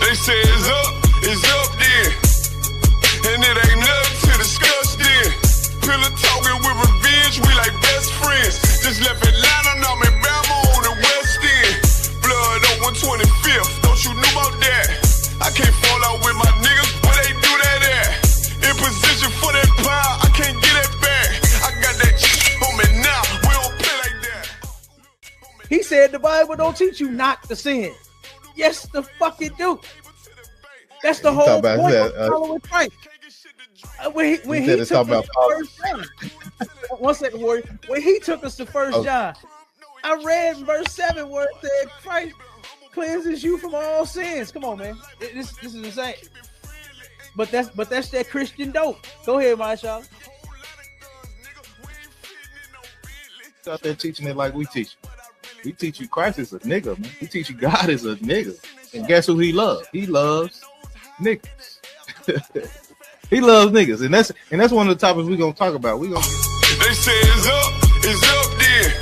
They say it's up then. And it ain't nothing to discuss then. Pillar talking with revenge, we like best friends. Just left Atlanta, now I'm in Bama on the West End. Blood on 125th, don't you know about that? I can't fall out with my niggas, where they do that at? In position for that power, I can't get it back. I got that on me now, we don't play like that. He said the Bible don't teach you not to sin. Yes, the fuck it do. That's the whole point of following Christ. When he took us to First John, 1 second, Warrior. When he took us to First John, I read verse 7 where it said Christ cleanses you from all sins. Come on, man. This is insane. But that's that Christian dope. Go ahead, Masha. Out there teaching it like we teach. We teach you Christ is a nigga, man. We teach you God is a nigga. And guess who he loves? He loves niggas. He loves niggas. And that's one of the topics we're gonna talk about. They say it's up then.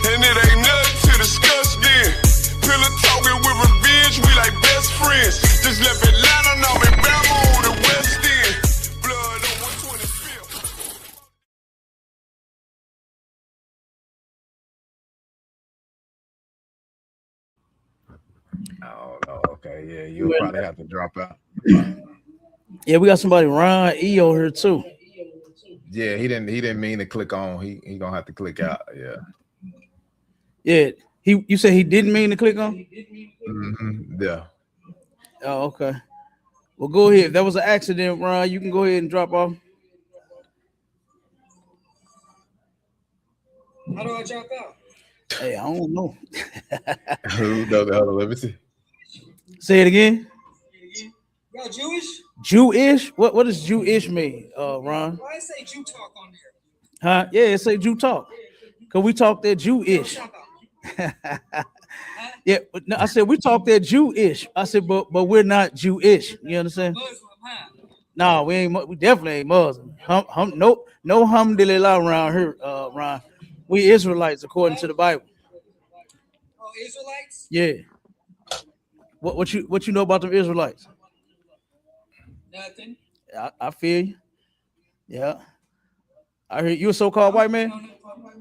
And it ain't nothing to discuss then. Pillar talking with revenge, we like best friends. Just left Atlanta, now I'm in Bama on the West End. Blood on 125th. Oh, okay, yeah, you'll probably have to drop out. Yeah, we got somebody, Ron E on here too. Yeah, he didn't mean to click on. He gonna have to click out. Yeah. You said he didn't mean to click on? Mm-hmm. Yeah. Oh, okay. Well, go ahead. If that was an accident, Ron, you can go ahead and drop off. How do I drop out? Hey, I don't know. Hold on, let me see. Say it again. Y'all Jewish? Jewish? What does Jewish mean, Ron? Why I say Jew talk on there? Huh? Yeah, it say Jew talk. Cause we talk that Jewish. Yeah, but no, I said we talk that Jewish. I said, but we're not Jewish. You understand? Muslim, huh? No, we ain't. We definitely ain't Muslim. No alhamdulillah around here, Ron. We Israelites according to the Bible. Oh, Israelites? Yeah. What you know about them Israelites? Nothing. I feel you. Yeah. I hear you a so-called white man.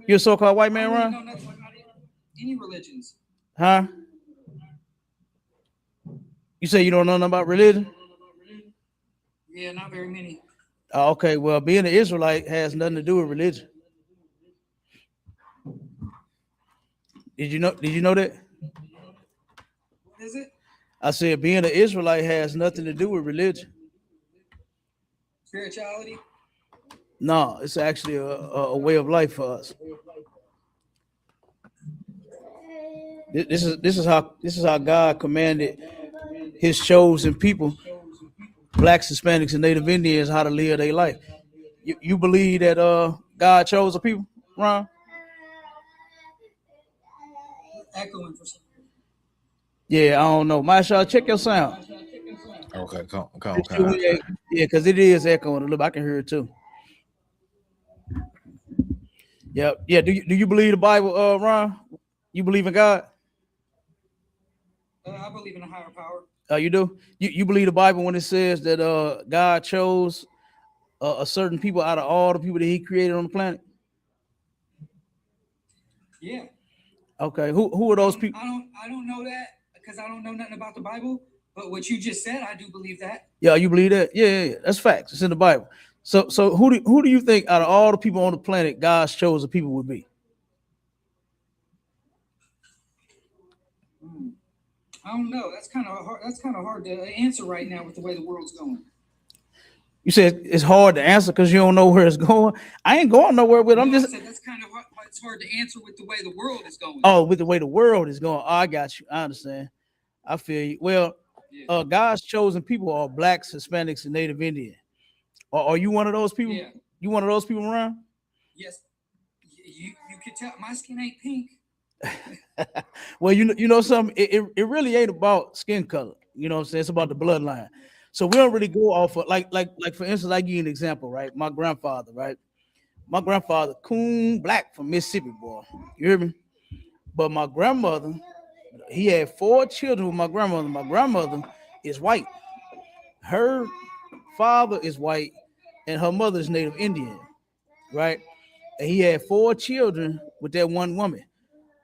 You a so-called white man, Ron? No, nothing about any religions. Huh? You say you don't know nothing about religion? Yeah, not very many. Oh, okay. Well, being an Israelite has nothing to do with religion. Did you know that? What is it? I said being an Israelite has nothing to do with religion. Spirituality? No, it's actually a way of life for us. This is how God commanded his chosen people, blacks, Hispanics, and Native Indians, how to live their life. You believe that God chose the people, Ron? Echoing for something. Yeah, I don't know. Masha, check your sound. Okay, come. Yeah, because it is echoing a little bit. I can hear it too. Yeah. Do you believe the Bible, Ron? You believe in God? I believe in a higher power. You do? You believe the Bible when it says that God chose a certain people out of all the people that he created on the planet? Yeah. Okay. Who are those people? I don't know that because I don't know nothing about the Bible. But what you just said, I do believe that. Yeah, you believe that? Yeah. That's facts. It's in the Bible. So who do you think out of all the people on the planet God's chosen people would be? I don't know. That's kind of hard to answer right now with the way the world's going. You said it's hard to answer because you don't know where it's going. I ain't going nowhere with it. I said that's kind of hard. It's hard to answer with the way the world is going. Oh, with the way the world is going. Oh, I got you. I understand. I feel you. Well, yeah. God's chosen people are blacks, Hispanics, and Native Indian. Are you one of those people? Yeah. You one of those people around? Yes. You can tell my skin ain't pink. Well, you know something. It really ain't about skin color. You know what I'm saying? It's about the bloodline. So we don't really go off of like for instance, I give you an example, right? My grandfather, right? My grandfather, coon black from Mississippi, boy. You hear me? But my grandmother, he had 4 children with my grandmother. My grandmother is white. Her father is white, and her mother is Native Indian, right? And he had 4 children with that one woman.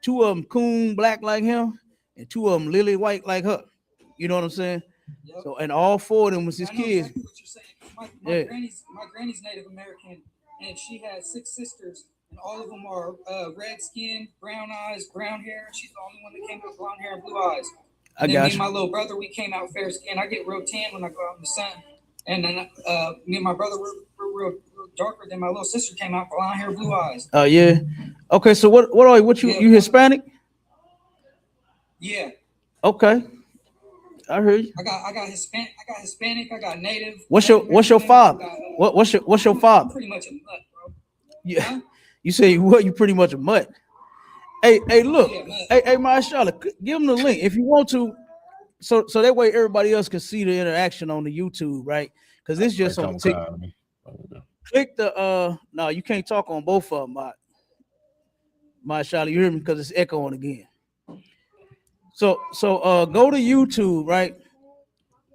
2 of them coon black like him, and 2 of them lily white like her. You know what I'm saying? Yep. So, and all 4 of them was his kids. Exactly what you're saying. My granny's Native American, and she has 6 sisters, and all of them are red skin, brown eyes, brown hair. She's the only one that came out with blonde hair and blue eyes. And then me and my little brother, we came out fair skin. I get real tan when I go out in the sun. And then me and my brother were real darker than my little sister came out, blonde hair, blue eyes. Oh yeah. Okay, so what you Hispanic? Yeah. Okay. I heard you. I got Hispanic, I got Native. What's your father? What's your father? Pretty much a mutt, bro. Yeah. Huh? You say what? You pretty much a mutt. Hey, look. Yeah, hey, Marshala, give them the link if you want to, so that way everybody else can see the interaction on the YouTube, right? Because it's just on TikTok. Click the no, you can't talk on both of them, Marshala. You hear me? Because it's echoing again. So go to YouTube, right?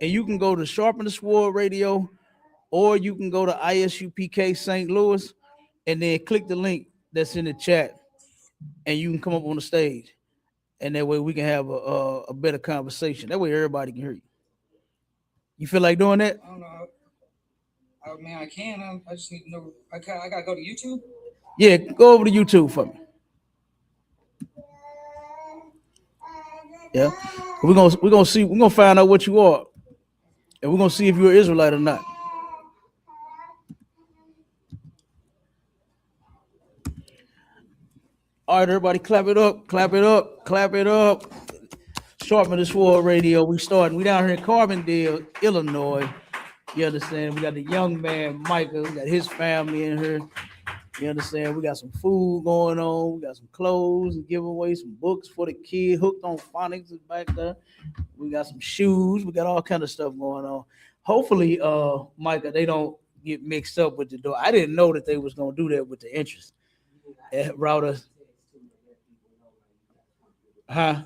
And you can go to Sharpen the Sword Radio, or you can go to ISUPK St. Louis, and then click the link that's in the chat, and you can come up on the stage, and that way we can have a better conversation. That way everybody can hear you. You feel like doing that? I don't know. I mean, I can. I just need to know. I gotta go to YouTube. Yeah, go over to YouTube for me. Yeah, we're gonna find out what you are, and we're gonna see if you're an Israelite or not. All right, everybody, clap it up, clap it up, clap it up. Sharpen the Sword Radio. We down here in Carbondale, Illinois. You understand? We got the young man Micah. We got his family in here. You understand? We got some food going on. We got some clothes and give away, some books for the kid. Hooked on Phonics is back there. We got some shoes. We got all kind of stuff going on. Hopefully, Micah, they don't get mixed up with the door. I didn't know that they was gonna do that with the interest. Router. Huh?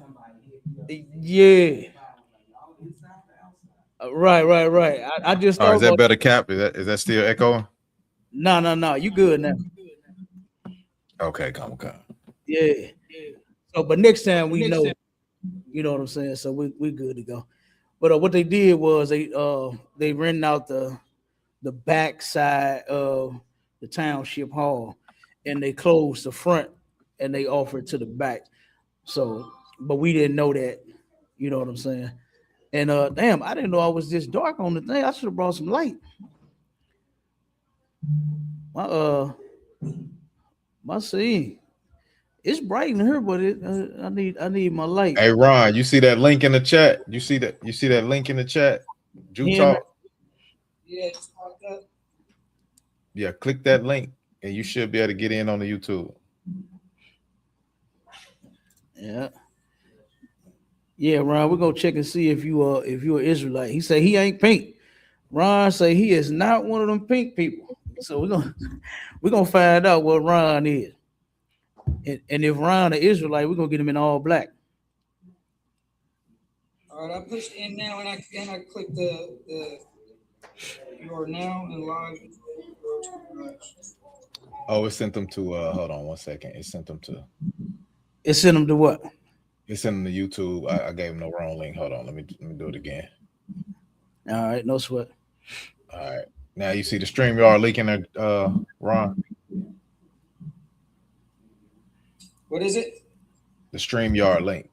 Yeah. Right. I just thought. Is that better, Cap? Is that still echoing? No. You good now? Okay, come. Yeah. So, but next time we know, you know what I'm saying. So we good to go. But what they did was they rented out the back side of the township hall, and they closed the front, and they offered to the back. So, but we didn't know that. You know what I'm saying. And damn, I didn't know I was this dark on the thing. I should have brought some light. My scene, it's bright in here, but I need my light. Hey Ron, you see that link in the chat? You see that link in the chat? Jew Talk. Yeah, it's like that. Yeah, click that link, and you should be able to get in on the YouTube. Yeah, Ron, we're gonna check and see if you're an Israelite. He say he ain't pink. Ron say he is not one of them pink people. So we're gonna find out what Ron is. And if Ron an Israelite, we're gonna get him in all black. All right, I pushed in now, and I clicked the you are now in live. Oh, it sent them to hold on one second. It sent them to what? It sent them to YouTube. I gave them the wrong link. Hold on, let me do it again. All right, no sweat. All right. Now you see the StreamYard link in there, Ron. What is it? The StreamYard link.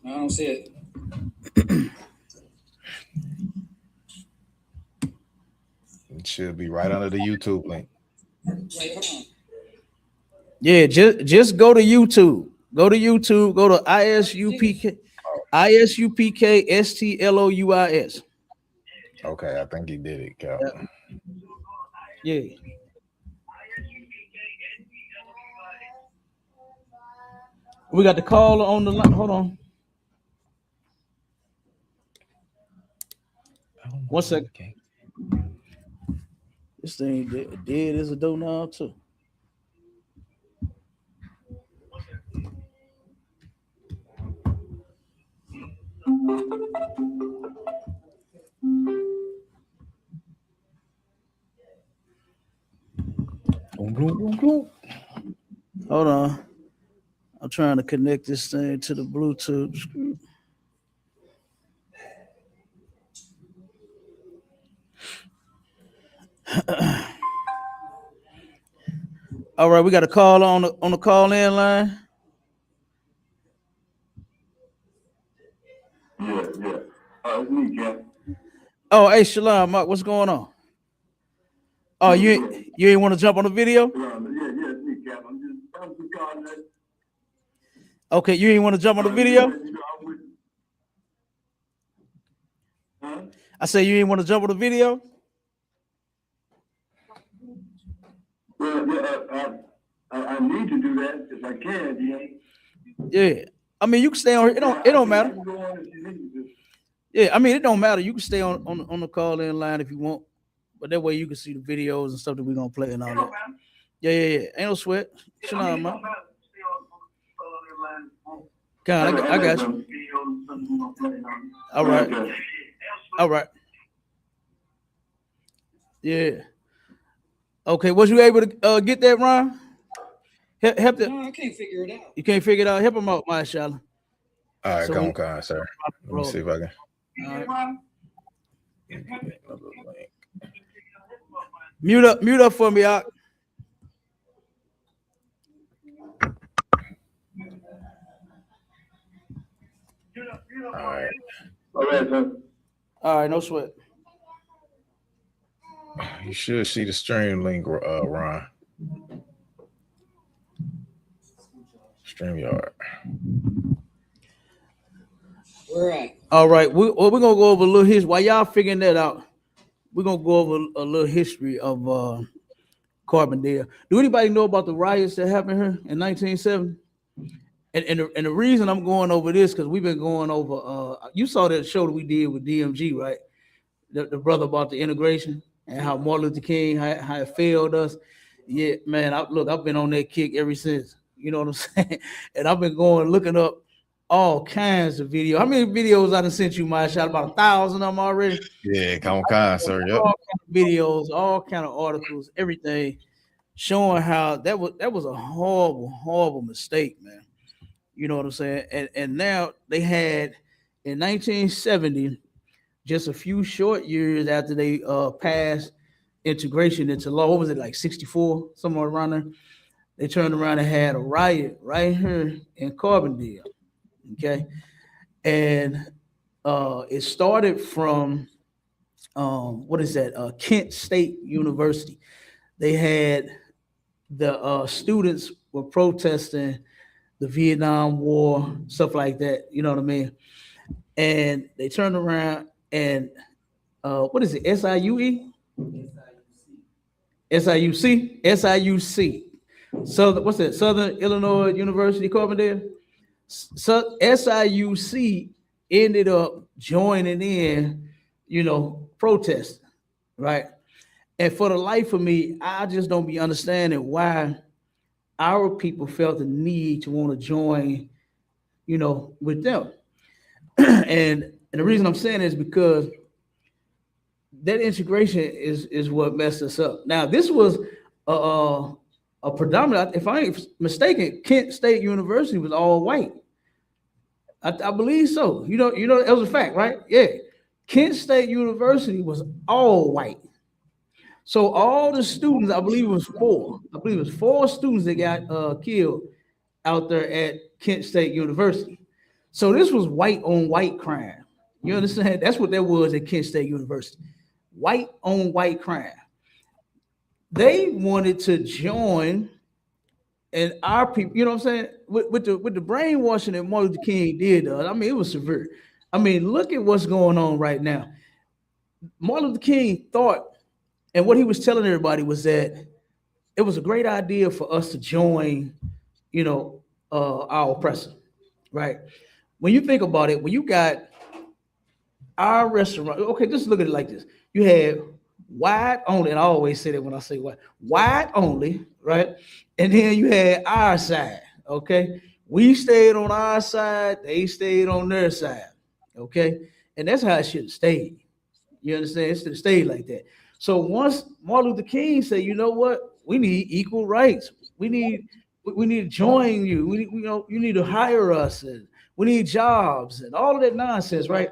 I don't see it. It should be right under the YouTube link. Wait, hold on. Yeah, just go to YouTube. Go to YouTube. Go to ISUPK STLOUIS. Okay, I think he did it, Cal. Yeah. We got the caller on the line. Hold on. 1 second. This thing dead as a doorknob too. Hold on. I'm trying to connect this thing to the Bluetooth. All right, we got a call on the call-in line. Yeah. It's me, Cap. Oh, hey, Shalom, Mark, what's going on? Oh, you ain't want to jump on the video? Yeah, it's me, Cap. I'm just calling that. Okay, you ain't want to jump on the video? Huh? I said you ain't want to jump on the video? Well, I need to do that if I can, Yeah. I mean, you can stay on. It don't matter. Yeah, I mean, it don't matter. You can stay on the call-in line if you want, but that way you can see the videos and stuff that we're gonna play and all that. Yeah. Ain't no sweat. Shalom, man. God, I got you. All right. Yeah. Okay, was you able to get that, Ron? Help the, No, I can't figure it out. You can't figure it out. Help him out, mashallah. All right, so come on, sir. Let me see if I can. All right. Mute up for me, Ak. All right, sir. All right, no sweat. You should see the stream link, Ron. StreamYard. All right. All right, we're gonna go over a little history. While y'all figuring that out, we're gonna go over a little history of Carbondale. Do anybody know about the riots that happened here in 1970? And the reason I'm going over this because we've been going over. You saw that show that we did with DMG, right? The brother about the integration and how Martin Luther King how it failed us. Yeah, man. I've been on that kick ever since. You know what I'm saying? And I've been looking up all kinds of videos. How many videos I done sent you, my shot? About 1,000 of them already. Yeah, come on, sir. Yep. All kind of videos, all kind of articles, everything showing how that was a horrible mistake, man. You know what I'm saying? And now they had in 1970, just a few short years after they passed integration into law. What was it, like 64, somewhere around there? They turned around and had a riot right here in Carbondale. Okay, and it started from Kent State University. They had the students were protesting the Vietnam War, stuff like that. You know what I mean? And they turned around and what is it? SIUE? SIUC. So what's that? Southern Illinois University, Carbondale. So SIUC ended up joining in, protesting, right? And for the life of me, I just don't be understanding why our people felt the need to want to join, with them. and the reason I'm saying is because that integration is what messed us up. Now, this was a predominant, if I ain't mistaken, Kent State University was all white. I believe so. You know, that was a fact, right? Yeah. Kent State University was all white. So all the students, I believe it was four students that got killed out there at Kent State University. So this was white on white crime. You understand? That's what that was at Kent State University. White on white crime. They wanted to join, and our people, you know what I'm saying? With the brainwashing that Martin Luther King did, I mean, it was severe. I mean, look at what's going on right now. Martin Luther King thought, and what he was telling everybody was that it was a great idea for us to join, our oppressor, right? When you think about it, when you got our restaurant, okay, just look at it like this. You had white only, and I always say that when I say white only, right? And then you had our side, okay? We stayed on our side, they stayed on their side, Okay, and that's how it should have stayed. You understand? It should have stayed like that. So once Martin Luther King said, you know what, we need equal rights. We need to join you. You need to hire us, and we need jobs and all of that nonsense, right?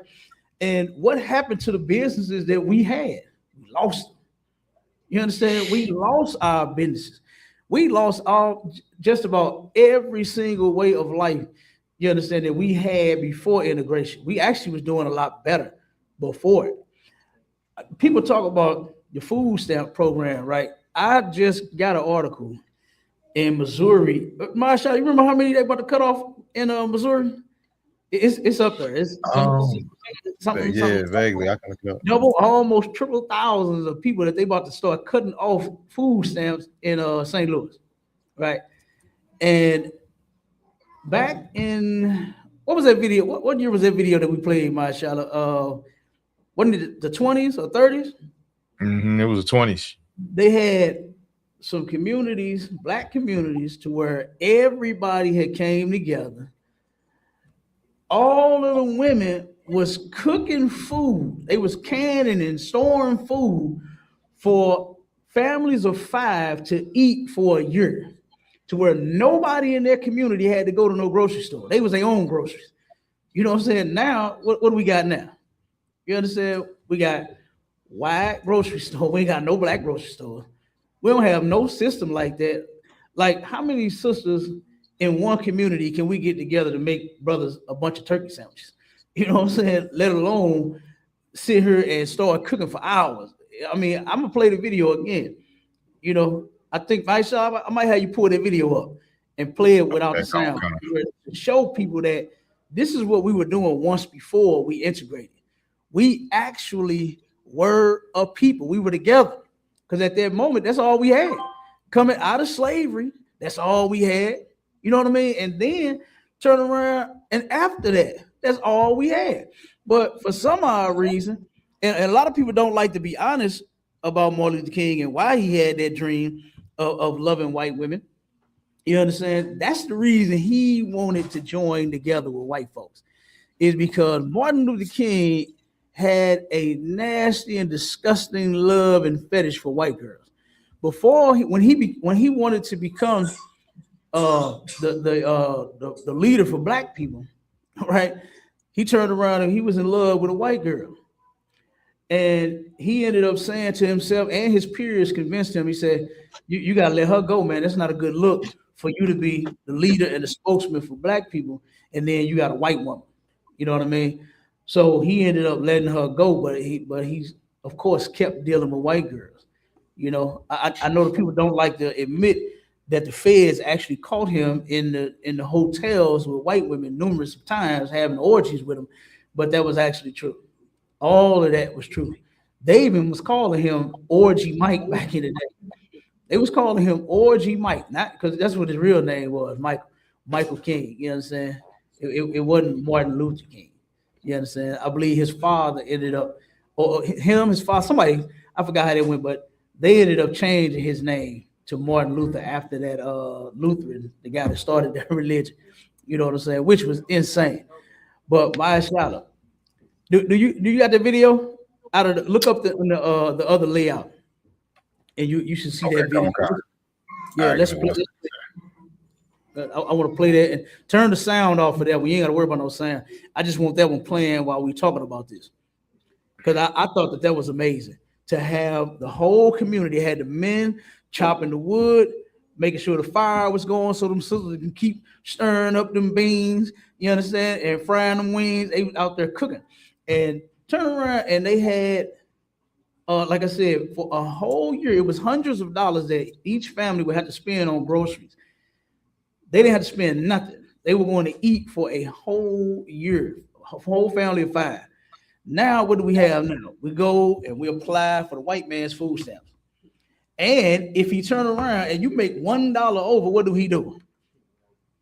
And what happened to the businesses that we had? We lost them. You understand? We lost our businesses. We lost just about every single way of life. You understand that we had before integration. We actually was doing a lot better before it. People talk about the food stamp program, right? I just got an article in Missouri. Marsha, you remember how many they about to cut off in Missouri? It's up there. It's something. Vaguely. I can look up. Double, almost triple thousands of people that they about to start cutting off food stamps in St. Louis, right? And back in what was that video? What year was that video that we played, Marsha? Wasn't it the 20s or 30s? It was the 20s. They had some communities, black communities, to where everybody had came together. All of the women was cooking food. They was canning and storing food for families of 5 to eat for a year, to where nobody in their community had to go to no grocery store. They was their own groceries. You know what I'm saying? Now, what do we got now? You understand? We got white grocery store. We ain't got no black grocery store. We don't have no system like that. Like, how many sisters in one community can we get together to make brothers a bunch of turkey sandwiches? You know what I'm saying? Let alone sit here and start cooking for hours. I mean, I'm gonna play the video again. You know, I think I might have you pull that video up and play it without the sound to show people that this is what we were doing once before we integrated. We actually were a people. We were together, because at that moment, that's all we had. Coming out of slavery, that's all we had. You know what I mean? And then turn around, and after that, that's all we had. But for some odd reason, and a lot of people don't like to be honest about Martin Luther King and why he had that dream of loving white women. You understand? That's the reason he wanted to join together with white folks, is because Martin Luther King had a nasty and disgusting love and fetish for white girls. When he wanted to become the leader for black people, right? He turned around and he was in love with a white girl. And he ended up saying to himself, and his peers convinced him, he said, you got to let her go, man. That's not a good look for you to be the leader and the spokesman for black people. And then you got a white woman. You know what I mean? So he ended up letting her go, but he's of course kept dealing with white girls. You know, I know the people don't like to admit that the feds actually caught him in the hotels with white women numerous times having orgies with him, but that was actually true. All of that was true. They even was calling him Orgy Mike back in the day. They was calling him Orgy Mike, not because that's what his real name was, Michael King. You know what I'm saying? It wasn't Martin Luther King. You understand? I believe his father ended up, or him, his father, somebody, I forgot how they went, but they ended up changing his name to Martin Luther after that Lutheran, the guy that started that religion. You know what I'm saying? Which was insane. But my shout out. Do you got the video? Look up the other layout, and you should see that video. Yeah, let's play this. I want to play that and turn the sound off for that. We ain't got to worry about no sound. I just want that one playing while we talking about this, because I thought that was amazing to have the whole community. Had the men chopping the wood, making sure the fire was going, so them sisters can keep stirring up them beans. You understand? And frying them wings. They was out there cooking, and turn around and they had, like I said, for a whole year, it was hundreds of dollars that each family would have to spend on groceries. They didn't have to spend nothing. They were going to eat for a whole year, a whole family of 5. Now, what do we have now? We go and we apply for the white man's food stamps. And if you turn around and you make $1 over, what do?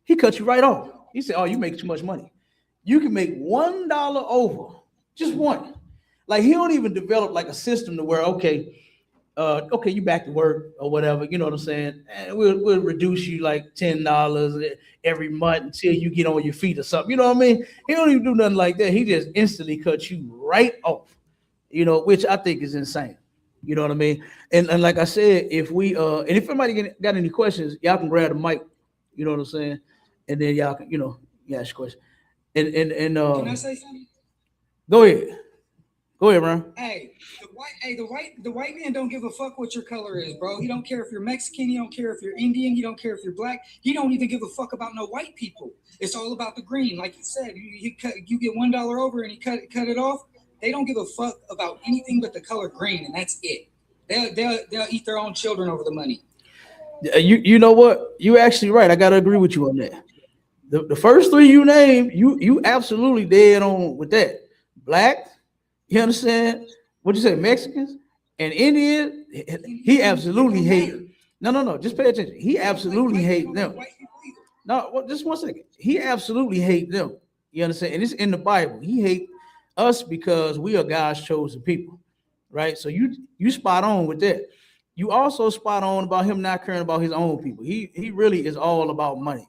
He cuts you right off. He said, oh, you make too much money. You can make $1 over, just one. Like, he don't even develop like a system to where, okay, okay, you back to work or whatever, you know what I'm saying? And we'll reduce you like $10 every month until you get on your feet or something. You know what I mean? He don't even do nothing like that. He just instantly cuts you right off, you know, which I think is insane. You know what I mean? And like I said, if we and if anybody got any questions, y'all can grab the mic, you know what I'm saying? And then y'all can, you know, ask a question. And can I say something? Go ahead. Go ahead, Ron. Hey, the white man don't give a fuck what your color is, bro. He don't care if you're Mexican. He don't care if you're Indian. He don't care if you're black. He don't even give a fuck about no white people. It's all about the green, like you said. You get $1 over and he cut it off. They don't give a fuck about anything but the color green, and that's it. They'll eat their own children over the money. You know what? You're actually right. I gotta agree with you on that. The first three you named, you absolutely dead on with that. Black. You understand? What you say, Mexicans and Indians? He absolutely hate. No. Just pay attention. He absolutely hate them. No, well, just one second. He absolutely hate them. You understand? And it's in the Bible. He hate us because we are God's chosen people, right? So you spot on with that. You also spot on about him not caring about his own people. He really is all about money.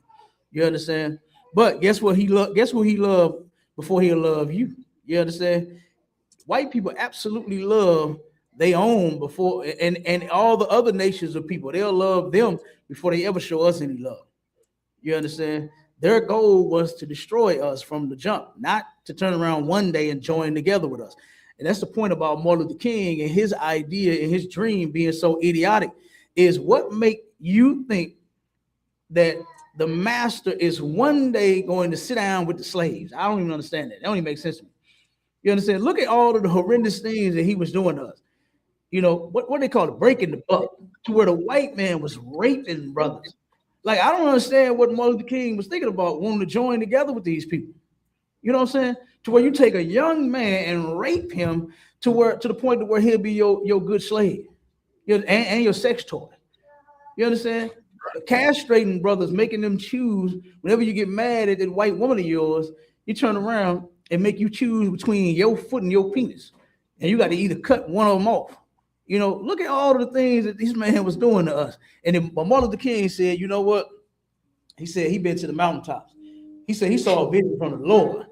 You understand? But guess what he loved? Guess what he loved before he'll love you? You understand? White people absolutely love they own before, and all the other nations of people, they'll love them before they ever show us any love. You understand? Their goal was to destroy us from the jump, not to turn around one day and join together with us. And that's the point about Martin Luther King and his idea and his dream being so idiotic, is what make you think that the master is one day going to sit down with the slaves? I don't even understand that. That don't even make sense to me. You understand? Look at all of the horrendous things that he was doing to us. You know, what they call it, breaking the buck, to where the white man was raping brothers. Like, I don't understand what Martin Luther King was thinking about wanting to join together with these people. You know what I'm saying? To where you take a young man and rape him to the point to where he'll be your good slave, and your sex toy. You understand? Castrating brothers, making them choose whenever you get mad at that white woman of yours, you turn around and make you choose between your foot and your penis. And you got to either cut one of them off. You know, look at all of the things that this man was doing to us. And then Martin Luther King said, you know what? He said he been to the mountaintops. He said he saw a vision from the Lord.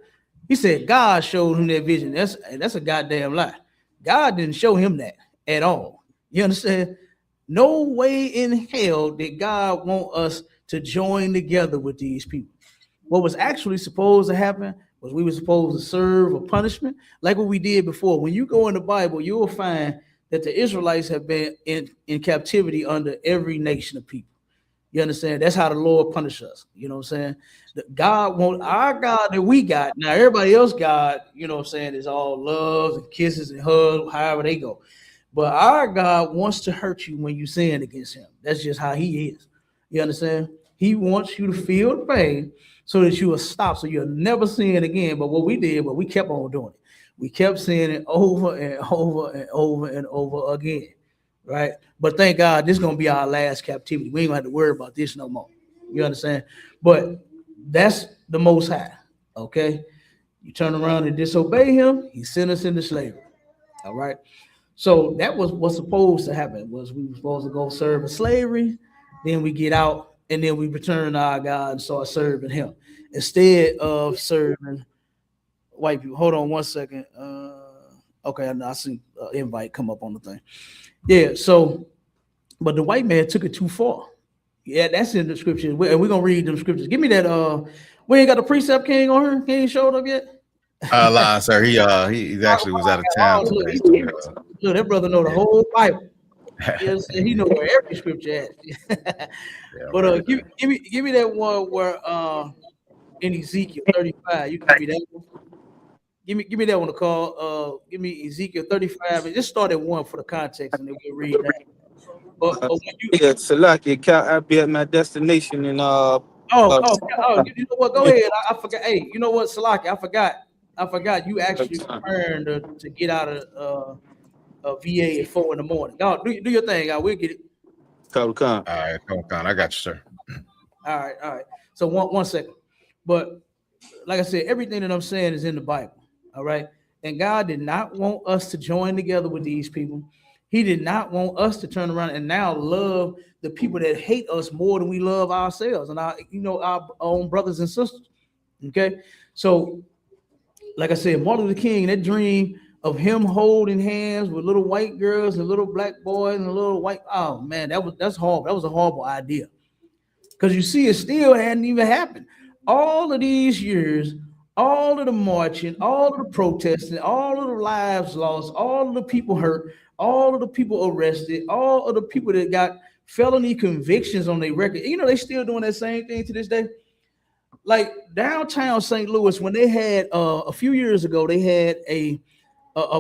He said God showed him that vision. That's a goddamn lie. God didn't show him that at all. You understand? No way in hell did God want us to join together with these people. What was actually supposed to happen was we were supposed to serve a punishment like what we did before. When you go in the Bible, you will find that the Israelites have been in captivity under every nation of people. You understand? That's how the Lord punished us. You know what I'm saying? God wants our God that we got. Now, everybody else God, you know what I'm saying, is all loves and kisses and hugs, however they go. But our God wants to hurt you when you sin against him. That's just how he is. You understand? He wants you to feel the pain so that you will stop, so you'll never sin again. But what we did, we kept on doing it. We kept sinning over and over and over and over again, right? But thank God, this is going to be our last captivity. We ain't going to have to worry about this no more. You understand? But that's the Most High, okay? You turn around and disobey him, he sent us into slavery, all right? So that was what's supposed to happen, was we were supposed to go serve in slavery, then we get out, and then we return to our God and start serving him instead of serving white people. Hold on one second. Okay, I see invite come up on the thing. Yeah, so, but the white man took it too far. Yeah, that's in the scriptures. And we're going to read them scriptures. Give me that. We ain't got the precept king on here. He ain't showed up yet. Lie, sir. He actually was out of town today. Look, that brother know the whole Bible. Yes, he know where every scripture at. But give me that one where in Ezekiel 35. You can give me that one. Give me that one to call. Give me Ezekiel 35 and just start at 1 for the context, and then we'll read that. But Salaki, I'll be at my destination in you know what? Go ahead. I forgot. Hey, you know what, Salaki? I forgot. You actually preparing to get out of VA at 4 in the morning. Y'all do your thing. We'll get it. All right, I got you, sir. All right. So one second. But like I said, everything that I'm saying is in the Bible. All right. And God did not want us to join together with these people. He did not want us to turn around and now love the people that hate us more than we love ourselves and our own brothers and sisters. Okay, so like I said, Martin Luther King, that dream of him holding hands with little white girls and little black boys and a little white, oh man, that's horrible. That was a horrible idea. Because you see, it still hadn't even happened. All of these years, all of the marching, all of the protesting, all of the lives lost, all of the people hurt, all of the people arrested, all of the people that got felony convictions on their record. You know, they still doing that same thing to this day. Like downtown St. Louis, when they had a few years ago, they had a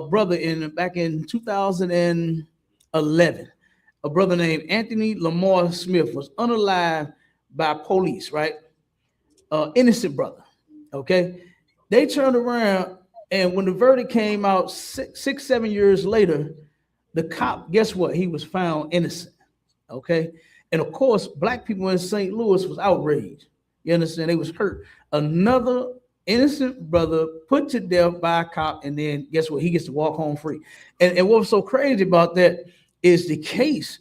brother back in 2011, a brother named Anthony Lamar Smith was unalived by police, right? Innocent brother. Okay, they turned around, and when the verdict came out 6-7 years later, the cop, guess what? He was found innocent. Okay, and of course, black people in St. Louis was outraged. You understand? They was hurt. Another innocent brother put to death by a cop, and then guess what? He gets to walk home free. And what was so crazy about that is the case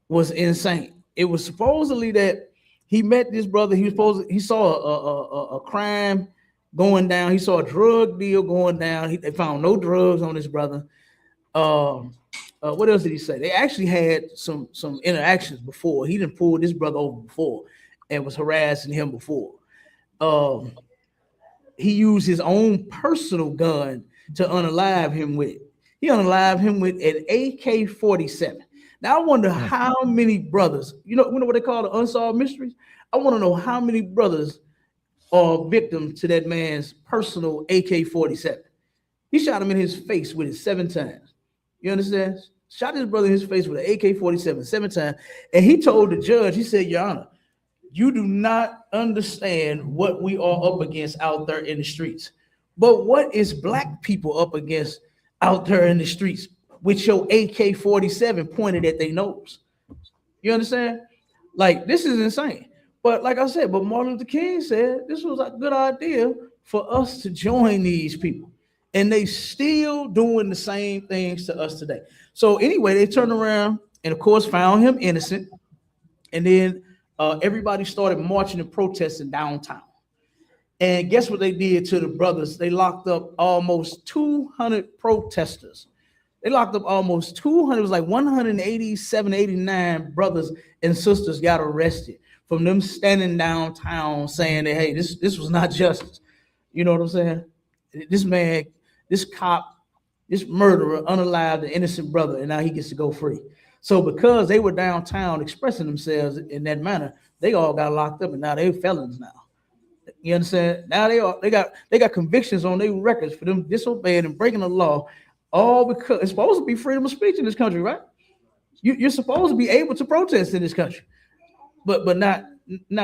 was insane. It was supposedly that he met this brother. He saw a crime going down. He saw a drug deal going down. They found no drugs on this brother. What else did he say? They actually had some interactions before. He didn't pull this brother over before and was harassing him before. He used his own personal gun to unalive him with. He unalived him with an AK-47. Now I wonder how many brothers, you know what they call the unsolved mysteries? I want to know how many brothers are victims to that man's personal AK-47. He shot him in his face with it 7 times. You understand? Shot his brother in his face with an AK-47 7 times. And he told the judge, he said, Your Honor, you do not understand what we are up against out there in the streets. But what is black people up against out there in the streets with your AK-47 pointed at their nose? You understand? Like, this is insane. But like I said, but Martin Luther King said this was a good idea for us to join these people. And they still doing the same things to us today. So anyway, they turned around and of course found him innocent. And then everybody started marching and protesting downtown. And guess what they did to the brothers? They locked up almost 200 protesters. They locked up almost 200. It was like 187, 89 brothers and sisters got arrested from them standing downtown saying that, hey, this was not justice. You know what I'm saying? This man, this cop, this murderer unalived an innocent brother, and now he gets to go free. So because they were downtown expressing themselves in that manner, they all got locked up, and now they're felons now. You understand? Now they got convictions on their records for them disobeying and breaking the law, all because it's supposed to be freedom of speech in this country, right? You're supposed to be able to protest in this country, but not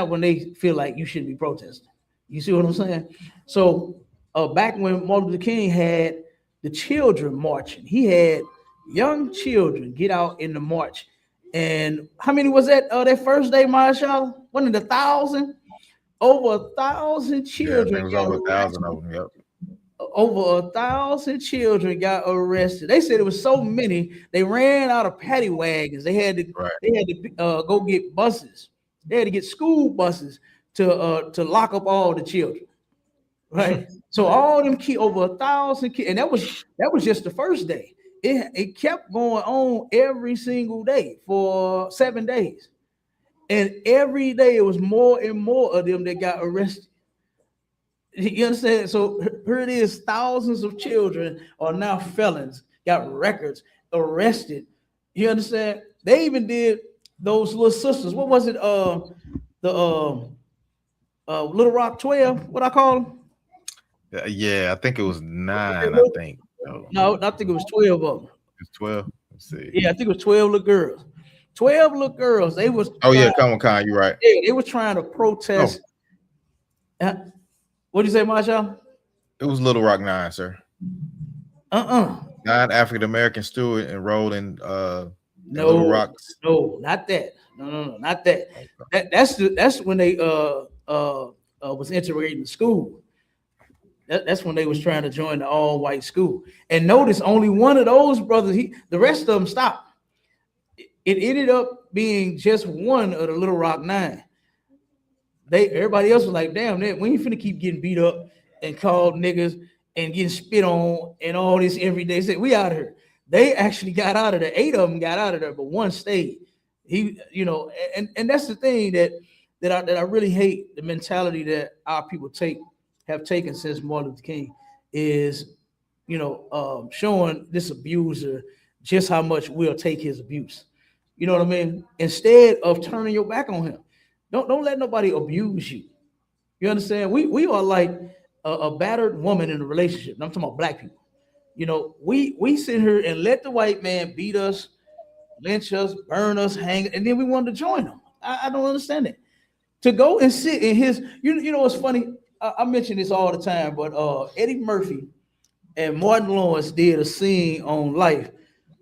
when they feel like you shouldn't be protesting. You see what I'm saying? So back when Martin Luther King had the children marching, he had young children get out in the march. And how many was that that first day, Marshall? Wasn't it 1,000? Over 1,000 children. Yeah, it was over 1,000 of them. Yep. Over 1,000 children got arrested. They said it was so many they ran out of paddy wagons. They had to go get buses. They had to get school buses to lock up all the children. Right. So all them over 1,000 kids, and that was just the first day. It kept going on every single day for 7 days. And every day it was more and more of them that got arrested. You understand? So here it is, thousands of children are now felons, got records, arrested. You understand? They even did those little sisters. What was it? The Little Rock 12, what I call them? Yeah, I think it was 9, I think. No, I think it was 12 of them. It's 12. Let's see. Yeah, I think it was 12 little girls. 12 little girls. They was. Oh yeah, Comic-Con. You're right. Yeah, they were trying to protest. Oh. What'd you say, Marshall? It was Little Rock 9, sir. 9 African American students enrolled in Little Rock. No, not that. No, not that. Okay. That's when they was integrating the school. That's when they was trying to join the all-white school. And notice only one of those brothers, the rest of them stopped. it ended up being just one of the Little Rock Nine. Everybody else was like, damn, we ain't finna keep getting beat up and called niggas and getting spit on and all this every day. Said, we out of here. They actually got out of there. 8 of them got out of there, but one stayed. He, and that's the thing that I really hate, the mentality that our people have taken since Martin Luther King is, showing this abuser just how much we'll take his abuse. You know what I mean? Instead of turning your back on him. Don't let nobody abuse you. You understand? We are like a battered woman in a relationship. I'm talking about black people. We sit here and let the white man beat us, lynch us, burn us, hang, and then we want to join them. I don't understand it. To go and sit in his, what's funny? I mention this all the time, but Eddie Murphy and Martin Lawrence did a scene on Life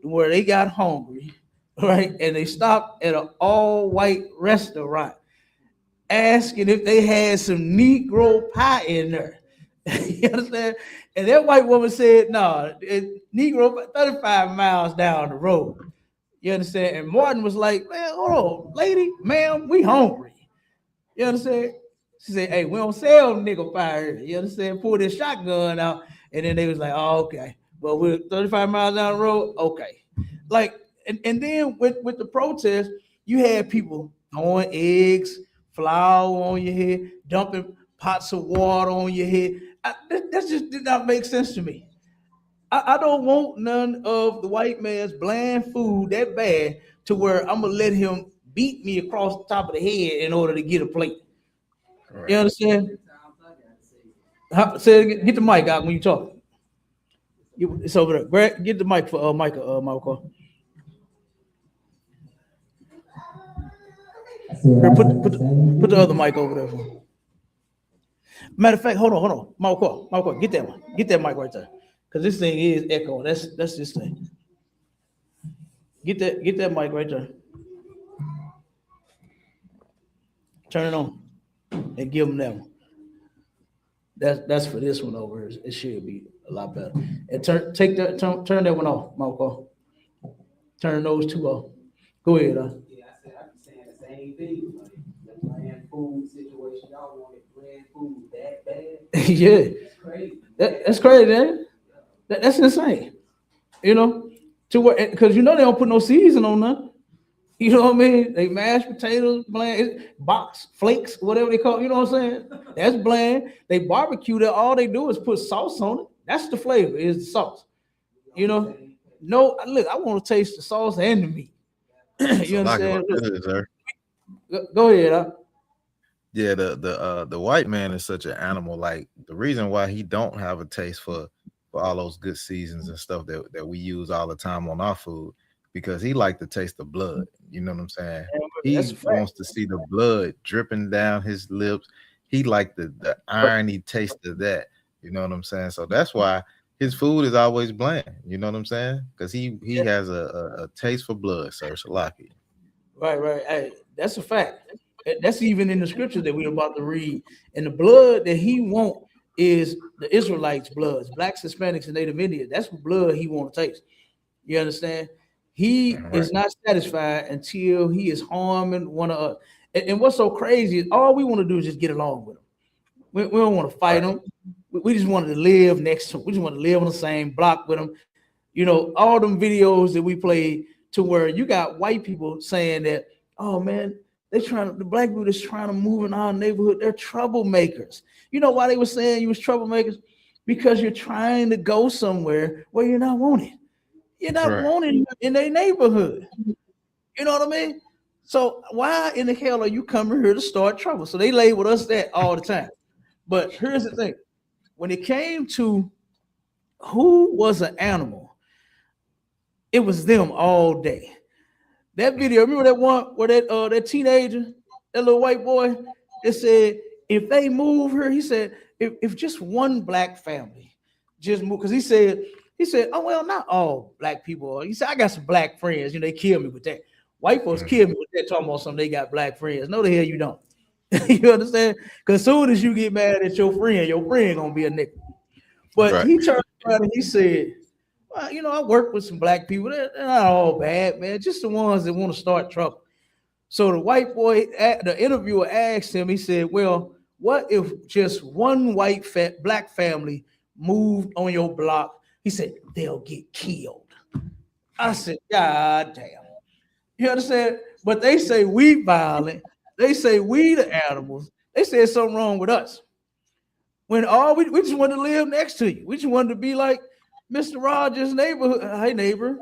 where they got hungry, right? And they stopped at an all-white restaurant asking if they had some Negro pie in there. You understand? And that white woman said, no, Negro 35 miles down the road. You understand? And Martin was like, man, hold on, lady, ma'am, we hungry. You understand? She said, hey, we don't sell nigga pie here. You understand? Pull this shotgun out. And then they was like, oh, okay. Well, we're 35 miles down the road. Okay. Like, and then with the protest, you had people throwing eggs, flour on your head, dumping pots of water on your head. That just did not make sense to me. I don't want none of the white man's bland food that bad to where I'm gonna let him beat me across the top of the head in order to get a plate. Right. You understand? Say get the mic out when you talk. It's over there. Greg, get the mic for Michael. Put the other mic over there. Matter of fact, hold on. Michael, get that one. Get that mic right there. Because this thing is echoing. That's this thing. Get that mic right there. Turn it on and give them that one. That's for this one over here. It should be a lot better. And turn that one off, Michael. Turn those two off. Go ahead. Yeah, I said I'm saying the same thing. Like the bland food situation, y'all wanted bland food that bad. Yeah, it's crazy. That's crazy, man. That's insane. To where because they don't put no season on nothing. You know what I mean? They mashed potatoes, bland, box flakes, whatever they call it. You know what I'm saying? That's bland. They barbecue that. All they do is put sauce on it. That's the flavor. Is the sauce. No, look, I want to taste the sauce and the meat. You understand? Go ahead. Yeah, the white man is such an animal. Like the reason why he don't have a taste for all those good seasons and stuff that we use all the time on our food, because he like to taste the blood. You know what I'm saying? He wants to see the blood dripping down his lips. He like the irony taste of that. You know what I'm saying? So that's why his food is always bland. You know what I'm saying? Because he has a taste for blood, Sir Shalaki. Right. Hey, that's a fact. That's even in the scripture that we're about to read. And the blood that he want is the Israelites' bloods, blacks, Hispanics, and Native Indians. That's what blood he want to taste. You understand? He is not satisfied until he is harming one of us. And what's so crazy is all we want to do is just get along with him. We don't want to fight him. We just wanted to live next to him. We just want to live on the same block with him. All them videos that we played to where you got white people saying that, oh man, the black people is trying to move in our neighborhood. They're troublemakers. You know why they were saying you was troublemakers? Because you're trying to go somewhere where you're not wanted. You're not wanted in their neighborhood. You know what I mean? So why in the hell are you coming here to start trouble? So they labeled us that all the time. But here's the thing. When it came to who was an animal, it was them all day. That video, remember that one where that teenager, that little white boy, that said, if they move her, he said, if just one black family just move, because he said, oh, well, not all black people. He said, I got some black friends, they kill me with that. White folks kill me with that, talking about something they got black friends. No, the hell you don't. You understand? Because as soon as you get mad at your friend gonna be a nigga. But he turned around and he said, Well, you know, I work with some black people. They're not all bad, man. Just the ones that want to start trouble. So the white boy, the interviewer asked him, he said, well, what if just one black family moved on your block? He said, they'll get killed. I said, God damn. You understand? But they say we violent. They say we the animals. They said something wrong with us. When we just wanted to live next to you. We just wanted to be like Mr. Rogers' neighborhood. Hey, neighbor.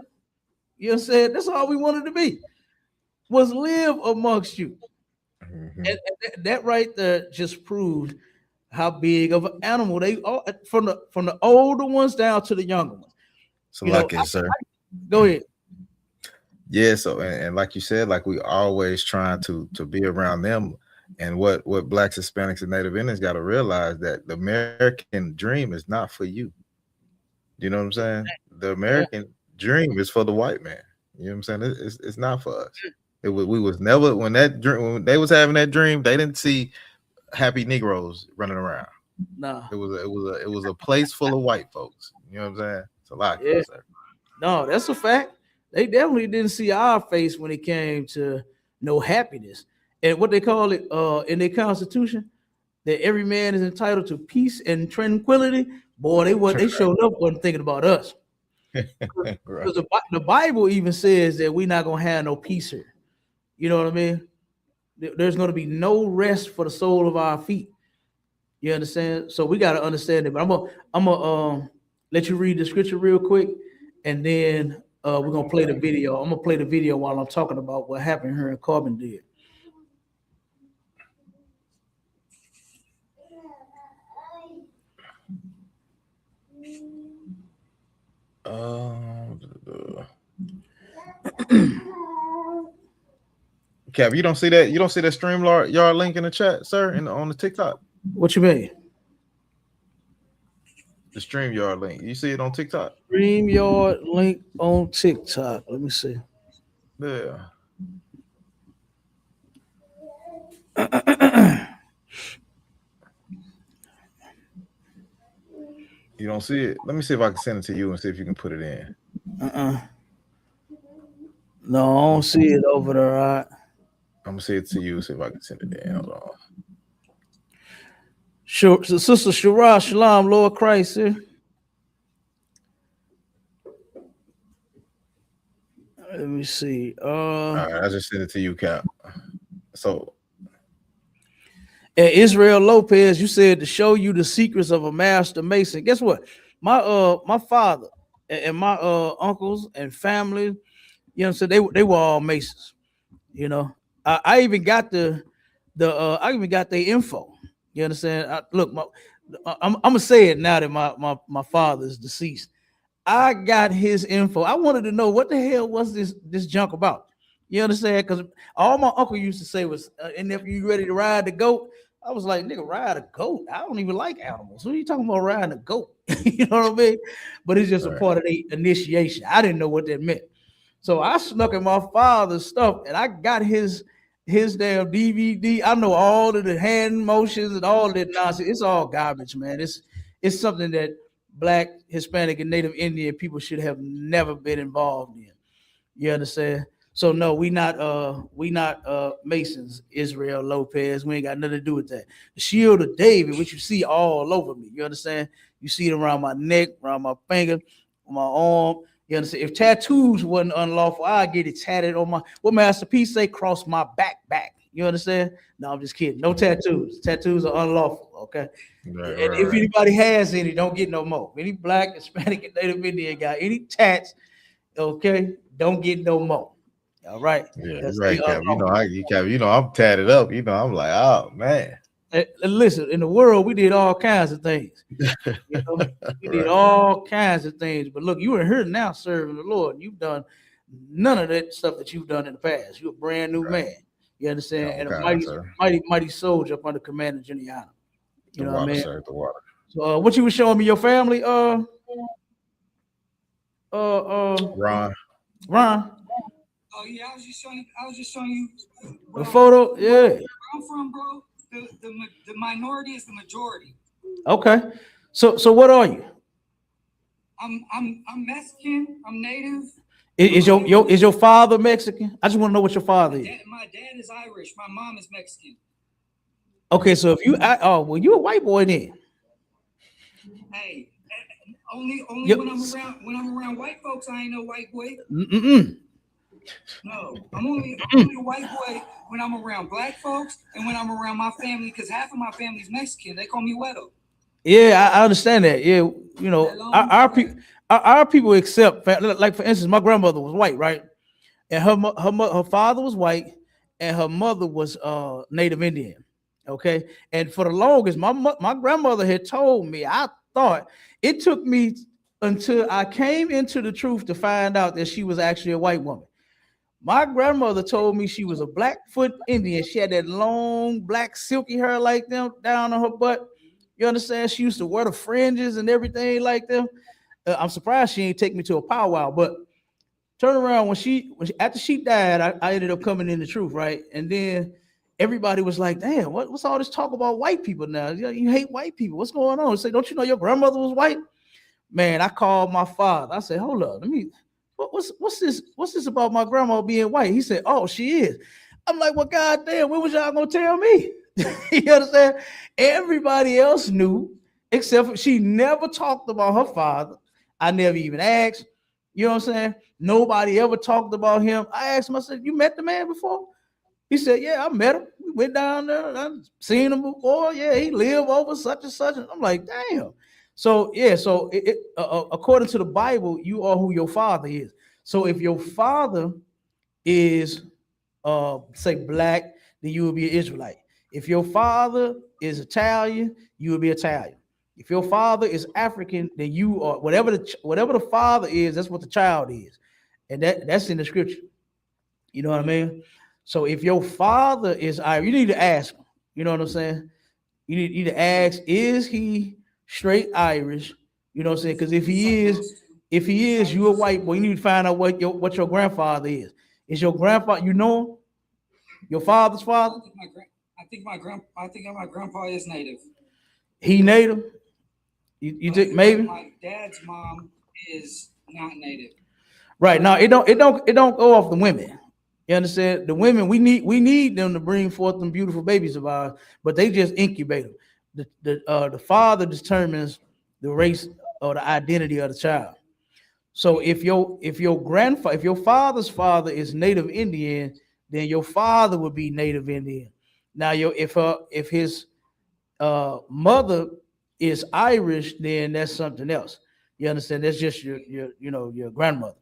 You know what I'm saying? That's all we wanted to be. Was live amongst you. Mm-hmm. And that right there just proved how big of an animal they are, from the older ones down to the younger ones. So like it, sir. Go ahead. Yeah, so and like you said, like we always trying to be around them. And what blacks, Hispanics, and Native Indians got to realize that the American dream is not for you. You know what I'm saying? The American dream is for the white man. You know what I'm saying? It's not for us. We was never when they was having that dream, they didn't see happy Negroes running around. No, it was a place full of white folks. You know what I'm saying? It's a lot. Yeah. No, that's a fact. They definitely didn't see our face when it came to no happiness. And what they call it in their constitution, that every man is entitled to peace and tranquility. Boy, they showed up wasn't thinking about us. Because the Bible even says that we're not gonna have no peace here. You know what I mean? There's gonna be no rest for the sole of our feet. You understand? So we gotta understand it. But I'm gonna let you read the scripture real quick, and then we're gonna play the video. I'm gonna play the video while I'm talking about what happened here in Carbondale. Kev, you don't see that? You don't see that StreamYard link in the chat, sir, on the TikTok? What you mean? The StreamYard link. You see it on TikTok? StreamYard link on TikTok. Let me see. Yeah. You don't see it? Let me see if I can send it to you and see if you can put it in. No, I don't see it over there. Right? I'm gonna send it to you. See if I can send it in. Hold on. Sure, so Sister Shara Shalom, Lord Christ here. Let me see. All right, I just sent it to you, Cap. So, Israel Lopez, you said to show you the secrets of a master mason. Guess what? My father and my uncles and family, you know what I'm saying, they were all masons. You know, I even got I even got their info. You understand? Look, I'm gonna say it now that my father is deceased. I got his info. I wanted to know what the hell was this junk about. You understand? Because all my uncle used to say was, and if you ready to ride the goat, I was like, nigga, ride a goat. I don't even like animals. What are you talking about riding a goat? You know what I mean? But it's just a part of the initiation. I didn't know what that meant. So I snuck in my father's stuff and I got his damn DVD. I know all of the hand motions and all that nonsense. It's all garbage, man. It's something that Black, Hispanic, and Native Indian people should have never been involved in. You understand? So no, we not Masons, Israel Lopez. We ain't got nothing to do with that. The shield of David, which you see all over me. You understand? You see it around my neck, around my finger, on my arm. You understand? If tattoos wasn't unlawful, I'd get it tatted on my, what Master P say, cross my back. You understand? No, I'm just kidding. No tattoos. Tattoos are unlawful, okay? Right, and if anybody has any, don't get no more. Any Black, Hispanic, and Native Indian got any tats, okay, don't get no more. All right. Yeah, that's right, Kev. I'm tatted up. You know, I'm like, oh man. Listen, in the world, we did all kinds of things. You know? We did all kinds of things. But look, you are here now serving the Lord. You've done none of that stuff that you've done in the past. You're a brand new man. You understand? And a mighty soldier up under Commander Juliana. You know what I mean? Sir, the water. So what you were showing me your family? Ron. Oh yeah, I was just showing you the photo. Yeah. Where I'm from, bro. The minority is the majority. Okay. So what are you? I'm Mexican. I'm native. Is your father Mexican? I just want to know what your father is. My dad is Irish. My mom is Mexican. Okay, so if you you're a white boy then. Hey, only when I'm around white folks, I ain't no white boy. No, I'm only a white boy when I'm around black folks and when I'm around my family, because half of my family's Mexican. They call me Wedo. Yeah, I understand that. Yeah, you know, our people accept, like for instance, my grandmother was white, right? And her father was white, and her mother was Native Indian. Okay, and for the longest, my grandmother had told me, I thought it took me until I came into the truth to find out that she was actually a white woman. My grandmother told me she was a Blackfoot Indian. She had that long black silky hair like them down on her butt. You understand? She used to wear the fringes and everything like them. I'm surprised she ain't take me to a powwow, but turn around when she after she died, I ended up coming in the truth, right? And then everybody was like, damn, what's all this talk about white people now? You hate white people. What's going on? I say, don't you know your grandmother was white? Man, I called my father. I said, hold up, what's this about my grandma being white? He said, oh, she is. I'm like, well, goddamn, when was y'all gonna tell me? You understand? Everybody else knew, except for she never talked about her father. I never even asked. You know what I'm saying? Nobody ever talked about him. I asked him, I said, you met the man before? He said, yeah, I met him. We went down there. I've seen him before. Yeah, he lived over such and such. And I'm like, damn. So, yeah, so according to the Bible, you are who your father is. So if your father is, say, black, then you will be an Israelite. If your father is Italian, you will be Italian. If your father is African, then you are whatever the father is, that's what the child is. And that's in the scripture. You know what I mean? So if your father is Irish, you need to ask him. You know what I'm saying? You need to ask, is he straight Irish? You know what I'm saying? Because if he is, you're a white boy. You need to find out what your grandfather is. Is your grandfather, you know him? Your father's father? I think my grandpa is native. He native? You think maybe? My dad's mom is not native. Right. Now it don't go off the women. You understand? The women, we need them to bring forth them beautiful babies of ours, but they just incubate them. The father determines the race or the identity of the child. So if your father's father is Native Indian, then your father would be Native Indian. Now if his mother is Irish, then that's something else. You understand? That's just your grandmother.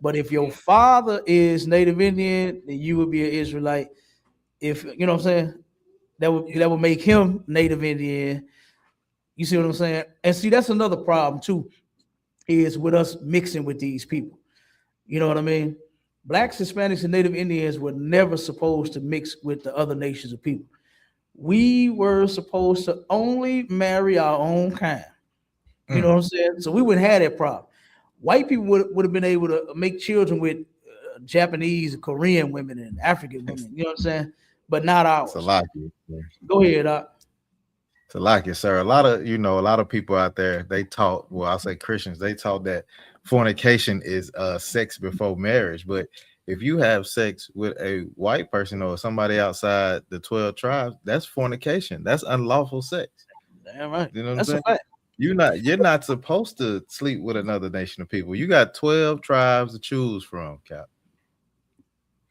But if your father is Native Indian, then you would be an Israelite. If you know what I'm saying, that would make him Native Indian. You see what I'm saying? And see, that's another problem too, is with us mixing with these people. You know what I mean? Blacks, Hispanics, and Native Indians were never supposed to mix with the other nations of people. We were supposed to only marry our own kind. You know what I'm saying? So we wouldn't have that problem. White people would have been able to make children with Japanese, Korean women, and African women. You know what I'm saying? But not ours. Go ahead, Doc. So like it, sir. A lot of people out there, they taught, well, I'll say Christians, they taught that fornication is sex before marriage. But if you have sex with a white person or somebody outside the 12 tribes, that's fornication. That's unlawful sex. Damn right. You know what That's I'm saying? a fact. You're not supposed to sleep with another nation of people. You got 12 tribes to choose from, Cap.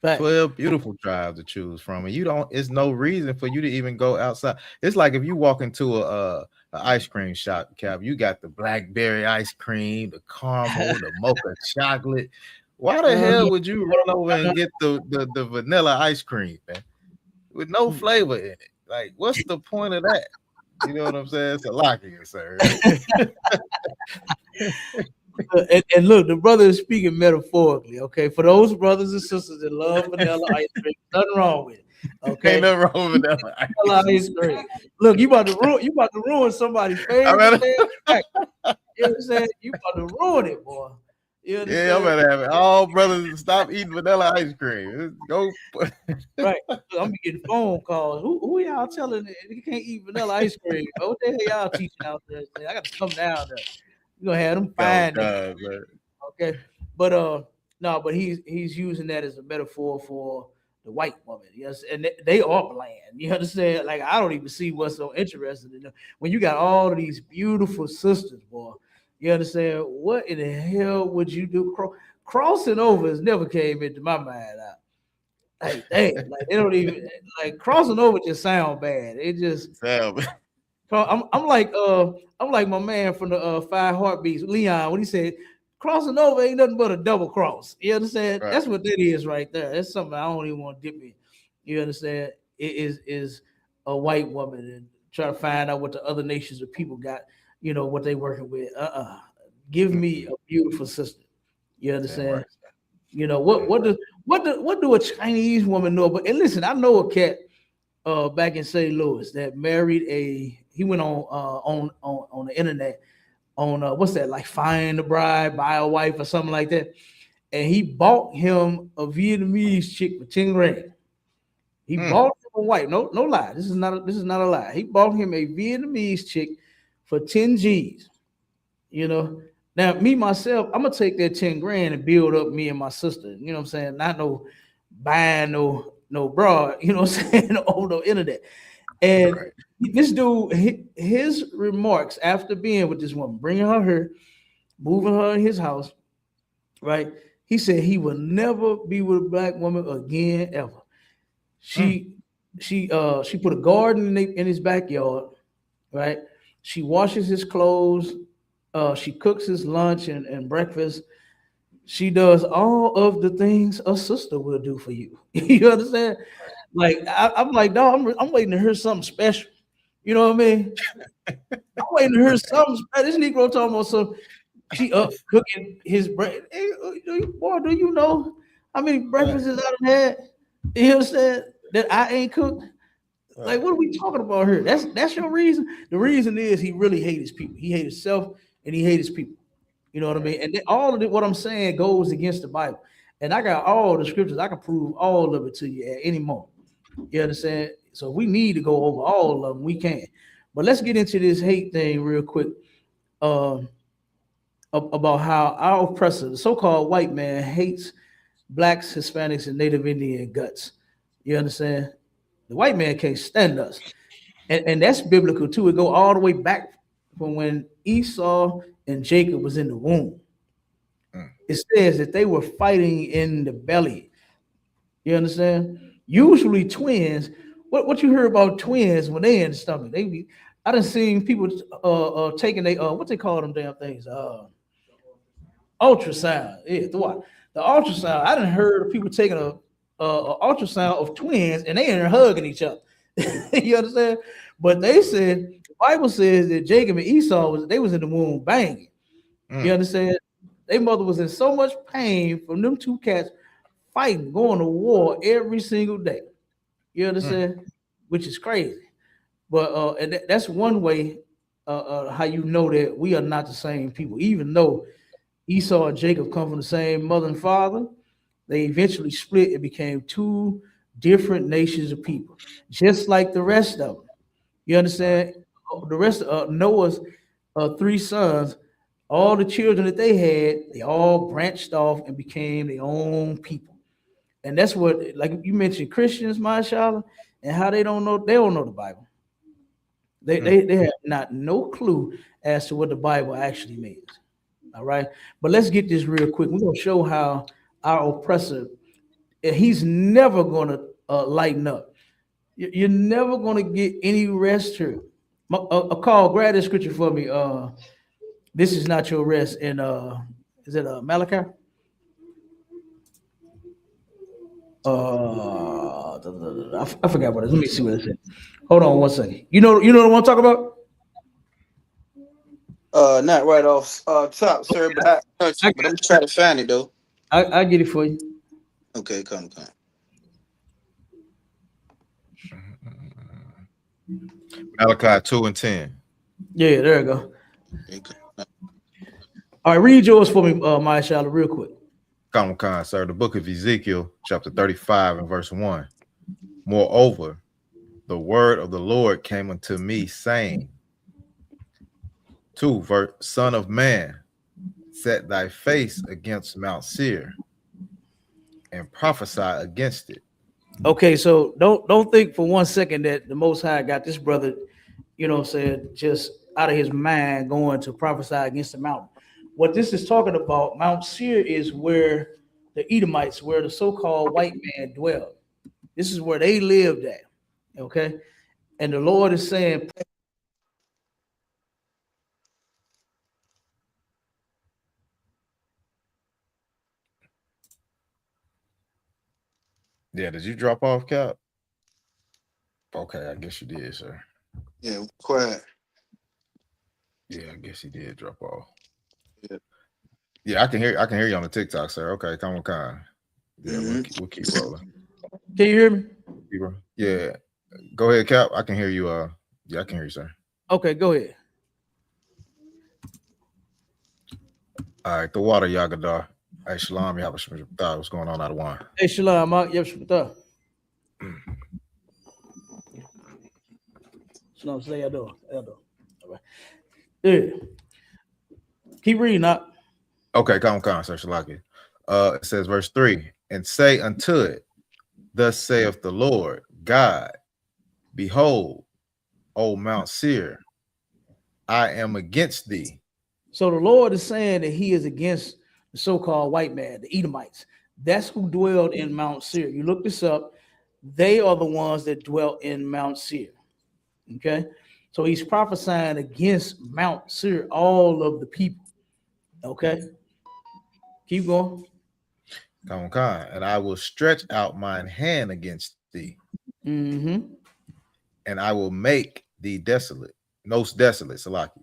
Fact. 12 beautiful tribes to choose from, and it's no reason for you to even go outside. It's like if you walk into a ice cream shop, Cap, you got the blackberry ice cream, the caramel, the mocha chocolate. Why the hell would you run over and get the vanilla ice cream, man, with no flavor in it? Like, what's the point of that? You know what I'm saying? It's a locking, sir. And look, the brother is speaking metaphorically, okay? For those brothers and sisters that love vanilla ice cream, nothing wrong with it. Okay, ain't nothing wrong with vanilla ice cream. Look, you about to ruin somebody's favorite. You know what I'm saying? You about to ruin it, boy. Yeah, I'm gonna have it. All brothers stop eating vanilla ice cream. Go. Right. I'm getting phone calls. Who y'all telling that you can't eat vanilla ice cream? What the hell y'all teaching out there? I got to come down there. You're gonna have them fine. Okay, but no, but he's using that as a metaphor for the white woman. Yes, and they are bland. You understand? Like I don't even see what's so interesting in them. When you got all of these beautiful sisters, boy. You understand? What in the hell would you do? Crossing over has never came into my mind. Like, dang, like they don't even like crossing over just sound bad. It just I'm like my man from the Five Heartbeats, Leon, when he said crossing over ain't nothing but a double cross. You understand? Right. That's what that is right there. That's something I don't even want to dip in. You understand? It is a white woman and try to find out what the other nations of people got, what they working with. Give me a beautiful sister. You understand? What do a Chinese woman know? But and listen, I know a cat back in St. Louis that married he went on the internet on what's that, like Find a Bride, Buy a Wife or something like that. And he bought him a Vietnamese chick for 10 grand. He bought him a wife. No lie. This is not a lie. He bought him a Vietnamese chick for 10 G's. Now me myself, I'm gonna take that 10 grand and build up me and my sister. You know what I'm saying? Not no buying no broad, you know what I'm saying, on the internet. And this dude, his remarks after being with this woman, bringing her here, moving her in his house, right? He said he will never be with a black woman again ever. She put a garden in his backyard, right? She washes his clothes. She cooks his lunch and breakfast. She does all of the things a sister will do for you. You understand? Like I'm like, no, I'm waiting to hear something special. You know what I mean? I'm waiting to hear something special. This Negro talking about some. She up cooking his bread. Hey, boy, do you know how many breakfasts I done had? You understand that I ain't cooked? Like, what are we talking about here? That's your reason. The reason is he really hates his people. He hates himself and he hates his people. You know what I mean? And all of what I'm saying goes against the Bible. And I got all the scriptures. I can prove all of it to you at any moment. You understand? So we need to go over all of them. We can. But let's get into this hate thing real quick. About how our oppressor, the so-called white man, hates blacks, Hispanics, and Native Indian guts. You understand? The white man can't stand us. And that's biblical too. It go all the way back from when Esau and Jacob was in the womb. It says that they were fighting in the belly. You understand? Usually twins, what you hear about twins when they in the stomach? I done seen people taking what they call them damn things? Ultrasound. Yeah, the ultrasound. I done heard of people taking a ultrasound of twins and they in there hugging each other. You understand? But they said the Bible says that Jacob and Esau was in the womb banging. You understand? Their mother was in so much pain from them two cats fighting, going to war every single day. You understand? Which is crazy. But and that's one way how you know that we are not the same people. Even though Esau and Jacob come from the same mother and father, they eventually split and became two different nations of people, just like the rest of them. You understand? The rest of Noah's 3 sons, all the children that they had, they all branched off and became their own people. And that's what, like you mentioned, Christians, mashallah, and how they don't know the Bible. They have not no clue as to what the Bible actually means. All right. But let's get this real quick. We're gonna show how our oppressor, he's never gonna lighten up. You're never gonna get any rest here. Carl, grab this scripture for me. This is not your rest. And is it Malachi? I forgot what it is. Let me see what it says. Hold on one second. You know what I want to talk about? Not right off top, sir, but I'm trying to find it though. I get it for you. Okay, come. Malachi 2:10. Yeah, there you go. Okay. All right, read yours for me, Mashallah, real quick. Come, sir. The book of Ezekiel, chapter 35 and verse 1. Moreover, the word of the Lord came unto me, saying, 2, son of man, set thy face against Mount Seir and prophesy against it. Okay, so don't think for 1 second that the Most High got this brother, said just out of his mind going to prophesy against the mountain. What this is talking about, Mount Seir, is where the Edomites, where the so-called white man dwelled. This is where they lived at. Okay, and the Lord is saying, yeah, did you drop off, Cap? Okay, I guess you did, sir. Yeah, quiet. Yeah, I guess he did drop off. Yeah, I can hear you on the TikTok, sir. Okay, come on. Yeah, we'll keep rolling. Can you hear me? Yeah. Go ahead, Cap. I can hear you. Yeah, I can hear you, sir. Okay, go ahead. All right, the water, Yagadar. Hey, Shalom, what's going on out of one? Hey, Shalom, Shalom, say Eldo. All right. Yeah. Keep reading up. Okay, come on, sir. Shalaki. It says, verse 3, and say unto it, thus saith the Lord God, behold, O Mount Seir, I am against thee. So the Lord is saying that he is against the so-called white man, the Edomites. That's who dwelled in Mount Seir. You look this up. They are the ones that dwelt in Mount Seir. Okay. So he's prophesying against Mount Seir, all of the people. Okay. Keep going. Come on, and I will stretch out mine hand against thee. And I will make thee desolate, most desolate, Salaki.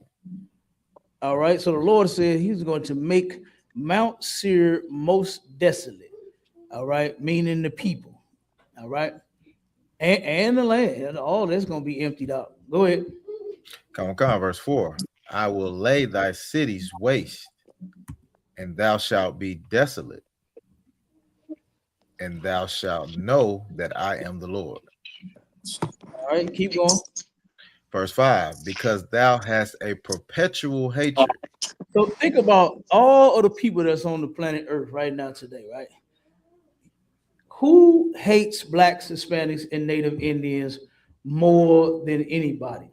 All right. So the Lord said he's going to make Mount Seir most desolate. All right. Meaning the people. All right. And the land. And all that's going to be emptied out. Go ahead. Come on, verse 4. I will lay thy cities waste, and thou shalt be desolate, and thou shalt know that I am the Lord. All right, keep going. Verse 5, because thou hast a perpetual hatred. So think about all of the people that's on the planet Earth right now today, right? Who hates blacks, Hispanics, and Native Indians more than anybody?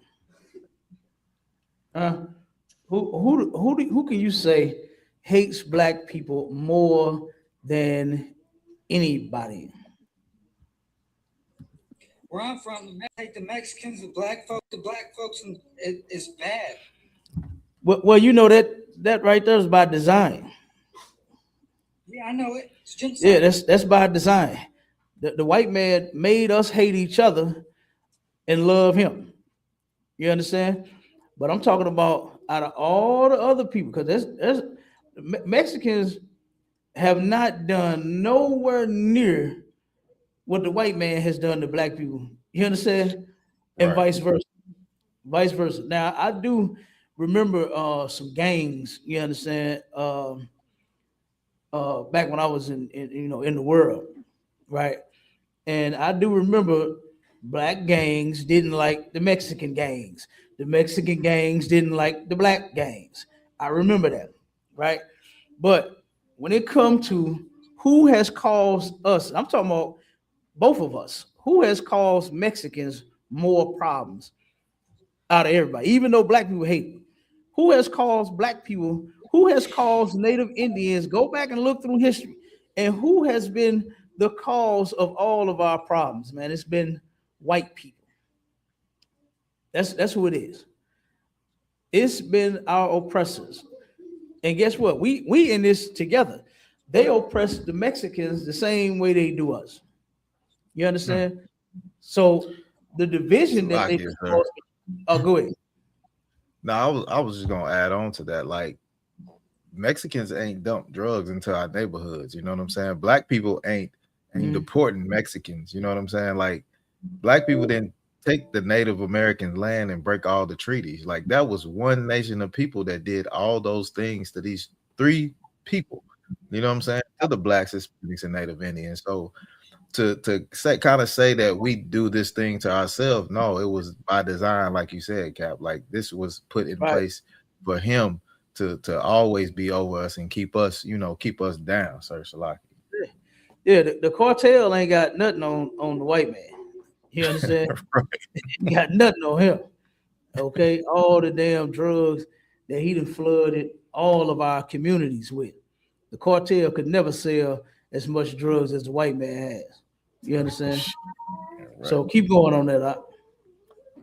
Who can you say hates black people more than anybody? Where I'm from, I hate the Mexicans, the black folks, and it's bad. Well, you know that right there is by design. Yeah, I know it. It's genocide. Yeah, that's by design. The white man made us hate each other and love him. You understand? But I'm talking about out of all the other people, because there's Mexicans have not done nowhere near what the white man has done to black people. You understand? And vice versa. Now, I do remember some gangs, you understand, back when I was in the world, right? And I do remember black gangs didn't like the Mexican gangs. The Mexican gangs didn't like the black gangs. I remember that, right? But when it comes to who has caused us, I'm talking about both of us, who has caused Mexicans more problems out of everybody, even though black people hate it. Who has caused black people, who has caused Native Indians, go back and look through history, and who has been the cause of all of our problems, man? It's been white people. That's who it is. It's been our oppressors. And guess what? We in this together. They oppress the Mexicans the same way they do us. You understand? So the division that they go ahead. No, I was just gonna add on to that. Like, Mexicans ain't dumped drugs into our neighborhoods. You know what I'm saying? Black people ain't deporting Mexicans. You know what I'm saying? Like, black people didn't take the Native American land and break all the treaties. Like, that was one nation of people that did all those things to these three people. You know what I'm saying? To the blacks, Hispanics, and Native Indians. So to say that we do this thing to ourselves, no, it was by design, like you said, Cap. Like, this was put in place for him to always be over us and keep us, keep us down, Sir Salaki. Yeah, the cartel ain't got nothing on the white man. You understand? Right. He got nothing on him. Okay, all the damn drugs that he done flooded all of our communities with. The cartel could never sell as much drugs as the white man has. You understand? Right. So keep going on that.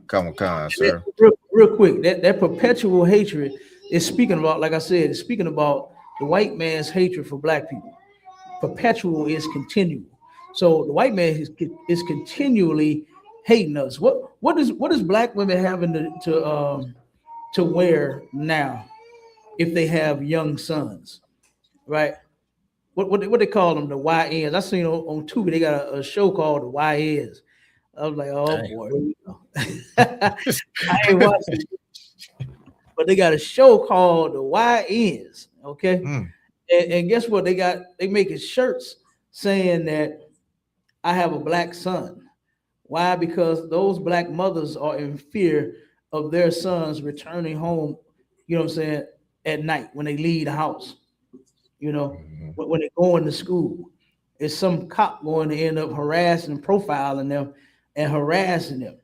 Come on, sir. Real quick, that perpetual hatred is speaking about, like I said, it's speaking about the white man's hatred for black people. Perpetual is continual. So the white man is continually hating us. What is black women having to wear now if they have young sons, right? What they call them, the YNs? I seen on Tubi they got a show called the YNs. I was like, oh boy, here we go. I ain't watching it. But they got a show called the YNs, okay? And guess what? They making shirts saying that I have a black son. Why? Because those black mothers are in fear of their sons returning home, you know what I'm saying, at night when they leave the house. You know, when they go into school, it's some cop going to end up harassing and profiling them and harassing them.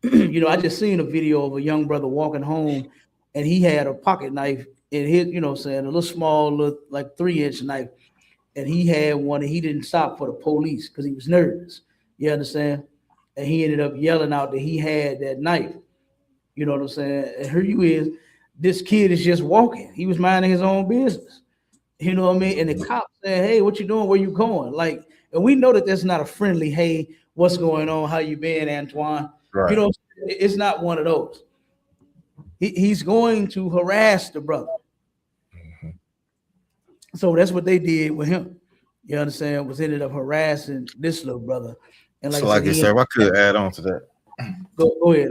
You know, I just seen a video of a young brother walking home and he had a pocket knife in his, you know what I'm saying, a little small, like 3-inch knife. And he had one and he didn't stop for the police because he was nervous. You understand? And he ended up yelling out that he had that knife. You know what I'm saying? And here you is, this kid is just walking. He was minding his own business. You know what I mean? And the cop said, hey, what you doing? Where you going? Like, and we know that that's not a friendly, hey, what's going on? How you been, Antoine? Right. You know, it's not one of those. He's going to harass the brother. So that's what they did with him. You understand? Was ended up harassing this little brother. And like, so like I said, I could add on to that. Go ahead.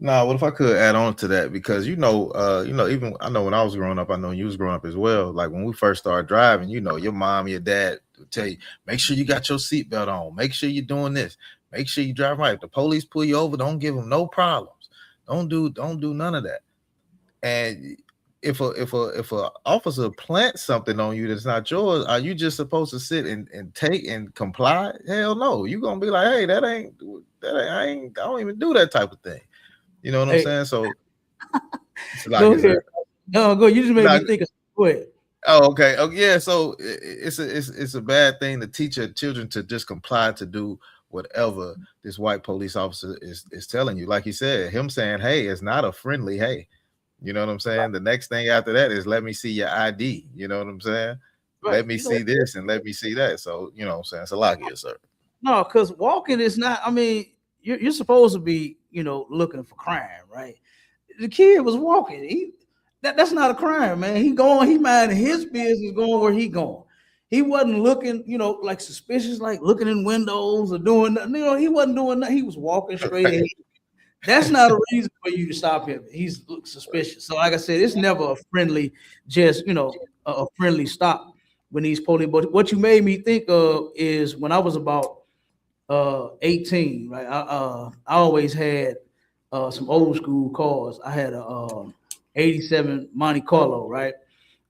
No, what if I could add on to that? Because even I know when I was growing up, I know you was growing up as well. Like when we first started driving, your mom, your dad would tell you, make sure you got your seatbelt on, make sure you're doing this, make sure you drive right. If the police pull you over, don't give them no problems. Don't do none of that. And if a officer plants something on you that's not yours, are you just supposed to sit and take and comply? Hell no. You're gonna be like, hey, I don't even do that type of thing. You know what I'm saying? So like go ahead. No, go. You just made me think of. Go ahead. Oh, okay. Oh, yeah. So it's a bad thing to teach your children to just comply to do whatever this white police officer is telling you. Like he said, him saying, hey, it's not a friendly hey. You know what I'm saying? The next thing after that is let me see your ID. You know what I'm saying? Right. Let me see this and let me see that. So, you know what I'm saying? It's a lot here, sir. No, because walking is not, I mean, you're supposed to be, looking for crime, right? The kid was walking. That's not a crime, man. He minding his business, going where he going. He wasn't looking, like suspicious, like looking in windows or doing nothing. He wasn't doing nothing. He was walking straight ahead. That's not a reason for you to stop him. He's suspicious. So, like I said, it's never a friendly, just a friendly stop when these police. But what you made me think of is when I was about 18, right? I always had some old school cars. I had a 87 Monte Carlo, right?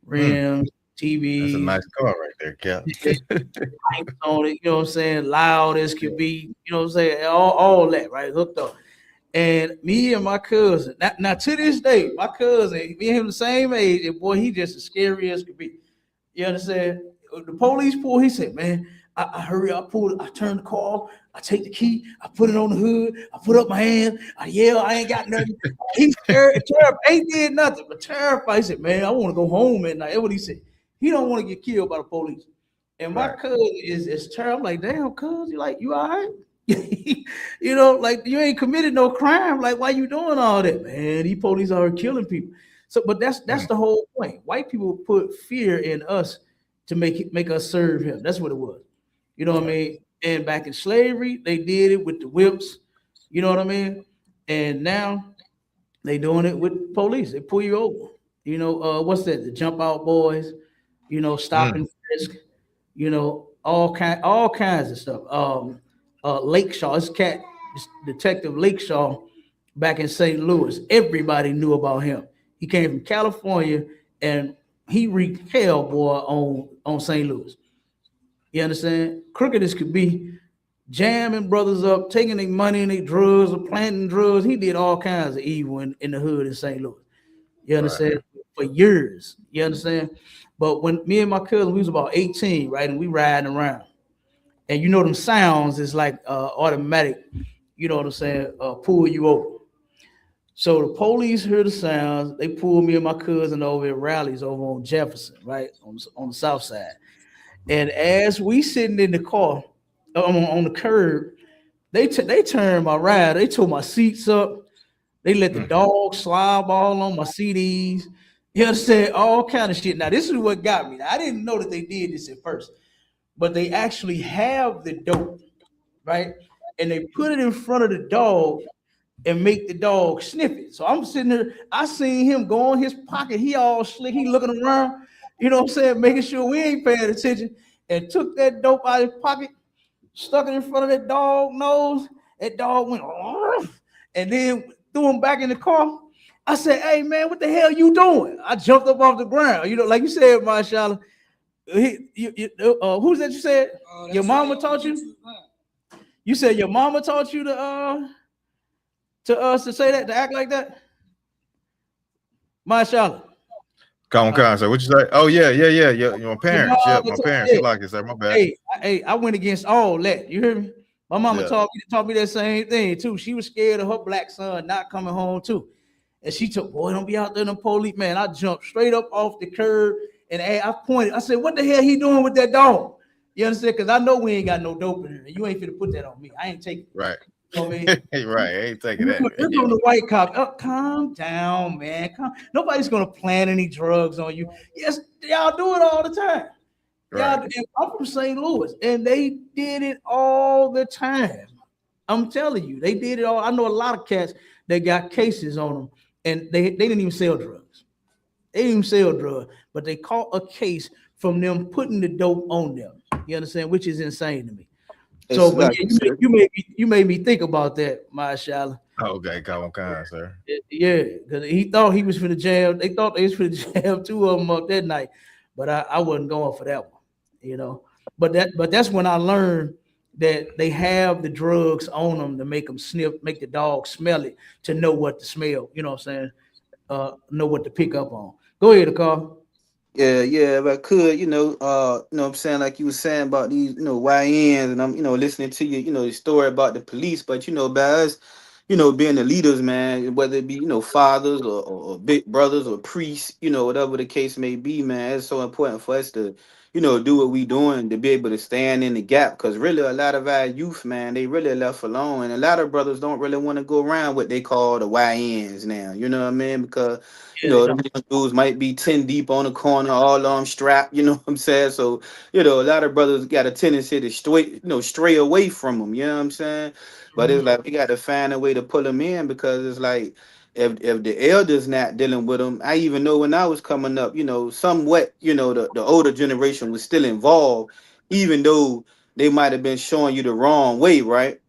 Rims, TV. That's a nice car right there, Cap. On it, you know what I'm saying? Loud as could be, you know what I'm saying? All that, right? Hooked up. And me and my cousin, now to this day, my cousin, me and him the same age, and boy, he just as scary as could be. You understand? The police pull, he said, man, I hurry, I turn the car off, I take the key, I put it on the hood, I put up my hand, I yell, I ain't got nothing. He's terrified, ain't did nothing, but terrified. He said, man, I want to go home at night. That's what he said. He don't want to get killed by the police. And my cousin is terrible. I'm like, damn, cuz, you all right? Like you ain't committed no crime. Like, why you doing all that, man? These police are killing people. So, but that's the whole point. White people put fear in us to make us serve him. That's what it was. You know what I mean? And back in slavery, they did it with the whips. You know what I mean? And now they doing it with police. They pull you over. What's that? The jump out boys. Stop and frisk. All kinds of stuff. Lakeshaw, Detective Lakeshaw back in St. Louis. Everybody knew about him. He came from California, and he wreaked hell, boy, on St. Louis. You understand? Crooked as could be, jamming brothers up, taking their money and their drugs, or planting drugs. He did all kinds of evil in the hood in St. Louis. You understand? Right. For years. You understand? But when me and my cousin, we was about 18, right? And we riding around. And you know them sounds is like automatic, you know what I'm saying, pull you over. So the police heard the sounds. They pulled me and my cousin over at Rallies over on Jefferson, right, on the south side. And as we sitting in the car on the curb, they turned my ride. They tore my seats up. They let the dog slob all on my CDs. You understand? All kind of shit. Now, this is what got me. Now, I didn't know that they did this at first, but they actually have the dope, right? And they put it in front of the dog and make the dog sniff it. So I'm sitting there, I seen him go in his pocket. He all slick. He looking around, you know what I'm saying, making sure we ain't paying attention, and took that dope out of his pocket, stuck it in front of that dog nose. That dog went, and then threw him back in the car. I said, hey, man, what the hell you doing? I jumped up off the ground. You know, like you said, Marshall, who's that you said? Your mama taught you? You said your mama taught you to say that, to act like that? Marshall. Come on, sir. What you say? Oh, yeah. My parents. Yeah, my parents. Like it, sir. My bad. Hey, I went against all that. You hear me? My mama taught me that same thing too. She was scared of her black son not coming home too. And she told, boy, don't be out there in the police. Man, I jumped straight up off the curb and I pointed. I said, what the hell he doing with that dog? You understand? Because I know we ain't got no dope in here. You ain't finna put that on me. I ain't taking it. Right. You know what I mean? Right. I ain't taking that. We're on the white cop. Oh, calm down, man. Nobody's gonna plant any drugs on you. Yes, y'all do it all the time. Right. I'm from St. Louis, and they did it all the time. I'm telling you, they did it all. I know a lot of cats that got cases on them, and they didn't even sell drugs. They didn't even sell drugs, but they caught a case from them putting the dope on them. You understand? Which is insane to me. So like you made me think about that, Marshall. Okay, come on, sir. Yeah, because he thought he was for the jam. They thought they was for the jam two of them up that night, but I wasn't going for that one, you know. But that's when I learned that they have the drugs on them to make them sniff, make the dog smell it, to know what to smell. You know what I'm saying? Know what to pick up on. Go ahead, Carl. Yeah, if I could, you know what I'm saying, like you were saying about these, YNs, and I'm, listening to you, the story about the police, but, by us, being the leaders, man, whether it be, fathers or big brothers or priests, whatever the case may be, man, it's so important for us to, do what we doing, to be able to stand in the gap, because really a lot of our youth, man, they really left alone, and a lot of brothers don't really want to go around what they call the YNs now, you know what I mean, because the dudes might be 10 deep on the corner, all on strapped, you know what I'm saying? So, a lot of brothers got a tendency to stray away from them, you know what I'm saying? But it's like we got to find a way to pull them in, because it's like if the elders not dealing with them, I even know when I was coming up, somewhat, the older generation was still involved, even though they might have been showing you the wrong way, right?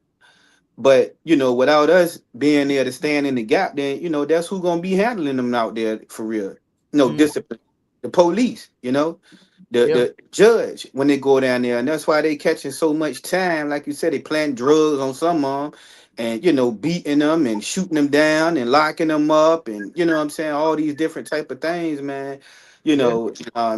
But without us being there to stand in the gap, then that's who's gonna be handling them out there for real. Discipline, the police, the judge when they go down there, and that's why they catching so much time. Like you said, they plant drugs on some of them, and beating them and shooting them down and locking them up, and what I'm saying, all these different type of things, man. Till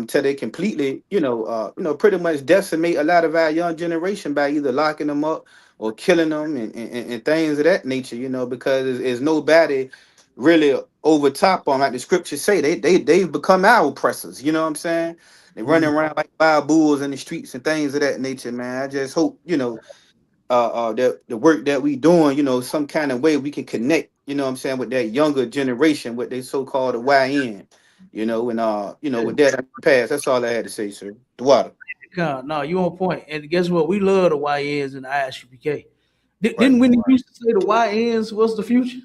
they completely, pretty much decimate a lot of our young generation by either locking them up or killing them and things of that nature, because there's nobody really over top on, like the scriptures say. They've become our oppressors, you know what I'm saying? They running around like wild bulls in the streets and things of that nature, man. I just hope, that the work that we doing, some kind of way we can connect, what I'm saying, with that younger generation, what they so-called the YN, with that pass. That's all I had to say, sir. The water. No, you on point. And guess what? We love the YNs in the ISUPK. Didn't Whitney used to say the YNs was the future?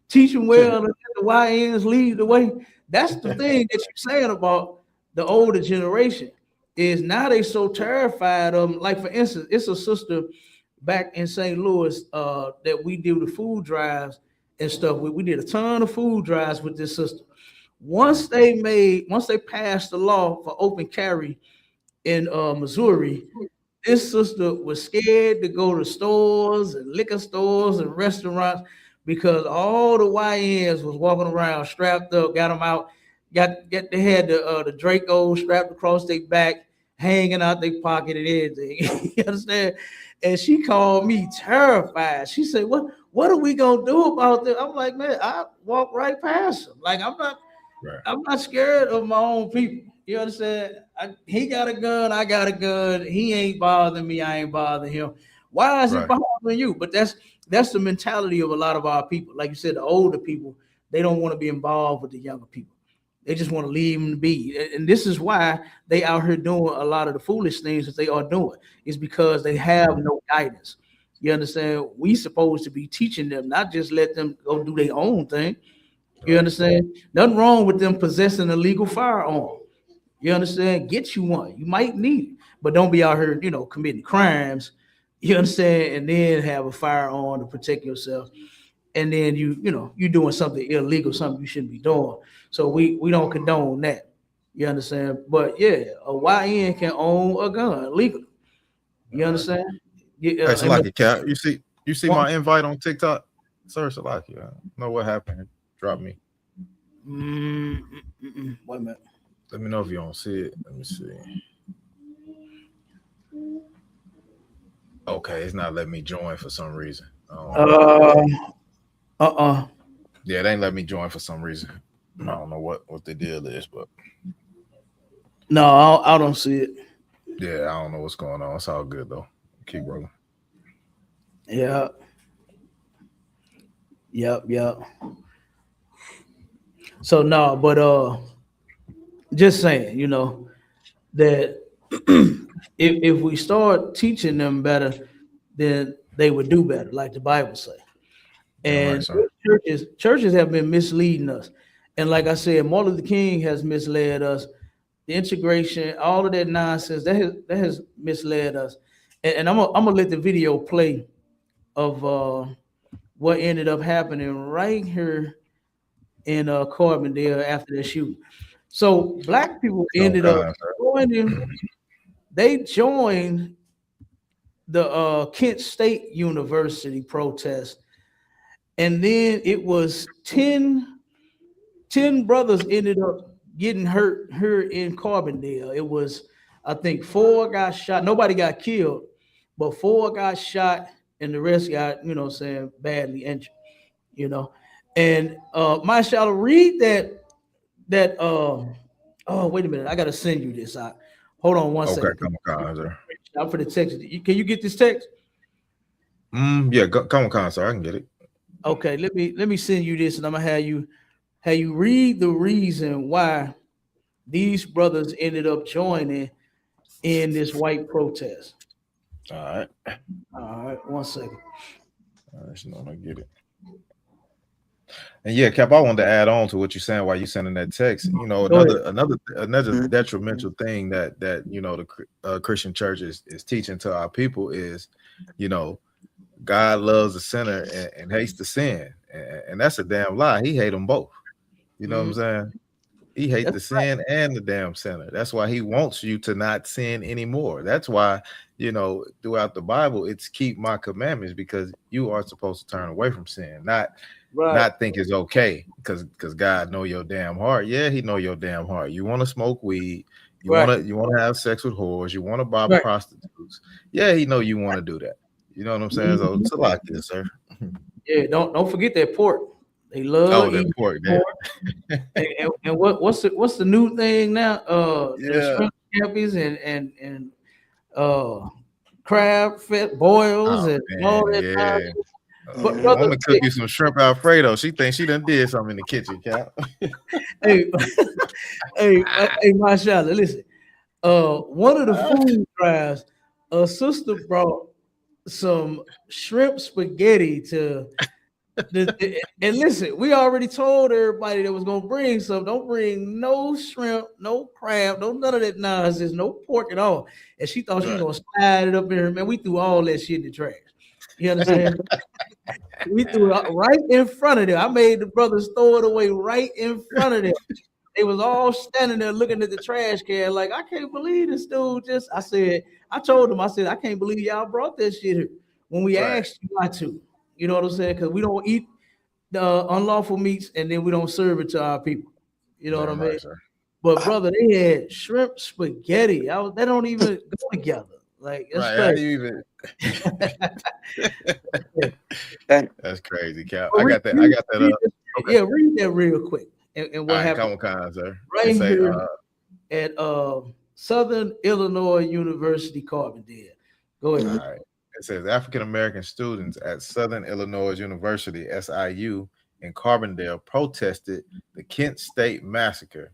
Teach them well, and the YNs lead the way. That's the thing that you're saying about the older generation, is now they so terrified of them. Like, for instance, it's a sister back in St. Louis that we do the food drives and stuff. We did a ton of food drives with this sister. Once they passed the law for open carry in Missouri, this sister was scared to go to stores and liquor stores and restaurants because all the YNs was walking around strapped up, got them out, they had the Draco strapped across their back, hanging out their pocket and everything. You understand? And she called me terrified. She said, "What are we gonna do about this?" I'm like, "Man, I walk right past him. Like I'm not scared of my own people. You understand? He got a gun, I got a gun. He ain't bothering me, I ain't bothering him. Why is it bothering you?" But that's the mentality of a lot of our people. Like you said, the older people, they don't want to be involved with the younger people. They just want to leave them to be. And this is why they out here doing a lot of the foolish things that they are doing. Is because they have no guidance. You understand? We supposed to be teaching them, not just let them go do their own thing. You understand? Nothing wrong with them possessing a legal firearm. You understand? Get you one. You might need it, but don't be out here, committing crimes. You understand? And then have a firearm to protect yourself. And then you're doing something illegal, something you shouldn't be doing. So we don't condone that. You understand? But yeah, a YN can own a gun legally. You understand? Hey, Salaki, Cap, you see my invite on TikTok? Sir, Salaki, I don't know what happened. Drop me. Wait a minute. Let me know if you don't see it. Let me see. Okay, it's not letting me join for some reason. Yeah, it ain't letting me join for some reason. I don't know what the deal is, but no, I don't see it. Yeah, I don't know what's going on. It's all good though. Keep rolling. Yeah. Yep. So no, but just saying, that if we start teaching them better, then they would do better, like the Bible say. And churches have been misleading us. And like I said, Martin Luther King has misled us. The integration, all of that nonsense, that has misled us. And I'm gonna let the video play of what ended up happening right here in Carbondale after the shooting. So black people ended up joining. They joined the Kent State University protest. And then it was 10 brothers ended up getting hurt here in Carbondale. It was, I think, 4 got shot. Nobody got killed, but 4 got shot and the rest got, badly injured, And Marshall, read that oh, wait a minute. I got to send you this. Hold on one second. Okay, I'm for the text. Can you get this text? Yeah, come on, sir. I can get it. Okay, let me send you this, and I'm gonna have you read the reason why these brothers ended up joining in this white protest. All right, 1 second. I get it. And yeah, Cap, I wanted to add on to what you're saying while you're sending that text. Another detrimental thing that the Christian church is teaching to our people is, God loves the sinner and hates the sin, and that's a damn lie. He hates them both. You know what I'm saying? He hates the sin and the damn sinner. That's why he wants you to not sin anymore. That's why, throughout the Bible, it's keep my commandments, because you are supposed to turn away from sin, not think it's okay because God know your damn heart. Yeah, he know your damn heart. You want to smoke weed, you want to have sex with whores, you want to buy prostitutes. Yeah, he know you want to do that. You know what I'm saying? So it's a lot this, sir. Yeah, don't forget that pork. They love that pork. And what's the new thing now? The shrimp scampies and crab fat boils and all that. Yeah. I'm gonna cook you some shrimp Alfredo. She thinks she done did something in the kitchen, Cap. hey, Mashallah, listen. One of the food drives, a sister brought some shrimp spaghetti to and listen, we already told everybody that was gonna bring some. Don't bring no shrimp, no crab, none of that nonsense, no pork at all. And she thought she was gonna slide it up in her. Man, we threw all that shit in the trash. You understand? We threw it right in front of them. I made the brothers throw it away right in front of them. they was all standing there looking at the trash can like, I can't believe this dude just. I told them, I said, I can't believe y'all brought that shit here when we asked you not to. You know what I'm saying? Because we don't eat the unlawful meats and then we don't serve it to our people. You know what I mean? Sir. But brother, they had shrimp spaghetti. They don't even go together. Like that's crazy. That's crazy, Cal. I got that up. Okay. Yeah, read that real quick. And what happened? Come on, sir. Right here at Southern Illinois University, Carbondale. Go ahead. All right. It says African American students at Southern Illinois University, SIU, in Carbondale protested the Kent State massacre.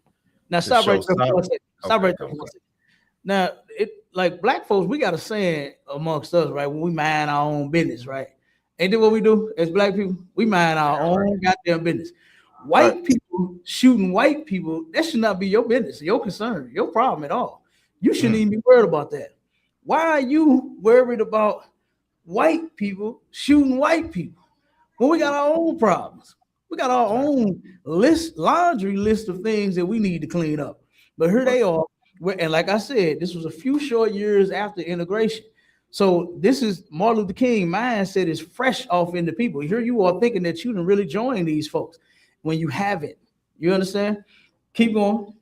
Now stop right there for a second. Stop right there for a second. Now, like black folks, we got a saying amongst us, right? When we mind our own business, right? Ain't that what we do as black people? We mind our own goddamn business. White people shooting white people, that should not be your business, your concern, your problem at all. You shouldn't even be worried about that. Why are you worried about white people shooting white people when we got our own problems? We got our own laundry list of things that we need to clean up. But here they are. And like I said, this was a few short years after integration. So this is Martin Luther King mindset is fresh off into people. Here you are thinking that you didn't really join these folks when you haven't. You understand? Keep going.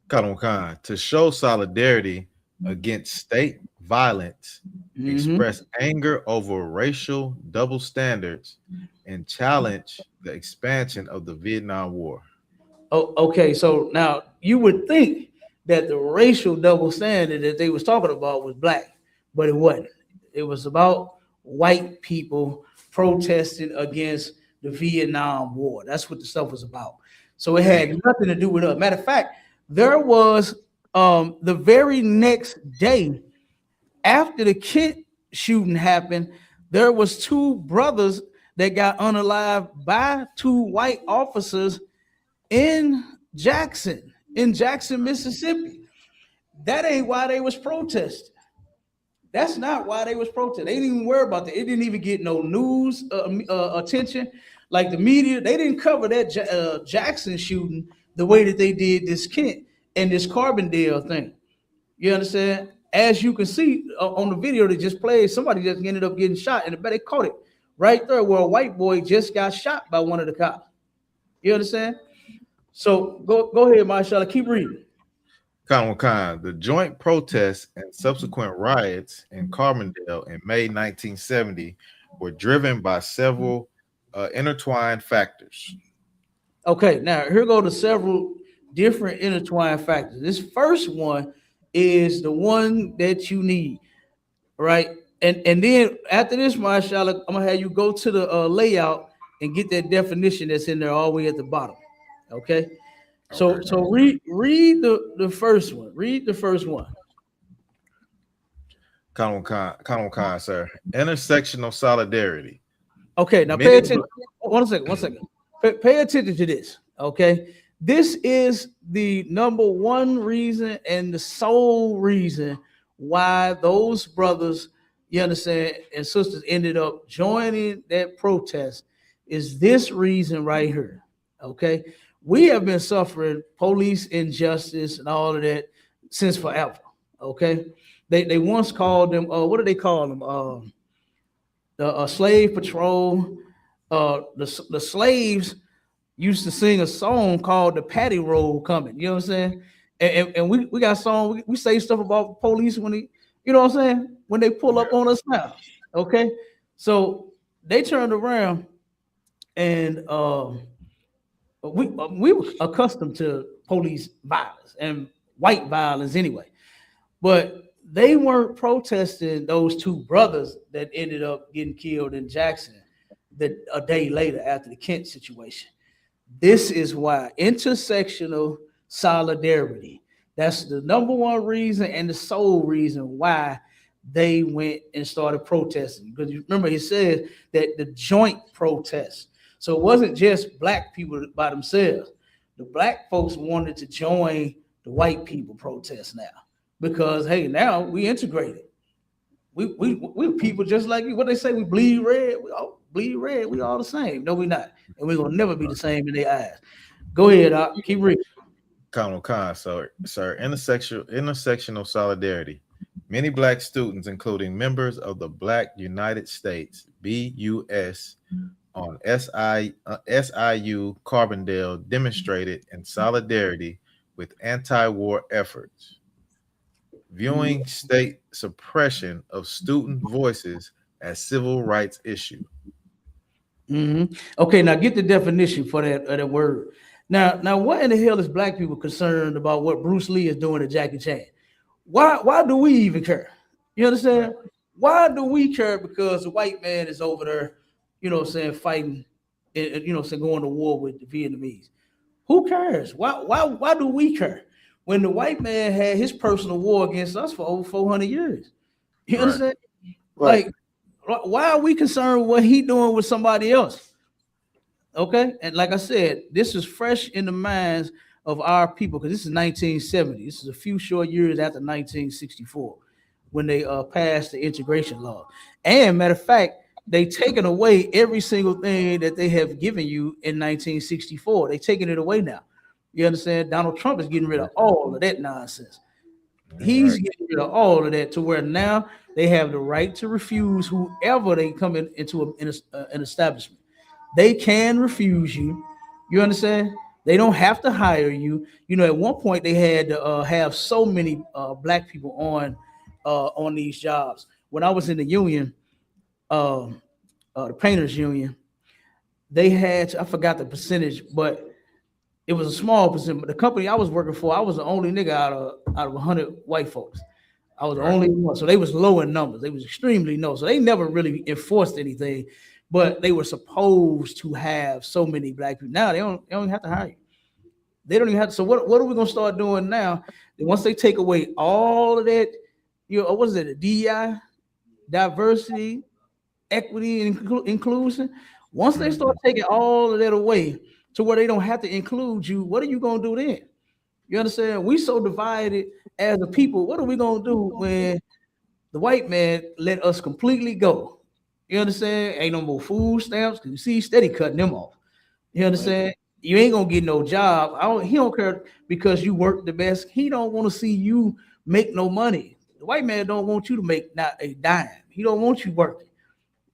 To show solidarity against state violence, express anger over racial double standards, and challenge the expansion of the Vietnam War. Oh, okay. So now you would think that the racial double standard that they was talking about was black, but it wasn't. It was about white people protesting against the Vietnam War. That's what the stuff was about. So it had nothing to do with us. Matter of fact, there was the very next day after the Kent shooting happened, there was two brothers that got unalived by two white officers in Jackson, Mississippi. That ain't why they was protesting. That's not why they was protesting. They didn't even worry about that. It didn't even get no news attention. Like the media, they didn't cover that Jackson shooting the way that they did this Kent and this Carbondale thing. You understand? As you can see on the video that just played, somebody just ended up getting shot, and they caught it right there where a white boy just got shot by one of the cops. You understand? So go ahead, Marshall. Keep reading. The joint protests and subsequent riots in Carbondale in May 1970 were driven by several intertwined factors. Okay, now here go to several different intertwined factors. This first one is the one that you need, right? And then after this, Marshall, I'm gonna have you go to the layout and get that definition that's in there all the way at the bottom. Okay. So read the first one. Read the first one. Khan, sir. Intersectional solidarity. Okay, now pay attention. One second. Pay attention to this. Okay. This is the number one reason and the sole reason why those brothers, you understand, and sisters ended up joining that protest is this reason right here. Okay. We have been suffering police injustice and all of that since forever. Okay. They once called them, what do they call them? The slave patrol. The slaves used to sing a song called the Patty Roll Coming. You know what I'm saying? And we got songs, we say stuff about police when they, you know what I'm saying? When they pull up on us now. Okay. So they turned around and we were accustomed to police violence and white violence anyway, but they weren't protesting those two brothers that ended up getting killed in Jackson a day later after the Kent situation. This is why intersectional solidarity, that's the number one reason and the sole reason why they went and started protesting. Because you remember, he said that the joint protest. So it wasn't just black people by themselves. The black folks wanted to join the white people protest now because, hey, now we integrated. We people just like you. What they say, we bleed red. We all bleed red. We all the same. No, we're not. And we're going to never be the same in their eyes. Go ahead, keep reading. Colonel Khan, sir, intersectional solidarity. Many Black students, including members of the Black United States (BUS) on SIU Carbondale, demonstrated in solidarity with anti-war efforts, viewing state suppression of student voices as civil rights issue. Okay, now get the definition for that word. Now, what in the hell is Black people concerned about what Bruce Lee is doing to Jackie Chan? Why do we even care? You understand? Why do we care? Because the white man is over there, fighting, going to war with the Vietnamese. Who cares? Why do we care? When the white man had his personal war against us for over 400 years. You understand? Right. Like, why are we concerned with what he doing with somebody else? Okay, and like I said, this is fresh in the minds of our people because this is 1970. This is a few short years after 1964 when they passed the integration law. And matter of fact, they taken away every single thing that they have given you in 1964. They taking it away now. You understand? Donald Trump is getting rid of all of that nonsense. He's getting rid of all of that to where now they have the right to refuse whoever they come into an establishment. They can refuse you. You understand? They don't have to hire you. You know, at one point they had to have so many Black people on these jobs. When I was in the union, the painters union, they had I forgot the percentage, but it was a small percent. But the company I was working for, I was the only nigga out of 100 white folks. I was the only one. So they was low in numbers. They was extremely low. So they never really enforced anything, but they were supposed to have so many Black people. Now they don't even have to hire you. They don't even have to. So what are we gonna start doing now? Once they take away all of that, what is it? The DEI, diversity, equity, and inclusion. Once they start taking all of that away to where they don't have to include you, what are you gonna do then? You understand? We so divided as a people. What are we gonna do when the white man let us completely go? You understand? Ain't no more food stamps because you see he's steady cutting them off. You understand? You ain't gonna get no job. He don't care because you work the best. He don't want to see you make no money. The white man don't want you to make not a dime. He don't want you working.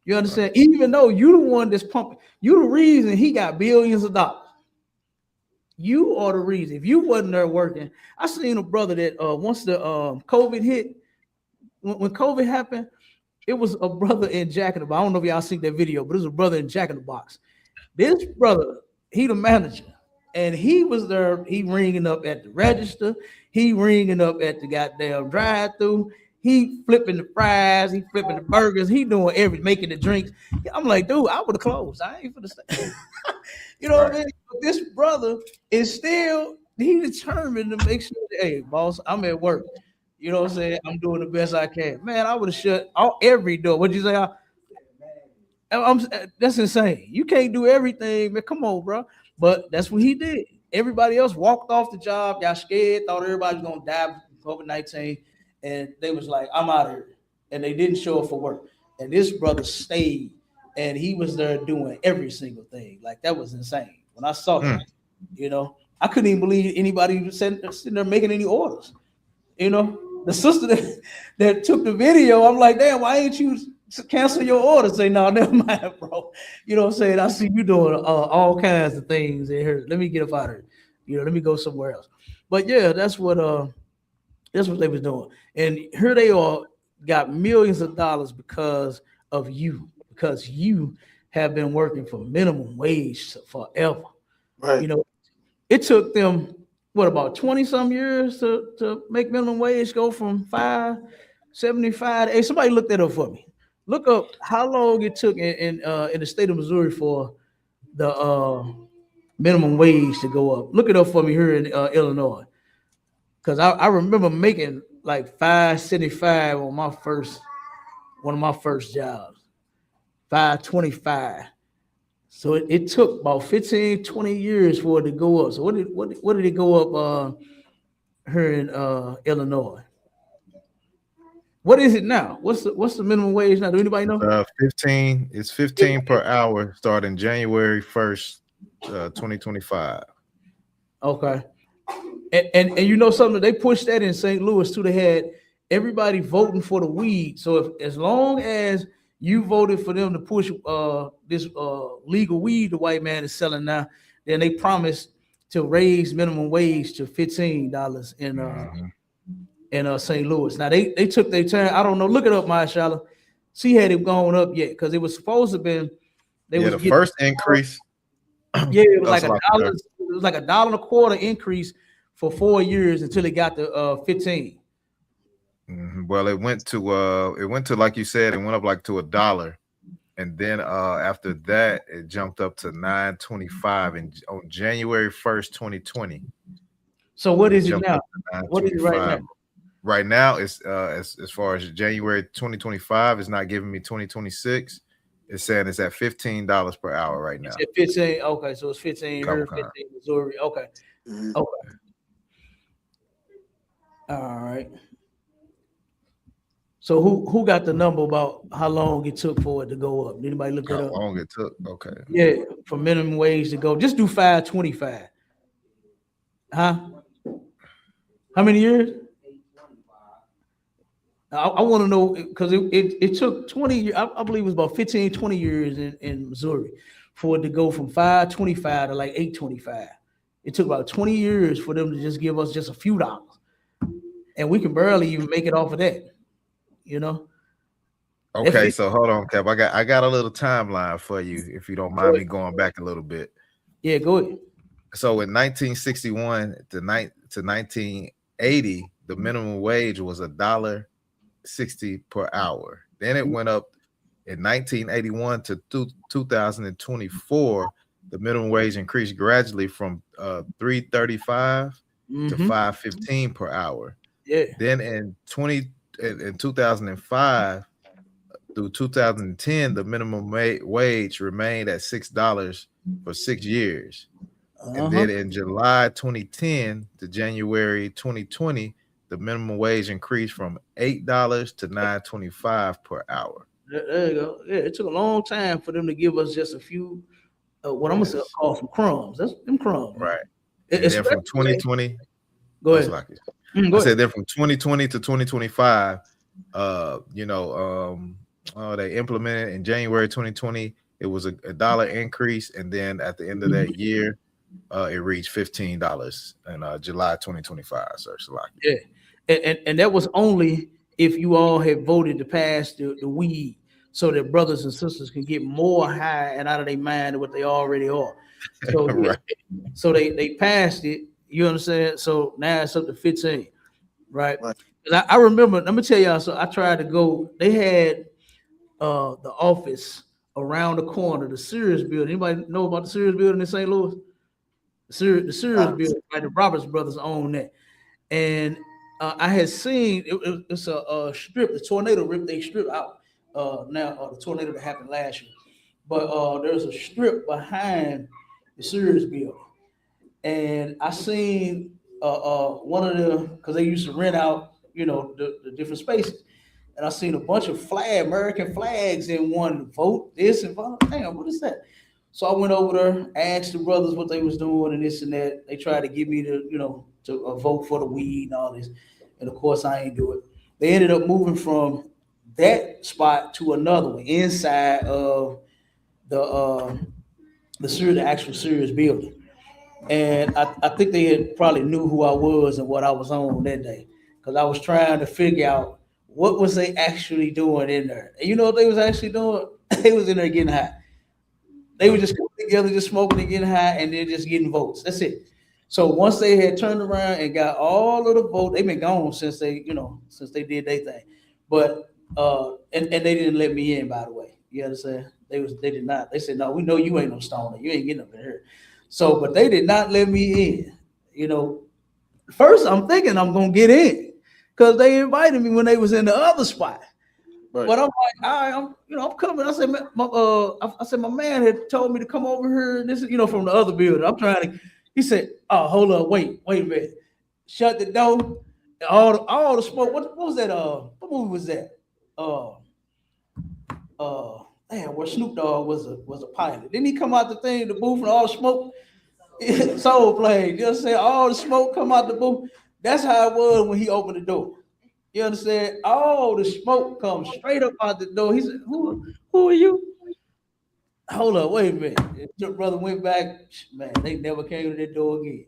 You understand? Even though you the one that's pumping, you the reason he got billions of dollars. You are the reason. If you wasn't there working, I seen a brother that once the COVID hit, when COVID happened, it was a brother in Jack in the Box. I don't know if y'all seen that video, but it was a brother in Jack in the Box. This brother, he the manager, and he was there. He ringing up at the register. He ringing up at the goddamn drive-through. He flipping the fries. He flipping the burgers. He doing making the drinks. I'm like, dude, I would have closed. I ain't finna stay. You know what I mean? But this brother is still, he determined to make sure that, hey, boss, I'm at work. You know what I'm saying? I'm doing the best I can. Man, I would have shut every door. What'd you say? That's insane. You can't do everything, man. Come on, bro. But that's what he did. Everybody else walked off the job. Got scared. Thought everybody was gonna die from COVID-19, and they was like, "I'm out of here," and they didn't show up for work. And this brother stayed, and he was there doing every single thing. Like that was insane. When I saw that, I couldn't even believe anybody was sitting there making any orders. The sister that took the video, I'm like, damn, why ain't you cancel your order? Say, no, never mind, bro. You know what I'm saying? I see you doing all kinds of things in here. Let me get up out of here. Let me go somewhere else. But yeah, that's what they was doing. And here they all got millions of dollars because of you, because you have been working for minimum wage forever. Right. It took them about 20-some years to make minimum wage go from $5.75 to, hey, somebody look that up for me. Look up how long it took in the state of Missouri for the minimum wage to go up. Look it up for me here in Illinois. Because I remember making like $5.75 on one of my first jobs. $5.25. So it took about 15, 20 years for it to go up. So what did it go up here in Illinois? What is it now? What's the minimum wage now? Do anybody know? 15. It's 15 per hour starting January 1st, 2025. Okay. And you know something, they pushed that in St. Louis too. They had everybody voting for the weed. So if as long as you voted for them to push this legal weed the white man is selling now, then they promised to raise minimum wage to $15 in St. Louis. Now they took their time. I don't know. Look it up, Mashallah. See, had it gone up yet? Because it was supposed to be. The first increase. Yeah, it was like $1. It was like $1.25 increase for 4 years until it got to 15. Well, it went to like you said, it went up like to $1, and then after that it jumped up to $9.25 on January 1st, 2020. So what is it now? What is it right now? Right now, it's as far as January 2025, it's not giving me 2026. It's saying it's at $15 per hour right now. It's at 15. Okay, so it's 15 here, 15 Missouri. Okay. Okay. All right. So who got the number about how long it took for it to go up? Did anybody look it up? How long it took? Okay. Yeah, for minimum wage to go. Just do 5.25. Huh? How many years? I want to know because it took 20 years. I believe it was about 15, 20 years in Missouri for it to go from 5.25 to like 8.25. It took about 20 years for them to just give us just a few dollars. And we can barely even make it off of that, you know. Okay, so hold on, Kev. I got a little timeline for you, if you don't mind me going back a little bit. Yeah, go ahead. So in 1961 to 1980, the minimum wage was $1.60 per hour. Then it went up in 1981 to 2024. The minimum wage increased gradually from $3.35 to $5.15 per hour. Yeah. Then in 2005 through 2010, the minimum wage remained at $6 for 6 years. And then in July 2010 to January 2020, the minimum wage increased from $8 to $9.25 per hour. There you go. Yeah, it took a long time for them to give us just a few, what I'm gonna call some crumbs. That's them crumbs, right? And then from 2020, go ahead. I said then from 2020 to 2025, they implemented in January 2020. It was a $1 increase, and then at the end of that year, it reached $15 in July 2025. Sir, yeah, and that was only if you all had voted to pass the weed, so that brothers and sisters can get more high and out of their mind than what they already are. So right. So they passed it. You understand? So now it's up to 15, right? I remember. Let me tell y'all. So I tried to go. They had the office around the corner, the Sears building. Anybody know about the Sears building in St. Louis? The Sears building, right? The Roberts brothers own that. And I had seen it's a strip. The tornado ripped a strip out. The tornado that happened last year, but there's a strip behind the Sears building, and I seen one of the, because they used to rent out, the different spaces, and I seen a bunch of American flags in one. Vote this and vote. Damn, what is that? So I went over there, asked the brothers what they was doing and this and that. They tried to get me to vote for the weed and all this, and of course I ain't do it. They ended up moving from that spot to another one inside of the actual Sears building. And I think they had probably knew who I was and what I was on that day, because I was trying to figure out what was they actually doing in there. And you know what they was actually doing? They was in there getting high. They were just coming together, just smoking and getting high, and then just getting votes. That's it. So once they had turned around and got all of the votes, they've been gone since they did their thing. But and they didn't let me in, by the way. You understand? They did not. They said, no, we know you ain't no stoner. You ain't getting up in here. So, but they did not let me in. First I'm thinking I'm gonna get in because they invited me when they was in the other spot. Right. But I'm like, all right, I'm coming. I said, my man had told me to come over here. And this is, from the other building. I'm trying to. He said, oh, hold up, wait a minute. Shut the door. All the smoke. What was that? What movie was that? Where Snoop Dogg was a pilot. Didn't he come out the booth and all the smoke? Soul plane. You understand? All the smoke come out the booth. That's how it was when he opened the door. You understand? All the smoke comes straight up out the door. He said, who are you? Hold up, wait a minute. Your brother went back, man, they never came to the door again.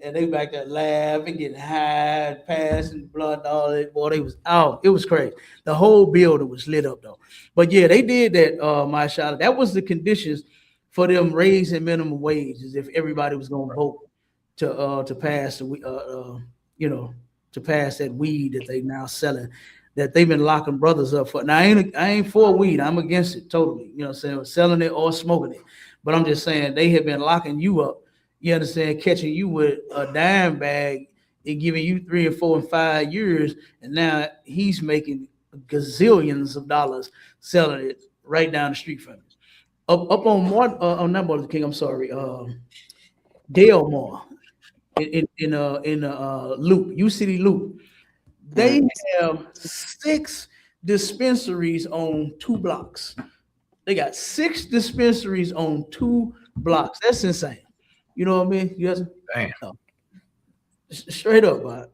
And they back there laughing, getting high, passing blood, and all that. Boy, they was out. It was crazy. The whole building was lit up though. But yeah, they did that, my shot. That was the conditions for them raising minimum wages if everybody was gonna vote to pass the to pass that weed that they now selling, that they've been locking brothers up for. Now I ain't for weed. I'm against it totally. You know what I'm saying? Selling it or smoking it. But I'm just saying they have been locking you up. You understand? Catching you with a dime bag and giving you 3 and 4 and 5 years, and now he's making gazillions of dollars selling it right down the street from him. Up on not Martin Luther King. I'm sorry, Delmar in Loop, U City Loop. They have 6 dispensaries on 2 blocks. They got 6 dispensaries on 2 blocks. That's insane. You know what I mean? You guys, damn. Straight up.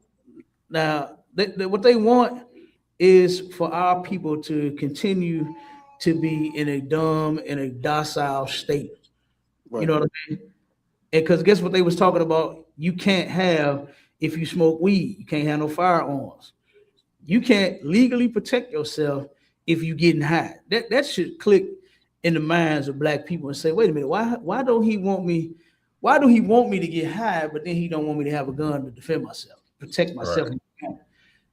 Now, what they want is for our people to continue to be in a dumb and a docile state. Right. You know what I mean? And because guess what they was talking about? You can't have, if you smoke weed, you can't have no firearms. You can't legally protect yourself if you getting high. That should click in the minds of black people and say, wait a minute, why don't he want me? Why do he want me to get high, but then he don't want me to have a gun to defend myself, protect myself? Right.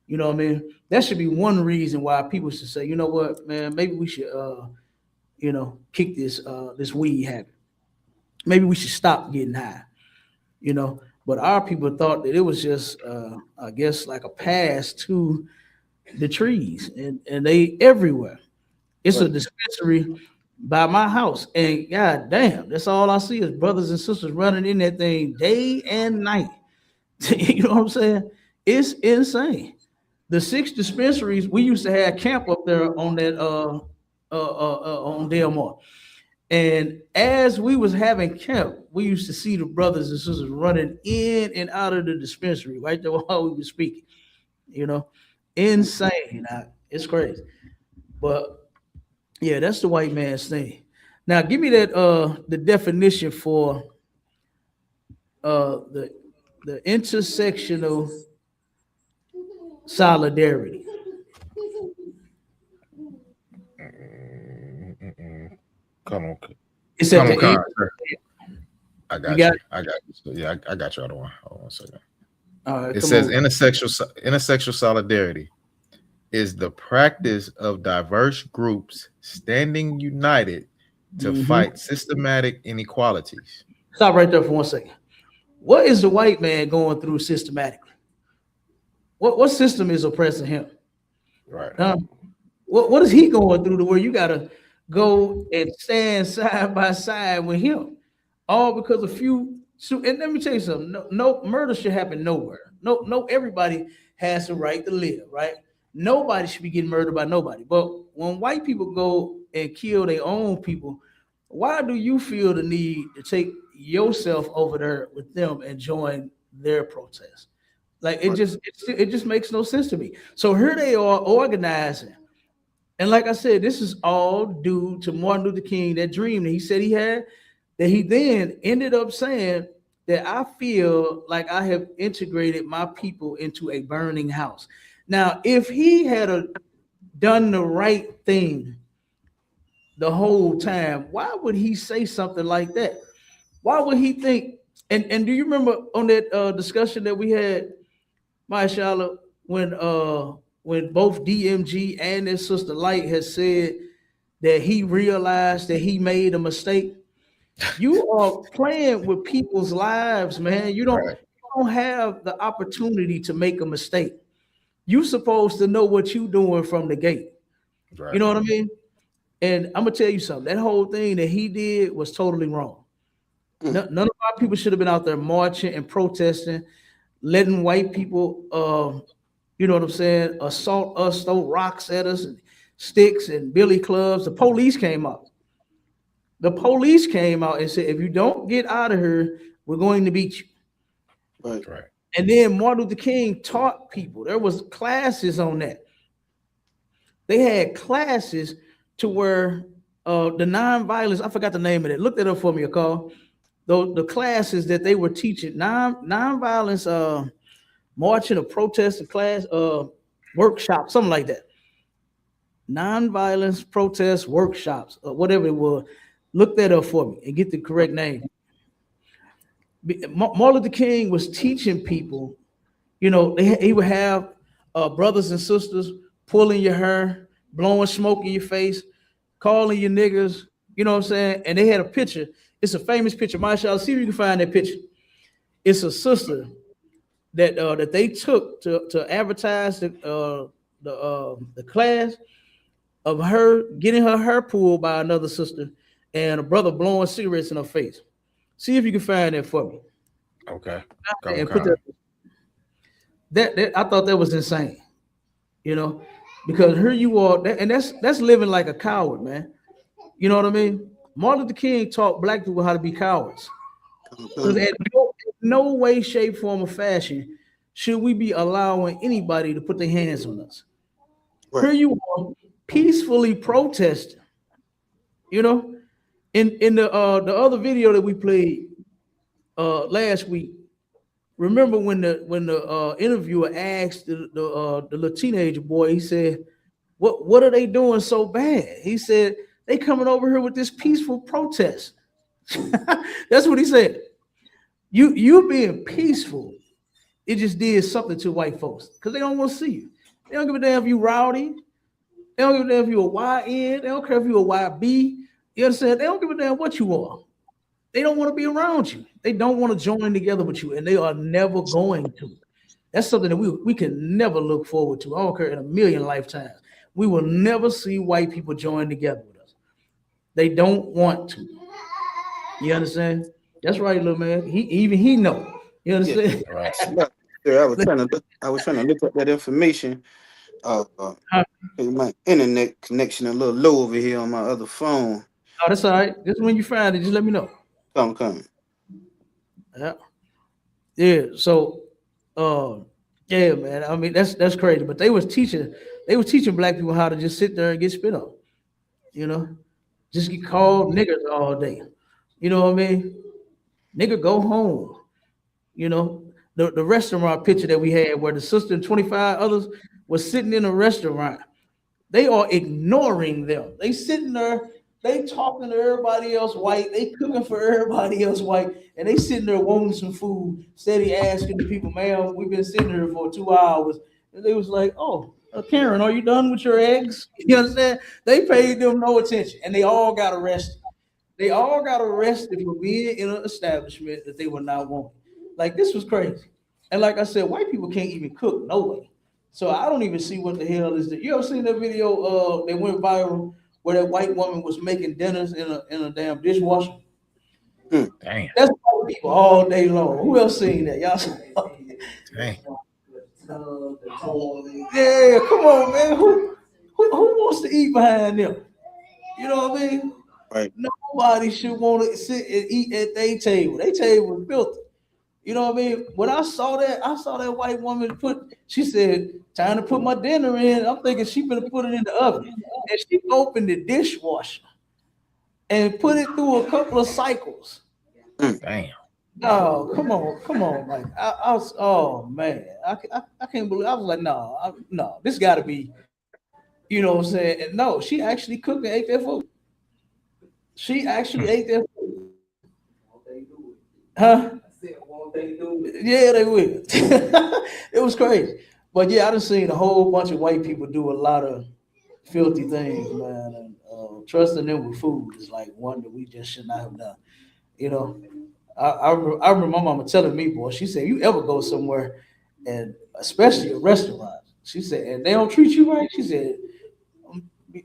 You know what I mean? That should be one reason why people should say, you know what, man, maybe we should, kick this weed habit. Maybe we should stop getting high, But our people thought that it was just, I guess, like a pass to the trees, and they everywhere. It's right. A dispensary by my house, and god damn, that's all I see is brothers and sisters running in that thing day and night. You know what I'm saying? It's insane. The 6 dispensaries, we used to have camp up there on that on Delmar, and as we was having camp, we used to see the brothers and sisters running in and out of the dispensary right there while we were speaking. Insane. It's crazy, but yeah, that's the white man's thing. Now, give me that the definition for the intersectional solidarity. Come on. It's at the end. I got you. I got you. Yeah, I got you. Hold on 1 second. All right, it says intersexual solidarity is the practice of diverse groups standing united to fight systematic inequalities. Stop right there for 1 second. What is the white man going through systematically? What system is oppressing him? Right. What is he going through to where you got to go and stand side by side with him? All because a few. And let me tell you something. No murder should happen nowhere. No, everybody has the right to live, right? Nobody should be getting murdered by nobody. But when white people go and kill their own people, why do you feel the need to take yourself over there with them and join their protest? Like it just makes no sense to me. So here they are organizing. And like I said, this is all due to Martin Luther King, that dream that he said he had, that he then ended up saying that I feel like I have integrated my people into a burning house. Now, if he had done the right thing the whole time, why would he say something like that? Why would he think? And do you remember on that discussion that we had, Mashallah, when both DMG and his sister Light has said that he realized that he made a mistake? You are playing with people's lives, man. You don't have the opportunity to make a mistake. You're supposed to know what you're doing from the gate. Right. You know what I mean? And I'm gonna tell you something. That whole thing that he did was totally wrong. None of our people should have been out there marching and protesting, letting white people, you know what I'm saying, assault us, throw rocks at us, and sticks and billy clubs. The police came out. And said, if you don't get out of here we're going to beat you. Right. And then Martin Luther King taught people. There was classes on that. They had classes to where the nonviolence, I forgot the name of it. Look that up for me, Carl. The classes that they were teaching, nonviolence, marching or protest class, workshop, something like that. Nonviolence protest workshops, or whatever it was. Look that up for me and get the correct name. Martin Luther King was teaching people, you know, he would have brothers and sisters pulling your hair, blowing smoke in your face, calling you niggas, you know what I'm saying? And they had a picture. It's a famous picture. Marshall, see if you can find that picture. It's a sister that they took to advertise the class of her getting her hair pulled by another sister and a brother blowing cigarettes in her face. See if you can find that for me. Okay. And put that I thought that was insane, you know, because here you are, and that's living like a coward, man. You know what I mean? Martin Luther King taught black people how to be cowards. Because in no way, shape, form, or fashion should we be allowing anybody to put their hands on us. Right. Here you are, peacefully protesting. You know, in the other video that we played last week. Remember when the interviewer asked the little teenager boy, he said, "What are they doing so bad?" He said, "They coming over here with this peaceful protest." That's what he said. You being peaceful, it just did something to white folks because they don't want to see you. They don't give a damn if you rowdy. They don't give a damn if you a YN. They don't care if you a YB. You understand? They don't give a damn what you are. They don't want to be around you. They don't want to join together with you, and they are never going to. That's something that we can never look forward to. I don't care in a million lifetimes. We will never see white people join together with us. They don't want to. You understand? That's right, little man. He know. You understand? Yeah. Right. I was trying to look up that information. My internet connection a little low over here on my other phone. Oh, that's all right. Just when you find it, just let me know. Come. Yeah. So, yeah, man. I mean, that's crazy. But they was teaching black people how to just sit there and get spit on. You know, just get called niggers all day. You know what I mean? Nigga, go home. You know, the restaurant picture that we had where the sister and 25 others was sitting in a restaurant. They are ignoring them. They sitting there, they talking to everybody else white, they cooking for everybody else white, and they sitting there wanting some food, steady asking the people, "Man, we've been sitting here for 2 hours." And they was like, "Oh, Karen, are you done with your eggs?" You understand? They paid them no attention, and they all got arrested. They all got arrested for being in an establishment that they were not wanted. Like, this was crazy. And like I said, white people can't even cook, no way. So I don't even see what the hell is that. You ever seen that video that went viral where that white woman was making dinners in a damn dishwasher? Damn. That's white people all day long. Who else seen that? Y'all seen that? Dang. Yeah, come on, man. Who wants to eat behind them? You know what I mean? Right. Nobody should want to sit and eat at their table. Their table was filthy. You know what I mean? When I saw that white woman she said, "Time to put my dinner in." I'm thinking she gonna put it in the oven. And she opened the dishwasher and put it through a couple of cycles. Damn. Oh, come on, Mike. I was, oh man, I can't believe. I was like, no, this got to be, you know what I'm saying? And no, she actually cooked and ate that food. She actually ate that food. Huh? Yeah, they will. It was crazy. But yeah, I done seen a whole bunch of white people do a lot of filthy things, man. And trusting them with food is like one that we just should not have done. You know, I remember my mama telling me, boy, she said, "You ever go somewhere, and especially a restaurant," she said, "and they don't treat you right," she said,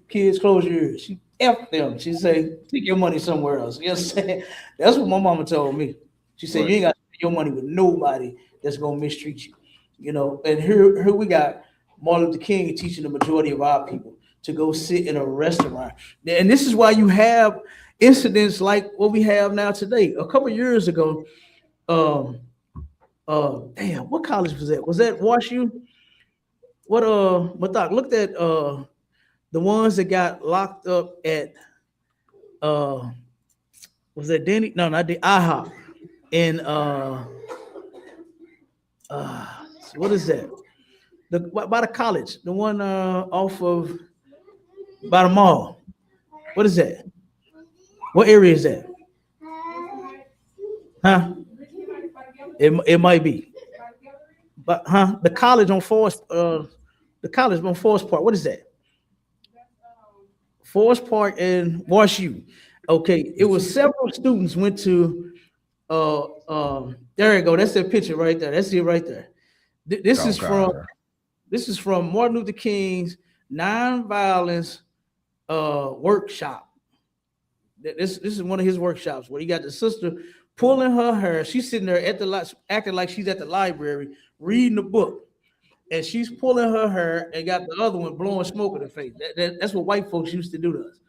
"Kids, close your ears." She F them. She said, "Take your money somewhere else." You know what I'm saying? That's what my mama told me. She said, "You ain't got to spend your money with nobody that's gonna mistreat you." You know, and here we got Martin Luther King teaching the majority of our people to go sit in a restaurant. And this is why you have incidents like what we have now today. A couple of years ago, Damn, what college was that? Was that WashU? What Mathak, looked at the ones that got locked up at was that Denny? No, not the IHOP in what is that? By the college, the one off of by the mall. What is that? What area is that? Huh? It might be. But the college on Forest Park. What is that? Forest Park and WashU. Okay, it was several students went to there you go. That's their picture right there. That's it right there. This is from Martin Luther King's nonviolence workshop. This is one of his workshops where you got the sister pulling her hair. She's sitting there at the acting like she's at the library reading the book, and she's pulling her hair and got the other one blowing smoke in her face. That's what white folks used to do to us.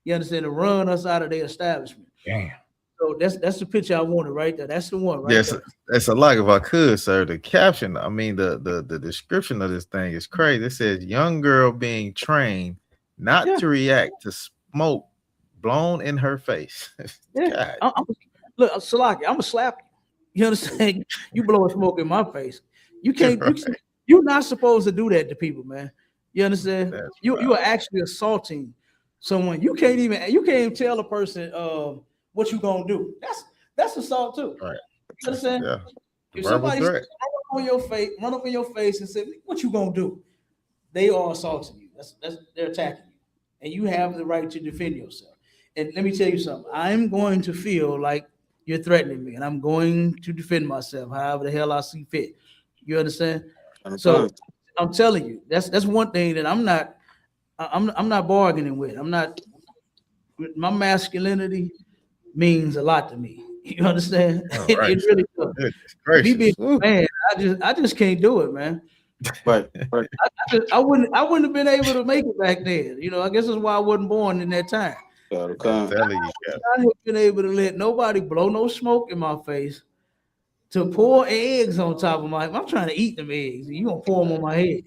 You understand? To run us out of their establishment. Damn. So that's the picture I wanted right there. That's the one right there. That's a lot. If I could, sir, the caption, I mean, the description of this thing is crazy. It says young girl being trained not to react to smoke blown in her face. Yeah. Look, Salaki, I'm gonna slap you. You understand? You blowing smoke in my face. You can't. Right. You're not supposed to do that to people, man. You understand? You are actually assaulting someone. You can't even tell a person what you gonna do. That's assault too. Right. You understand? Yeah. If somebody run up in your face and say, "What you gonna do?" They are assaulting you. They're attacking you, and you have the right to defend yourself. And let me tell you something. I'm going to feel like you're threatening me, and I'm going to defend myself however the hell I see fit. You understand? So I'm telling you, that's one thing that I'm not bargaining with. My masculinity means a lot to me. You understand? Right. It really does. Me being a man, I just can't do it, man. Right. I wouldn't have been able to make it back then. You know, I guess that's why I wasn't born in that time. I have been able to let nobody blow no smoke in my face, to pour eggs on top of I'm trying to eat them eggs, and you gonna pour them on my head.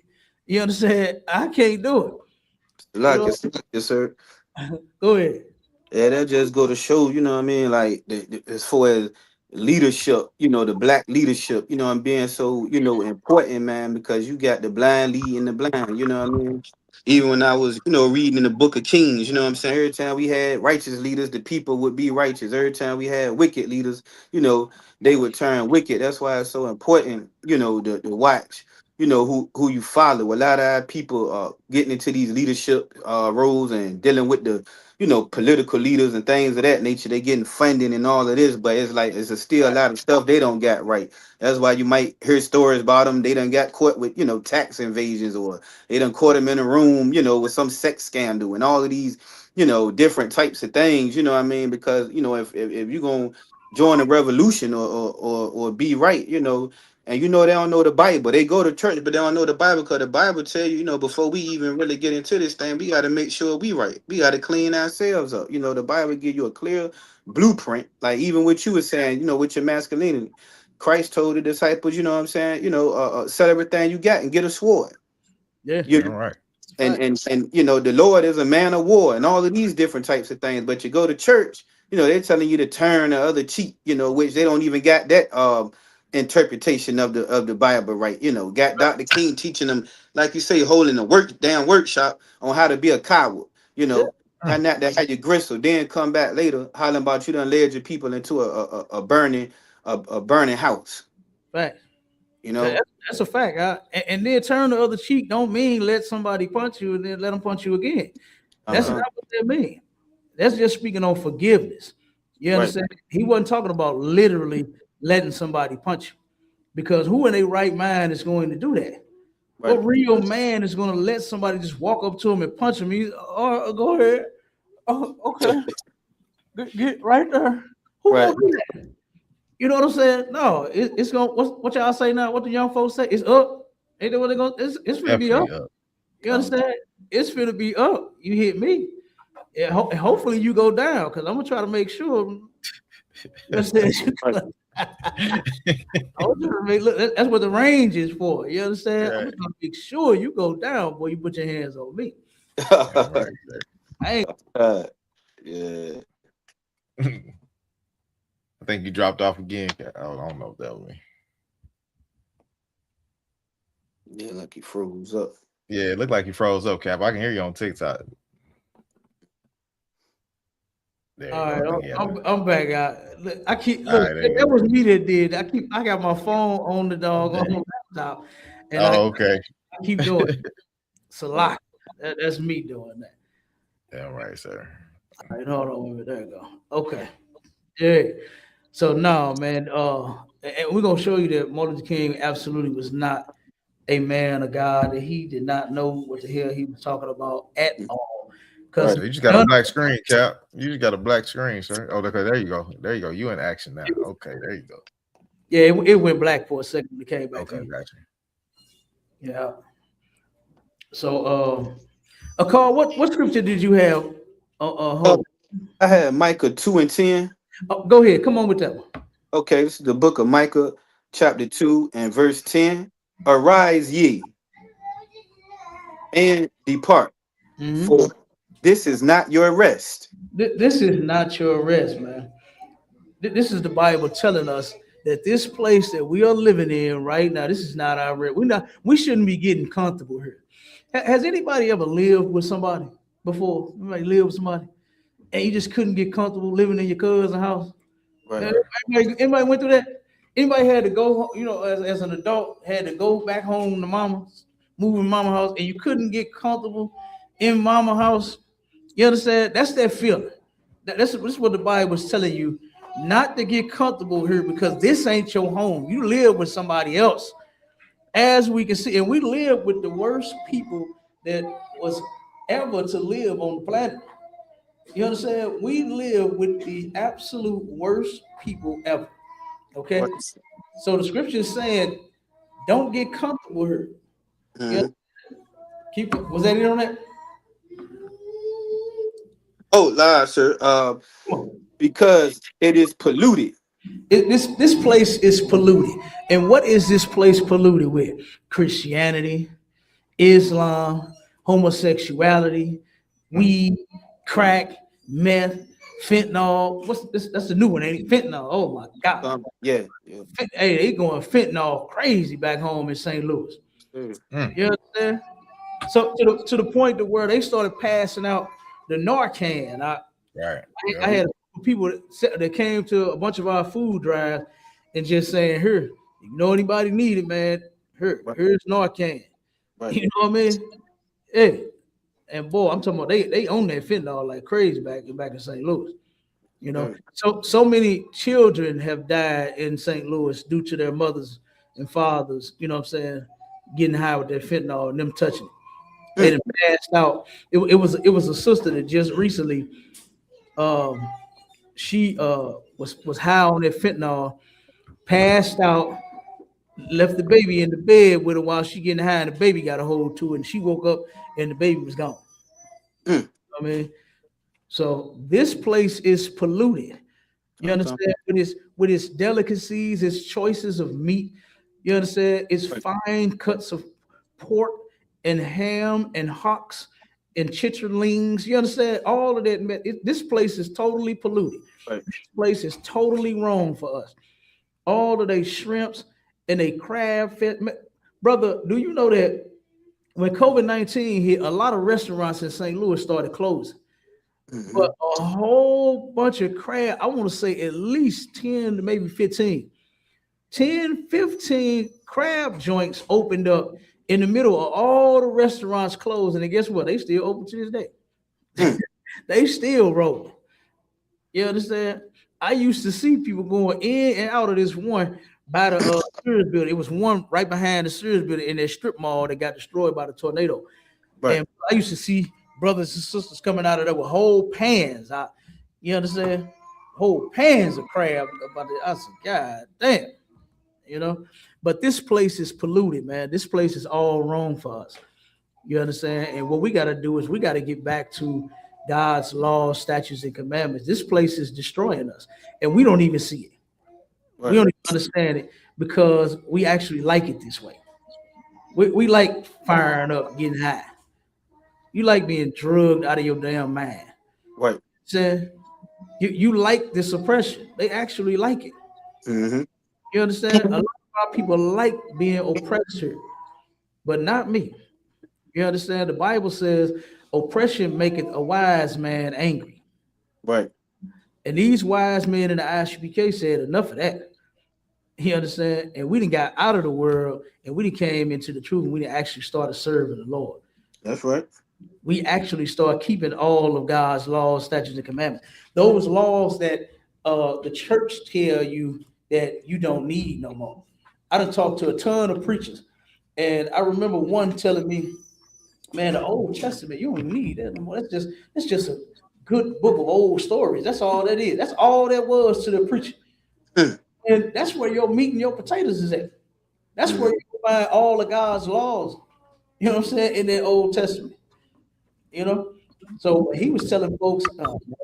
You understand? I can't do it. Yes, sir. Go ahead. Yeah, that just go to show, you know what I mean? Like as far as leadership, you know, the black leadership, you know, I'm being so, you know, important, man, because you got the blind leading the blind, you know what I mean? Even when I was, you know, reading in the book of Kings, you know what I'm saying? Every time we had righteous leaders, the people would be righteous. Every time we had wicked leaders, you know, they would turn wicked. That's why it's so important, you know, to watch, you know, who you follow. A lot of our people getting into these leadership roles and dealing with the, you know, political leaders and things of that nature. They getting funding and all of this, but it's like it's still a lot of stuff they don't got right. That's why you might hear stories about them. They done got caught with, you know, tax invasions, or they done caught them in a room, you know, with some sex scandal and all of these, you know, different types of things. You know what I mean? Because, you know, if you're gonna join a revolution or be right, you know. And you know they don't know the Bible. They go to church, but they don't know the Bible, because the Bible tell you, you know, before we even really get into this thing, we got to make sure we right. We got to clean ourselves up. You know, the Bible give you a clear blueprint. Like even what you were saying, you know, with your masculinity, Christ told the disciples, you know what I'm saying, you know, sell everything you got and get a sword. Yeah, you're right. And you know, the Lord is a man of war and all of these different types of things. But you go to church, you know, they're telling you to turn the other cheek, you know, which they don't even got that interpretation of the Bible right. You know, got Dr. King teaching them, like you say, holding a workshop on how to be a coward, you know, and not that how you gristle, then come back later hollering about you done led your people into a burning house. Right. You know, that's a fact. And then turn the other cheek don't mean let somebody punch you and then let them punch you again. That's not what that means. That's just speaking on forgiveness. You understand? Right. He wasn't talking about literally letting somebody punch you, because who in their right mind is going to do that? Right. What real man is going to let somebody just walk up to him and punch him? Go ahead. Oh, okay. Get right there. Who gonna do that? You know what I'm saying? No, it's gonna. What y'all say now? What the young folks say? It's up. Ain't that what they go? It's gonna be up. You understand? It's gonna be up. You hit me. Yeah, hopefully you go down, because I'm gonna try to make sure. You understand? Look, that's what the range is for. You understand? Right. I'm gonna make sure you go down before you put your hands on me. Right. I ain't. Yeah. I think you dropped off again. I don't know if that was me. Yeah, like he froze up. Yeah, it looked like you froze up, Cap. I can hear you on TikTok. There All you right, go. I'm back out. I keep All look. right, That was me that did. I got my phone on the dog on the laptop, and okay. I keep doing it. It's a lot. That's me doing that. Yeah, right, sir. All right, hold on a minute. There you go. Okay. Yeah. So no, man. And we're gonna show you that Martin Luther King absolutely was not a man of God. That he did not know what the hell he was talking about at all. Because you just got a black screen, Cap. You just got a black screen, sir. Oh, okay, there you go. There you go. You in action now. Okay, there you go. Yeah, it went black for a second. It came back. Okay, gotcha. Yeah. So, Carl, what scripture did you have? I had Micah 2:10. Oh, go ahead. Come on with that one. Okay, this is the book of Micah, chapter 2 and verse 10. Arise ye and depart, for this is not your rest. This is not your rest, man. This is the Bible telling us that this place that we are living in right now, this is not our rest. We shouldn't be getting comfortable here. Has anybody ever lived with somebody before? Anybody lived with somebody and you just couldn't get comfortable living in your cousin's house? Right. Anybody went through that? Anybody had to go, as an adult, had to go back home to mama's, move in mama's house, and you couldn't get comfortable in mama's house? You understand? That's that feeling. This is what the Bible is telling you, not to get comfortable here, because this ain't your home. You live with somebody else, as we can see, and we live with the worst people that was ever to live on the planet. You understand? We live with the absolute worst people ever. Okay. So the scripture is saying, don't get comfortable here. Was that it on that? Oh, live, sir. Because it is polluted. This place is polluted. And what is this place polluted with? Christianity, Islam, homosexuality, weed, crack, meth, fentanyl. What's this? That's the new one, ain't it? Fentanyl. Oh my God. Yeah. Hey, they going fentanyl crazy back home in St. Louis. You understand? So to the point to where they started passing out the Narcan. I had people that came to a bunch of our food drives and just saying, "Here, you know anybody need it, man? Here's Narcan." Right. You know what I mean? Hey, and boy, I'm talking about they own that fentanyl like crazy back in St. Louis. You know, so many children have died in St. Louis due to their mothers and fathers, you know what I'm saying, getting high with that fentanyl and them touching it. They done passed out. It was a sister that just recently she was high on that fentanyl, passed out, left the baby in the bed with her while she getting high, and the baby got a hold to it, and she woke up and the baby was gone. I mean, so this place is polluted. You understand? With its delicacies, its choices of meat. You understand? It's fine cuts of pork and ham and hocks and chitterlings. You understand? All of that. This place is totally polluted. This place is totally wrong for us. All of they shrimps and they crab fit. Brother, do you know that when COVID-19 hit, a lot of restaurants in St. Louis started closing? But a whole bunch of crab, I want to say at least 10 to maybe 15. 10, 15 crab joints opened up in the middle of all the restaurants closing. And guess what? They still open to this day. They still rolling. You understand? I used to see people going in and out of this one by the Sears building. It was one right behind the Sears building in that strip mall that got destroyed by the tornado. And I used to see brothers and sisters coming out of there with whole pans. You understand? Whole pans of crab. I said, God damn. You know? But this place is polluted, man. This place is all wrong for us. You understand? And what we got to do is we got to get back to God's laws, statutes, and commandments. This place is destroying us, and we don't even see it. Right. We don't even understand it because we actually like it this way. We like firing up, getting high. You like being drugged out of your damn mind. Right. So you like the suppression. They actually like it. Mm-hmm. You understand? A lot of people like being oppressed, but not me. You understand? The Bible says oppression maketh a wise man angry. Right. And these wise men in the ISUPK said enough of that. You understand? And we done got out of the world and we done came into the truth and we done actually started serving the Lord. That's right. We actually start keeping all of God's laws, statutes, and commandments. Those laws that the church tell you that you don't need no more. I done talked to a ton of preachers, and I remember one telling me, "Man, the Old Testament, you don't need that no more. It's just a good book of old stories. That's all that is. That's all that was to the preacher." And that's where your meat and your potatoes is at. That's where you find all of God's laws. You know what I'm saying? In that Old Testament. You know, so he was telling folks,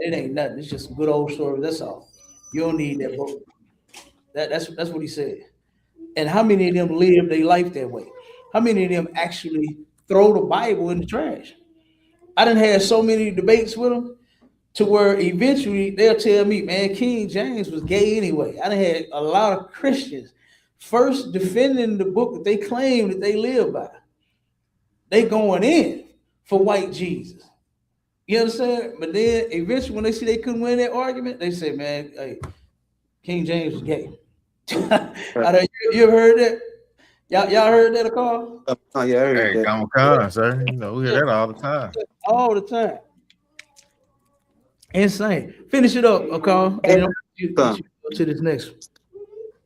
it ain't nothing. It's just a good old story. That's all. You don't need that book. That's what he said. And how many of them live their life that way? How many of them actually throw the Bible in the trash? I done had so many debates with them to where eventually they'll tell me, man, King James was gay anyway. I done had a lot of Christians first defending the book that they claim that they live by. They going in for white Jesus. You understand? But then eventually when they see they couldn't win that argument, they say, man, hey, King James was gay. You ever heard that? Y'all heard that, Carl? Oh, yeah, I heard that. Come on, sir. You know, we hear that all the time. All the time. Insane. Finish it up, Carl. You go to this next one.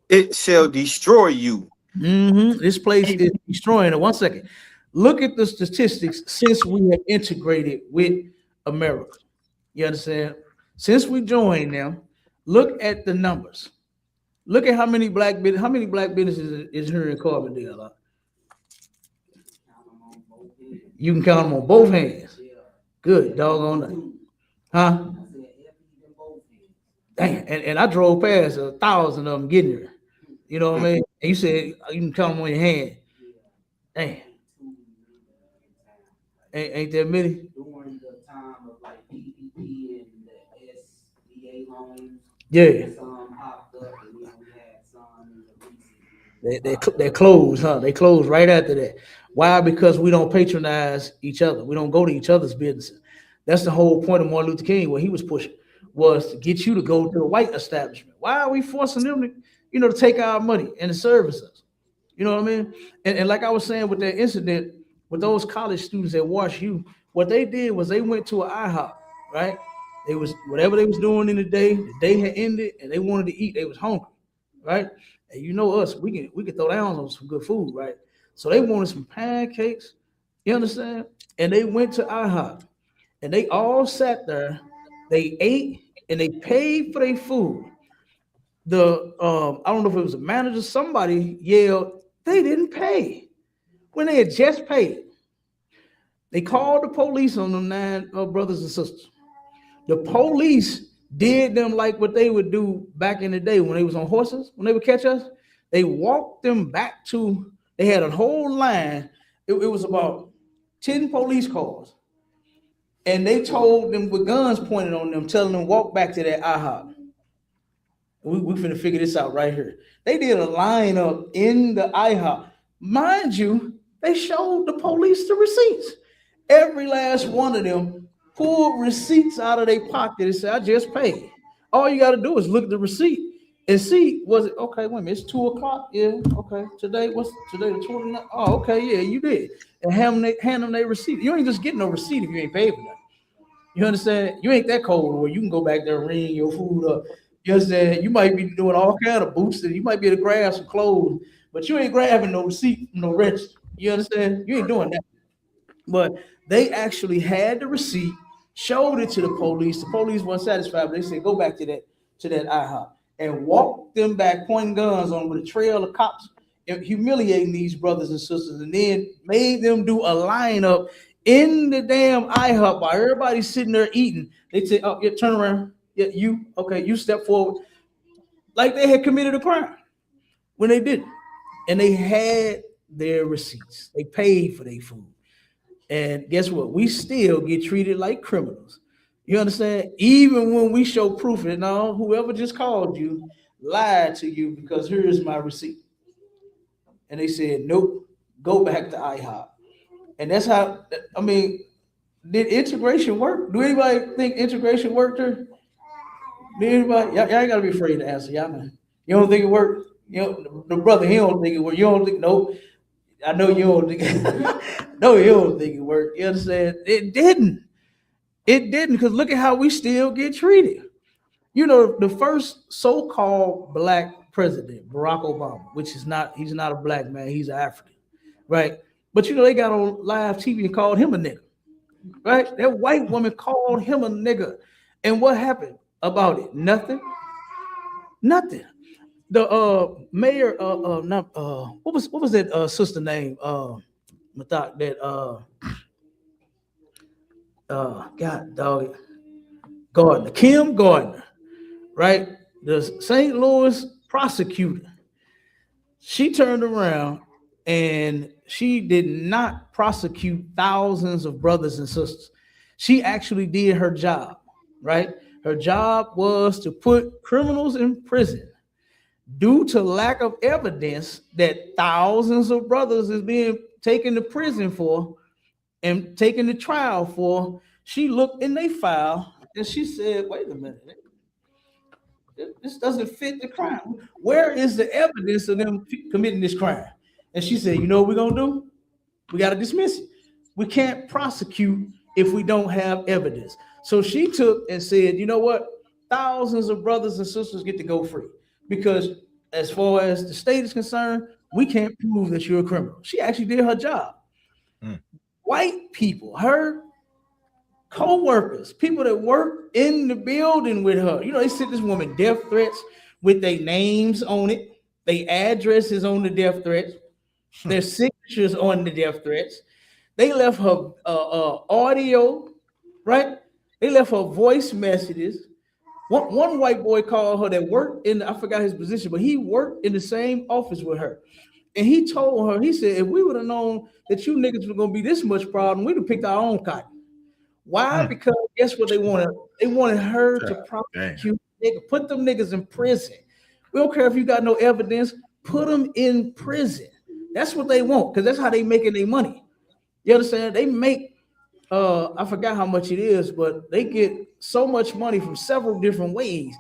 It shall destroy you. Mm-hmm. This place is destroying it. 1 second. Look at the statistics since we have integrated with America. You understand? Since we joined them, look at the numbers. Look at how many black businesses is here in Carbondale. You can count them on both hands. Good, doggone that. Huh? Dang, and I drove past 1,000 of them getting there. You know what I mean? And you said you can count them on your hand. Dang. Ain't that many? During the time of like PPP and the SBA loans, yeah. Some hopped up and we had some in the They closed, huh? They closed right after that. Why? Because we don't patronize each other. We don't go to each other's businesses. That's the whole point of Martin Luther King, what he was pushing, was to get you to go to the white establishment. Why are we forcing them to, to take our money and to service us? You know what I mean? And like I was saying with that incident, with those college students at Wash U, what they did was they went to an IHOP, right? They was whatever they was doing in the day had ended, and they wanted to eat. They was hungry, right? And you know us, we can throw down on some good food, right? So they wanted some pancakes, you understand? And they went to IHOP, and they all sat there, they ate, and they paid for their food. I don't know if it was a manager, somebody yelled, they didn't pay when they had just paid. They called the police on them 9 brothers and sisters. The police did them like what they would do back in the day when they was on horses. When they would catch us, they walked them back to, they had a whole line. It was about 10 police cars. And they told them with guns pointed on them, telling them walk back to that IHOP. We finna figure this out right here. They did a lineup in the IHOP. Mind you, they showed the police the receipts. Every last one of them pulled receipts out of their pocket and said, I just paid. All you got to do is look at the receipt and see, was it, okay, wait a minute, it's 2 o'clock. Yeah, okay. Today the 29th? Oh, okay, yeah, you did. And hand them their receipt. You ain't just getting no receipt if you ain't paid for nothing. You understand? You ain't that cold where you can go back there and ring your food up. You understand? You might be doing all kind of boots, and you might be able to grab some clothes, but you ain't grabbing no receipt from no register. You understand? You ain't doing that. But they actually had the receipt, showed it to the police. The police weren't satisfied, but they said, go back to that IHOP and walk them back, pointing guns on with a trail of cops, humiliating these brothers and sisters, and then made them do a lineup in the damn IHOP while everybody's sitting there eating. They say, oh, yeah, turn around. Yeah, you step forward. like they had committed a crime when they didn't. And they had their receipts. They paid for their food. And guess what? We still get treated like criminals. You understand? Even when we show proof that no, whoever just called you lied to you because here's my receipt. And they said, nope, go back to IHOP. And that's how, I mean, did integration work? Do anybody think integration worked here? Did anybody? Y'all ain't gotta be afraid to answer. Y'all know. You don't think it worked? You know, the brother, he don't think it worked. You don't think, no. I know you don't think no, you don't think it worked. You understand? It didn't. It didn't, because look at how we still get treated. You know, the first so-called black president, Barack Obama, which is not, he's not a black man, he's an African, right? But you know, they got on live TV and called him a nigga, right? That white woman called him a nigga. And what happened about it? Nothing. Nothing. The mayor, not what was that sister name? God dog it. Gardner, Kim Gardner, right? The St. Louis prosecutor. She turned around and she did not prosecute thousands of brothers and sisters. She actually did her job, right? Her job was to put criminals in prison due to lack of evidence that thousands of brothers is being taken to prison for and taken to trial for. She looked in their file and she said, wait a minute, this doesn't fit the crime. Where is the evidence of them committing this crime? And she said, you know what we're gonna do? We gotta dismiss it. We can't prosecute if we don't have evidence. So she took and said, you know what? Thousands of brothers and sisters get to go free, because as far as the state is concerned, we can't prove that you're a criminal. She actually did her job. White people, her co-workers, people that work in the building with her, you know, they sent this woman death threats with their names on it, their addresses on the death threats, their signatures on the death threats. They left her audio, right? They left her voice messages. One white boy called her that worked in, I forgot his position, but he worked in the same office with her. And he told her, he said, if we would have known that you niggas were gonna be this much problem, we'd have picked our own cotton. Why? Because guess what they wanted? They wanted her to prosecute niggas, put them niggas in prison. We don't care if you got no evidence, put them in prison. That's what they want, because that's how they making their money. You understand? They make I forgot how much it is, but they get so much money from several different ways,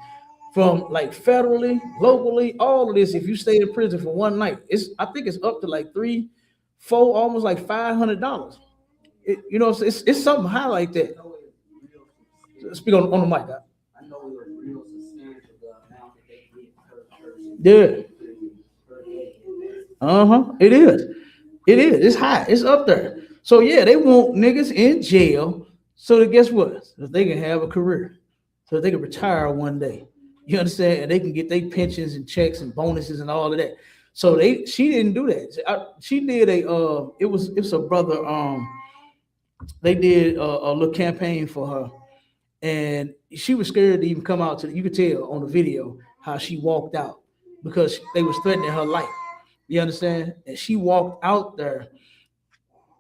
from like federally, locally, all of this. If you stay in prison for one night, I think it's up to like $300, $400, almost like $500. You know, it's something high like that. Speak on the mic. I know it was real substantial, the amount that they get per church. Yeah. It is. It is. It's high. It's up there. So yeah, they want niggas in jail so that guess what? So they can have a career, so they can retire one day. You understand? And they can get their pensions and checks and bonuses and all of that. So she didn't do that. She did it's a brother. They did a little campaign for her, and she was scared to even come out you could tell on the video how she walked out because they was threatening her life. You understand? And she walked out there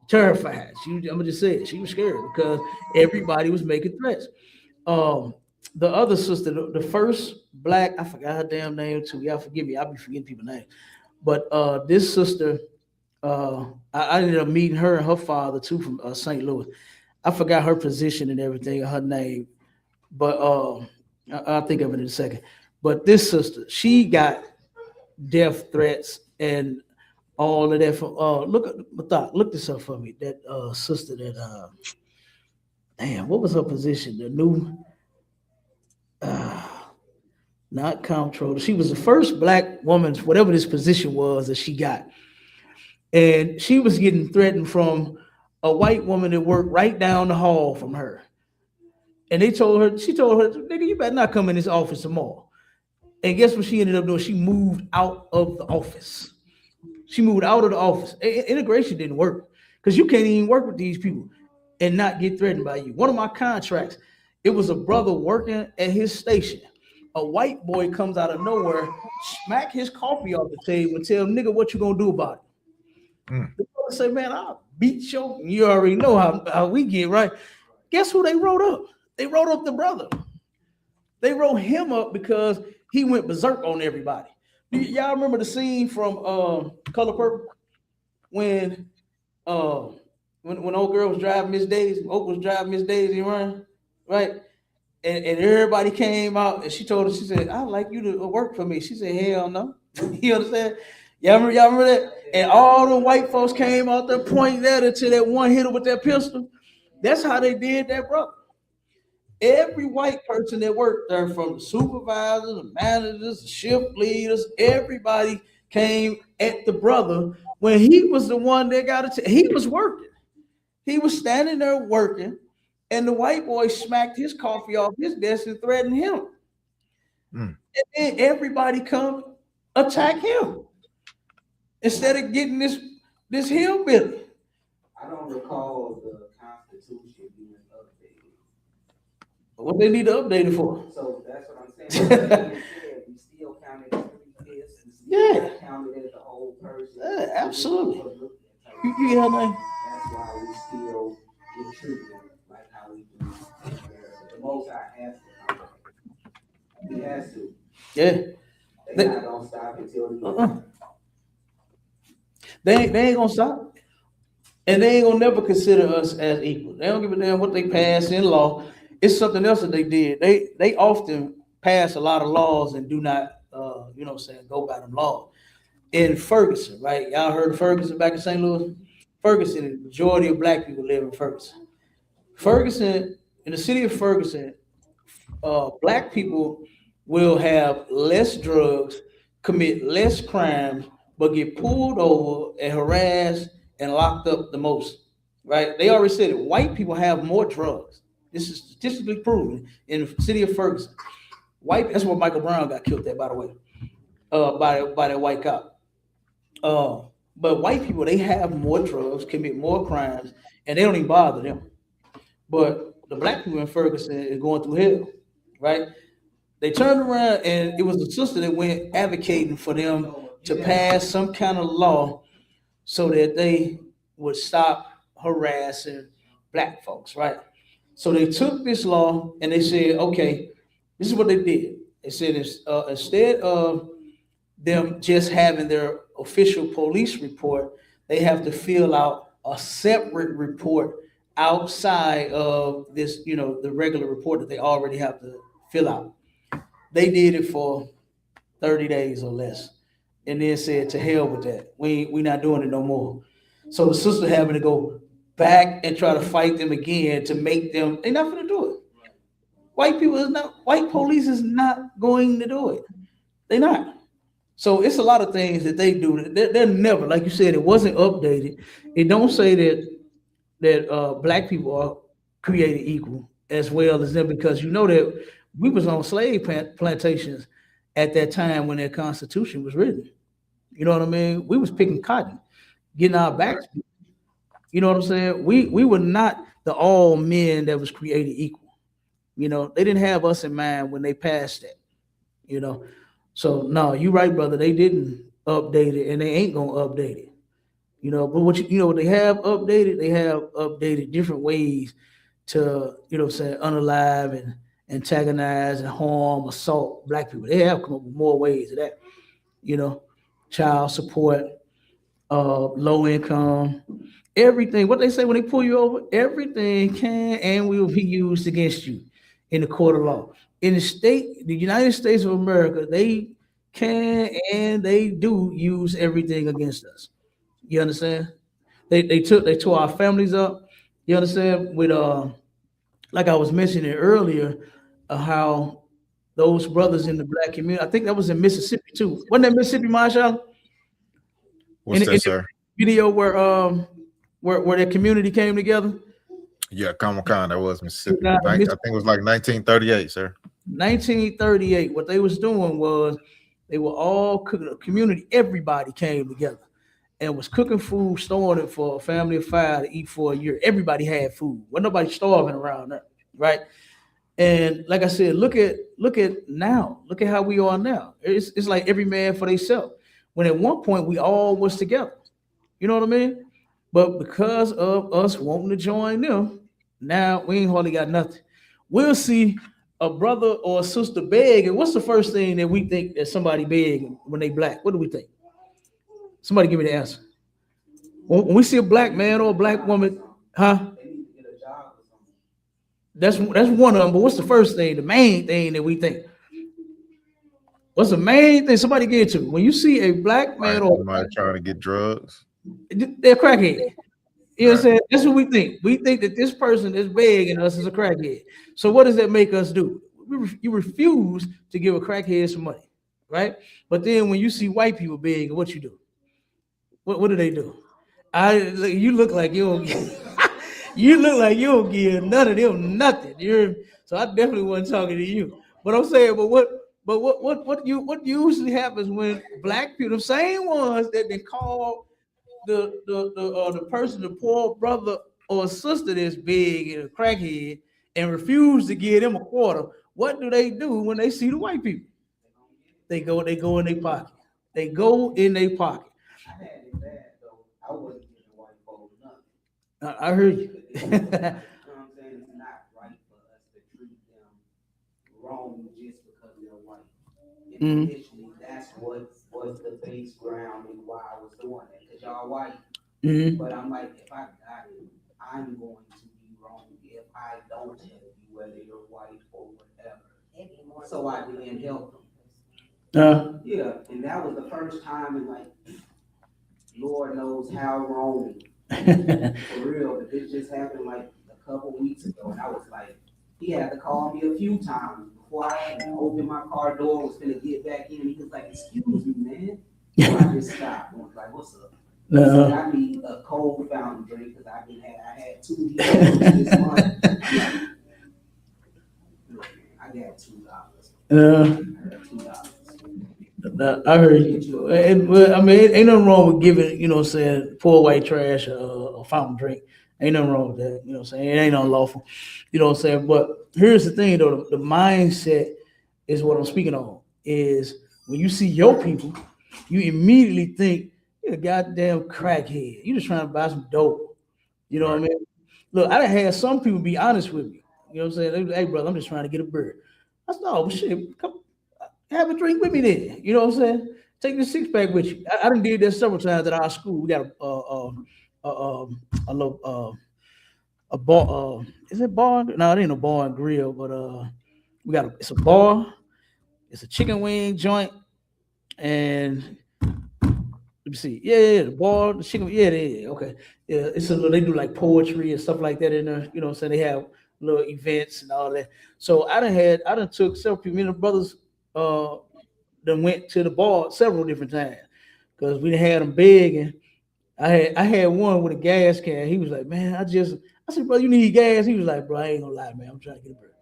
terrified. I'm gonna just say it. She was scared because everybody was making threats. The other sister, the first black, I forgot her damn name too. Y'all forgive me. I'll be forgetting people's names. But this sister, I ended up meeting her and her father too from St. Louis. I forgot her position and everything, her name, but I'll think of it in a second. But this sister, she got death threats and all of that. From look this up for me. That sister that damn, what was her position? The new not comptroller. She was the first black woman, whatever this position was that she got. And she was getting threatened from a white woman that worked right down the hall from her. And she told her, nigga, you better not come in this office tomorrow. And guess what she ended up doing? She moved out of the office. She moved out of the office. Integration didn't work because you can't even work with these people and not get threatened by you. One of my contracts, it was a brother working at his station. a white boy comes out of nowhere, smack his coffee off the table, and tell him, nigga, what you gonna do about it? The brother say, man, I'll beat you already know how we get, right? Guess who they wrote up? They wrote up the brother. They wrote him up because he went berserk on everybody. Y'all remember the scene from Color Purple when old girl was driving Miss Daisy, Oak was driving Miss Daisy around, right? And everybody came out and she told her, she said, I'd like you to work for me. She said, hell no. You understand? Y'all remember that? And all the white folks came out there pointing at her to that one hitter with that pistol. That's how they did that, brother. Every white person that worked there, from the supervisors, the managers, the shift leaders, everybody came at the brother when he was the one that got it. He was working. He was standing there working, and the white boy smacked his coffee off his desk and threatened him. And then everybody come attack him instead of getting this hillbilly. I don't recall the Constitution being updated. What they need to update it for? So that's what I'm saying. We still counted as 3/5. Yeah. Counted as the whole person. Yeah, absolutely. You get her name? That's why we still get treated like how we do. The Most High has to come. He has to. Yeah. They not gonna stop until They ain't gonna stop. And they ain't gonna never consider us as equal. They don't give a damn what they pass in law. It's something else that they did. They often pass a lot of laws and do not go by them laws. In Ferguson, right? Y'all heard of Ferguson back in St. Louis? Ferguson, the majority of black people live in Ferguson. Ferguson, in the city of Ferguson, black people will have less drugs, commit less crimes, but get pulled over and harassed and locked up the most, right? They already said it. White people have more drugs. This is statistically proven in the city of Ferguson. That's where Michael Brown got killed at, by the way, by that white cop. But white people, they have more drugs, commit more crimes, and they don't even bother them. But the black people in Ferguson is going through hell, right? They turned around, and it was the sister that went advocating for them to pass some kind of law so that they would stop harassing black folks, right? So they took this law and they said, okay, this is what they did. They said instead of them just having their official police report, they have to fill out a separate report outside of this, the regular report that they already have to fill out. They did it for 30 days or less, and then said, to hell with that. We not doing it no more. So the sister having to go back and try to fight them again to make them, they're not going to do it. White police is not going to do it. They're not. So it's a lot of things that they do. They're never, like you said, it wasn't updated. It don't say that black people are created equal as well as them, because that we was on slave plantations at that time when that Constitution was written. You know what I mean? We was picking cotton, getting our backs. You know what I'm saying? We were not the all men that was created equal. They didn't have us in mind when they passed that. So no, you're right, brother. They didn't update it, and they ain't gonna update it. But what what they have updated? They have updated different ways to unalive and antagonize and harm, assault black people. They have come up with more ways of that. Child support, low income, everything. What they say when they pull you over, everything can and will be used against you in the court of law. In the United States of America, they can and they do use everything against us. You understand? They tore our families up. You understand? With like I was mentioning earlier, how those brothers in the black community, I think that was in Mississippi too. Wasn't that Mississippi, Marshall? What's that, sir? Video where that community came together. Yeah, Comic-Con, that was Mississippi. I think it was like 1938, sir. 1938. What they was doing was they were all cooking. A community, everybody came together and was cooking food, storing it for a family of 5 to eat for a year. Everybody had food. Wasn't nobody starving around there, right? And like I said, look at now. Look at how we are now. It's like every man for themselves. When at one point we all was together. You know what I mean? But because of us wanting to join them, now we ain't hardly got nothing. We'll see a brother or a sister beg, and what's the first thing that we think that somebody beg when they black? What do we think? Somebody give me the answer. When we see a black man or a black woman, huh? That's one of them. But what's the first thing, the main thing that we think? What's the main thing? Somebody get to when you see a black man or somebody trying to get drugs, they're crackhead. You know what I'm saying? That's what we think. We think that this person is begging us as a crackhead. So what does that make us do? You refuse to give a crackhead some money, right? But then when you see white people begging, what you do? What do they do? You look like you don't give, you look like you don't give none of them nothing. So I definitely wasn't talking to you. But I'm saying, what usually happens when black people, the same ones that they call the person, the poor brother or sister that's big and a crackhead and refuse to give them a quarter, what do they do when they see the white people? They go in their pocket. They go in their pocket. I had it bad though. I wasn't giving white folks nothing. I heard you. You know what I'm saying? It's not right for us to treat them wrong just because they're white. And initially, that's what was the base ground and why I was doing that. Because y'all white. But I'm like, if I got it, I'm going to be wrong if I don't tell you whether you're white or whatever. So I didn't help them. Yeah, and that was the first time in like, Lord knows how wrong. For real, but this just happened like a couple weeks ago, and I was like, he had to call me a few times before I opened my car door, was gonna get back in, and he was like, excuse me, man. So I just stopped and was like, what's up? Said, I need a cold fountain drink because I had 2 years this month. I got $2. I heard you. I mean, ain't nothing wrong with giving, you know what I'm saying, poor white trash a fountain drink. Ain't nothing wrong with that. You know what I'm saying? It ain't unlawful. You know what I'm saying? But here's the thing, though. The mindset is what I'm speaking on. Is when you see your people, you immediately think, you're a goddamn crackhead. You just trying to buy some dope. You know what I mean? Look, I done had some people be honest with me. You know what I'm saying? They be like, hey, brother, I'm just trying to get a bird. I said, oh, shit, come have a drink with me then. You know what I'm saying? Take the 6-pack with you. I done did that several times at our school. We got a little a bar. Is it bar? No, it ain't a bar and grill, but we got it's a bar. It's a chicken wing joint, and let me see. Yeah, the bar, the chicken. Yeah, okay. Yeah, it's a little. They do like poetry and stuff like that in there. You know what I'm saying? They have little events and all that. So I done took several people. Me and the brothers then went to the bar several different times because we had them begging. I had one with a gas can. He was like, man, I said, bro, you need gas? He was like, bro, I ain't gonna lie, man, I'm trying to get a bird.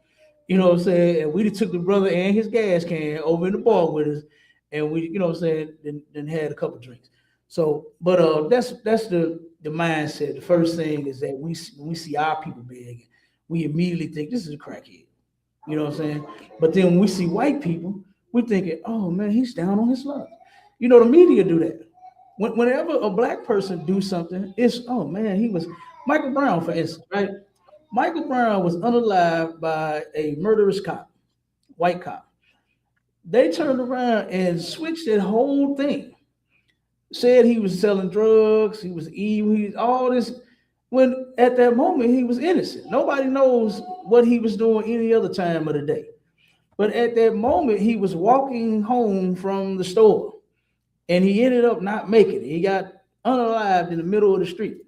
You know what I'm saying? And we took the brother and his gas can over in the bar with us, and we, you know what I'm saying, then had a couple drinks. So, but that's the mindset. The first thing is that when we see our people begging, we immediately think this is a crackhead. You know what I'm saying? But then when we see white people, we're thinking, oh man, he's down on his luck. You know, the media do that. Whenever a black person do something, it's, oh man, he was Michael Brown, for instance, right? Michael Brown was unalived by a murderous cop, white cop. They turned around and switched that whole thing. Said he was selling drugs, he was evil, he all this. When at that moment he was innocent. Nobody knows what he was doing any other time of the day. But at that moment, he was walking home from the store, and he ended up not making it. He got unalived in the middle of the street.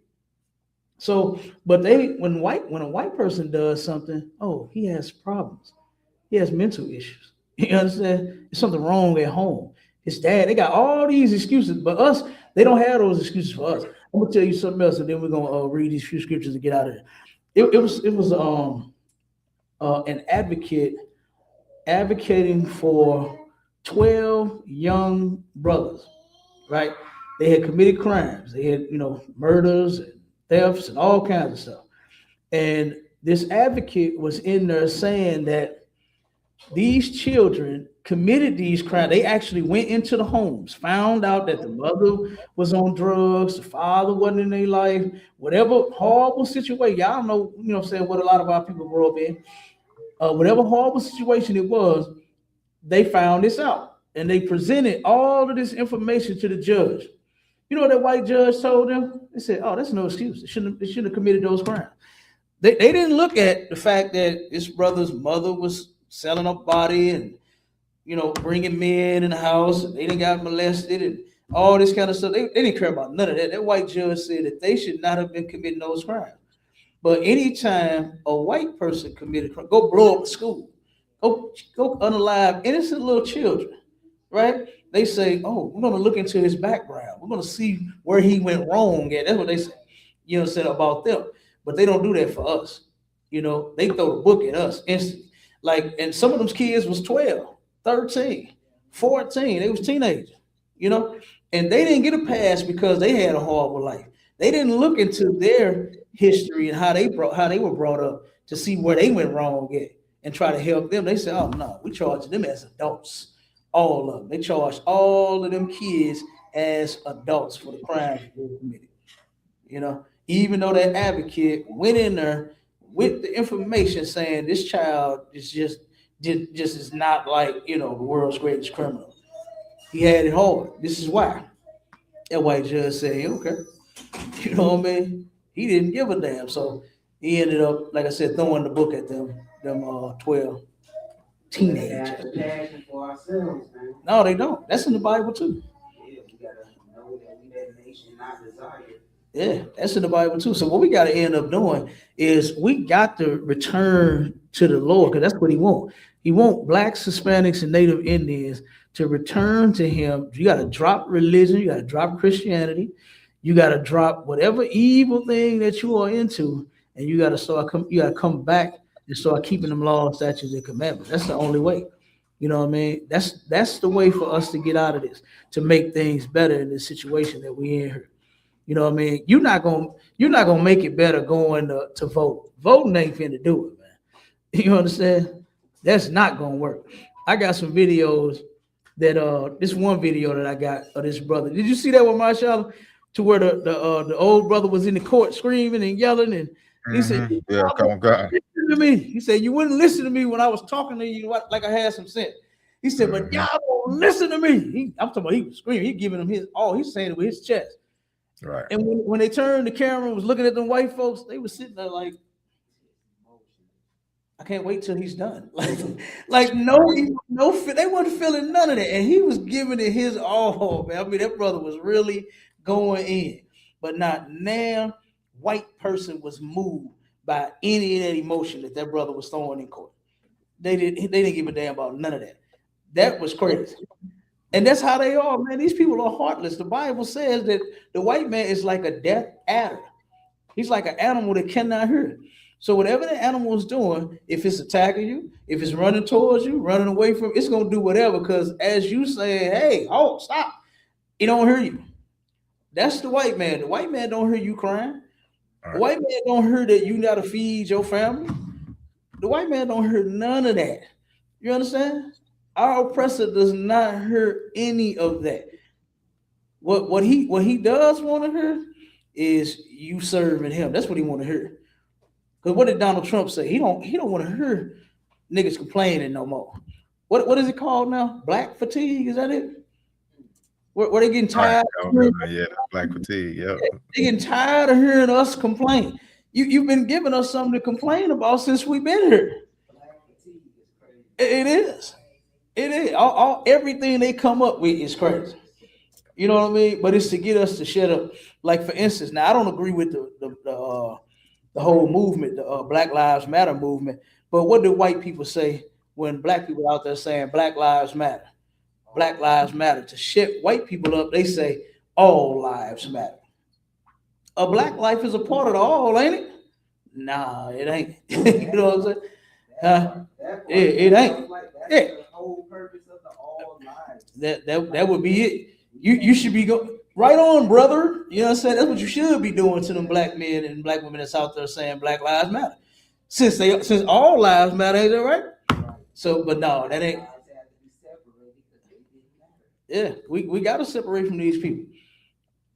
So, but when a white person does something, oh, he has problems. He has mental issues. You understand? There's something wrong at home. His dad, they got all these excuses, but us, they don't have those excuses for us. I'm gonna tell you something else, and then we're gonna read these few scriptures and get out of there. It was an advocating for 12 young brothers, right? They had committed crimes. They had, murders and thefts and all kinds of stuff. And this advocate was in there saying that these children committed these crimes. They actually went into the homes, found out that the mother was on drugs, the father wasn't in their life, whatever horrible situation. Y'all know, you know what I'm saying, what a lot of our people grow up in. Whatever horrible situation it was, they found this out. And they presented all of this information to the judge. You know what that white judge told them? They said, oh, that's no excuse. They shouldn't have committed those crimes. They didn't look at the fact that this brother's mother was selling a body and, you know, bringing men in the house. They didn't got molested and all this kind of stuff. They didn't care about none of that. That white judge said that they should not have been committing those crimes. But anytime a white person committed crime, go blow up a school, go unalive innocent little children, right? They say, oh, we're going to look into his background. We're going to see where he went wrong at. That's what they say, you know, said about them. But they don't do that for us. You know, they throw the book at us instantly. Like, and some of those kids was 12, 13, 14. They was teenagers, you know, and they didn't get a pass because they had a horrible life. They didn't look into their history and how they were brought up to see where they went wrong at and try to help them. They said, oh, no, we charge them as adults. All of them. They charge all of them kids as adults for the crimes they committed. You know, even though that advocate went in there with the information saying this child is just is not like, you know, the world's greatest criminal. He had it hard. This is why. That white judge said, okay. You know what I mean? He didn't give a damn. So he ended up, like I said, throwing the book at them 12 teenagers. For ourselves, man. No, they don't. That's in the Bible too. Yeah, we gotta know that we that nation not desire. Yeah, that's in the Bible too. So what we got to end up doing is we got to return to the Lord, because that's what he wants. He wants blacks, Hispanics, and Native Indians to return to him. You got to drop religion. You got to drop Christianity. You got to drop whatever evil thing that you are into, and you got to come back and start keeping them laws, statutes, and commandments. That's the only way. You know what I mean? That's the way for us to get out of this, to make things better in this situation that we in here. You know what I mean? You're not gonna make it better going to vote. Voting ain't finna do it, man. You understand? That's not gonna work. I got some videos that this one video that I got of this brother. Did you see that with Marshall? To where the old brother was in the court screaming and yelling, and he said, "Yeah, come on, God." To me. He said, you wouldn't listen to me when I was talking to you like I had some sense. He said, but y'all don't listen to me. I'm talking about he was screaming. He giving him his all. He's saying it with his chest. Right. And when they turned the camera and was looking at them white folks, they were sitting there like, I can't wait till he's done. Like no, they weren't feeling none of that. And he was giving it his all, man. I mean, that brother was really going in. But not now, white person was moved by any of that emotion that brother was throwing in court. They didn't give a damn about none of that. That was crazy. And that's how they are, man. These people are heartless. The Bible says that the white man is like a deaf adder. He's like an animal that cannot hear. So whatever the animal is doing, if it's attacking you, if it's running towards you, running away from, it's going to do whatever. Because as you say, hey, oh, stop. It don't hear you. That's the white man. The white man don't hear you crying. The white man don't hear that you got to feed your family. The white man don't hear none of that. You understand? Our oppressor does not hear any of that. What he does want to hear is you serving him. That's what he want to hear. Because what did Donald Trump say? He don't want to hear niggas complaining no more. What is it called now? Black fatigue? Is that it? Where they getting tired? Yeah, black fatigue. Yeah, they getting tired of hearing us complain. You've been giving us something to complain about since we've been here. It is. Everything they come up with is crazy. You know what I mean? But it's to get us to shut up. Like for instance, now I don't agree with the whole movement, the Black Lives Matter movement. But what do white people say when black people out there saying Black Lives Matter? Black Lives Matter. To shut white people up, they say all lives matter. A black life is a part of the all, ain't it? Nah, it ain't. You know what I'm saying? It ain't. Yeah. The whole purpose of the all lives. That would be it. You should be right on, brother. You know what I'm saying? That's what you should be doing to them black men and black women that's out there saying Black Lives Matter. since all lives matter, ain't that right? So, but no, that ain't. Yeah, we got to separate from these people.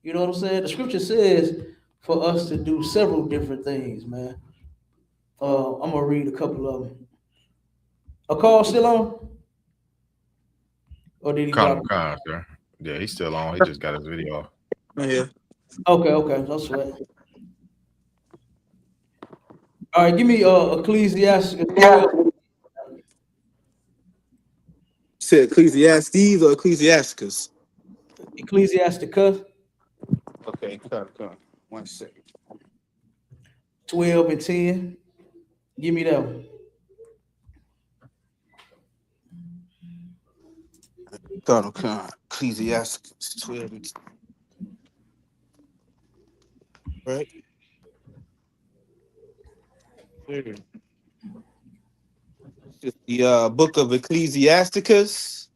You know what I'm saying? The scripture says for us to do several different things, man. I'm gonna read a couple of them. A call still on? Or did he drop? Sir. Yeah, he's still on. He just got his video off. Yeah. Okay, no sweat. All right, give me Ecclesiastes. Said Ecclesiastes or Ecclesiasticus? Ecclesiasticus. Okay, come. 1 second. 12 and 10. Give me that one. Come. Ecclesiasticus 12 and 10. Right? The book of Ecclesiasticus,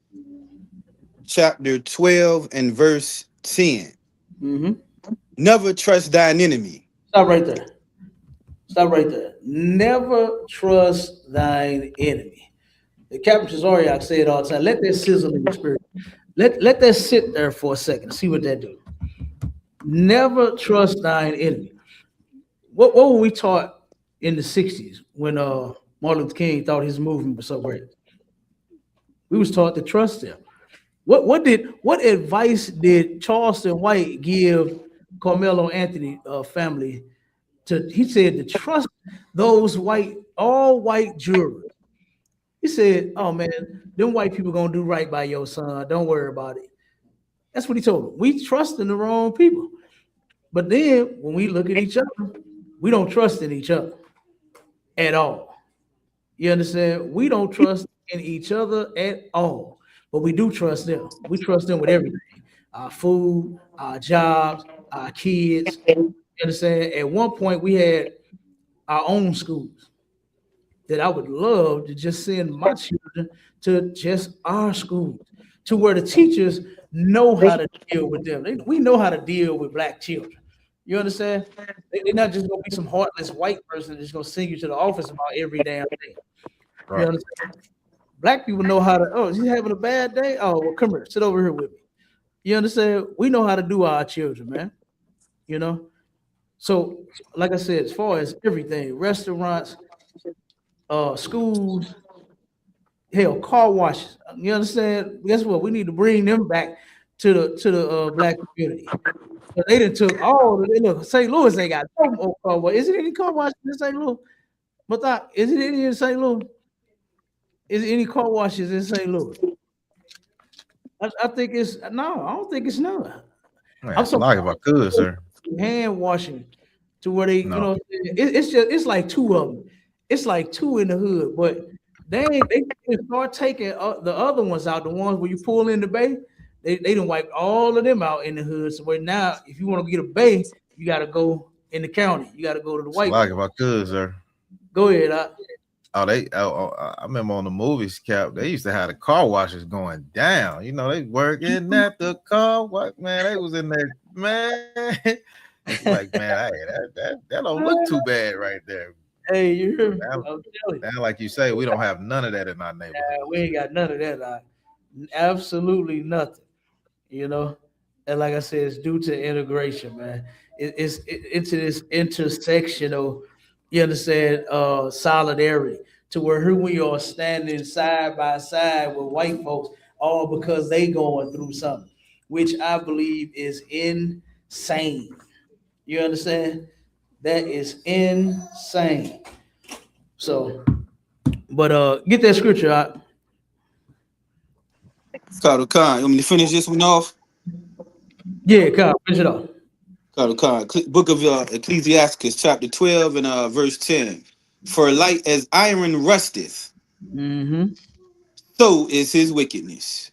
chapter 12 and verse 10. Mm-hmm. Never trust thine enemy. Stop right there. Never trust thine enemy. The Captain Zoriak said all the time, let that sizzle in your spirit. Let that sit there for a second. See what that do. Never trust thine enemy. What were we taught in the 60s when Martin Luther King thought his movement was so great? We was taught to trust him. What advice did Charleston White give Carmelo Anthony family? He said to trust those all white jurors. He said, "Oh man, them white people gonna do right by your son. Don't worry about it." That's what he told them. We trust in the wrong people, but then when we look at each other, we don't trust in each other at all. You understand? We don't trust in each other at all, but we do trust them. We trust them with everything: our food, our jobs, our kids. You understand? At one point, we had our own schools that I would love to just send my children to just our schools, to where the teachers know how to deal with them. We know how to deal with black children. You understand? They're not just gonna be some heartless white person that's gonna send you to the office about every damn thing. Right. You understand? Black people know how to, is he having a bad day? Oh, well, come here, sit over here with me. You understand? We know how to do our children, man. You know? So, like I said, as far as everything, restaurants, schools, hell, car washes. You understand? Guess what? We need to bring them back to the black community. But they done took all. Look, St. Louis ain't got no more car wash. Is it any car washes in St. Louis? But is it any in St. Louis? Is there any car washes in St. Louis? I think it's no. I don't think it's none. I'm so like if I could, sir. Hand washing to where they, it's like two of them. It's like two in the hood, but they start taking the other ones out. The ones where you pull in the bay, they done wipe all of them out in the hood. So where now, if you want to get a bay, you got to go in the county. You got to go to the white. Like if I could, sir. Go ahead. I remember on the movies, Cap, they used to have the car washes going down. You know, they working at the car wash. Man, they was in there, man. It's like, man, that don't look too bad right there. Hey, you hear me? Now, like you say, we don't have none of that in our neighborhood. We ain't got none of that. Absolutely nothing. You know, and like I said, it's due to integration, man. It's into this intersectional, you understand, solidarity, to where here we are standing side by side with white folks, all because they going through something, which I believe is insane. You understand? That is insane. So, but get that scripture out. Khan, you want me to finish this one off? Yeah, Khan, finish it off. Khan, book of Ecclesiasticus, chapter 12 and verse 10. For light as iron rusteth, so is his wickedness.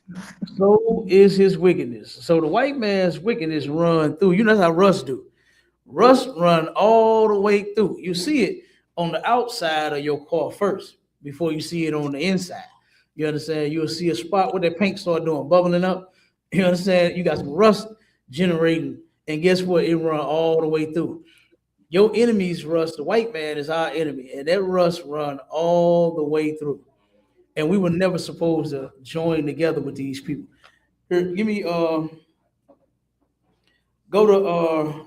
So is his wickedness. So the white man's wickedness run through. You know how rust do. Rust run all the way through. You see it on the outside of your car first before you see it on the inside. You understand? You'll see a spot where that paint start doing, bubbling up. You understand? You got some rust generating, and guess what? It run all the way through. Your enemy's rust, the white man is our enemy, and that rust run all the way through. And we were never supposed to join together with these people. Here, give me go to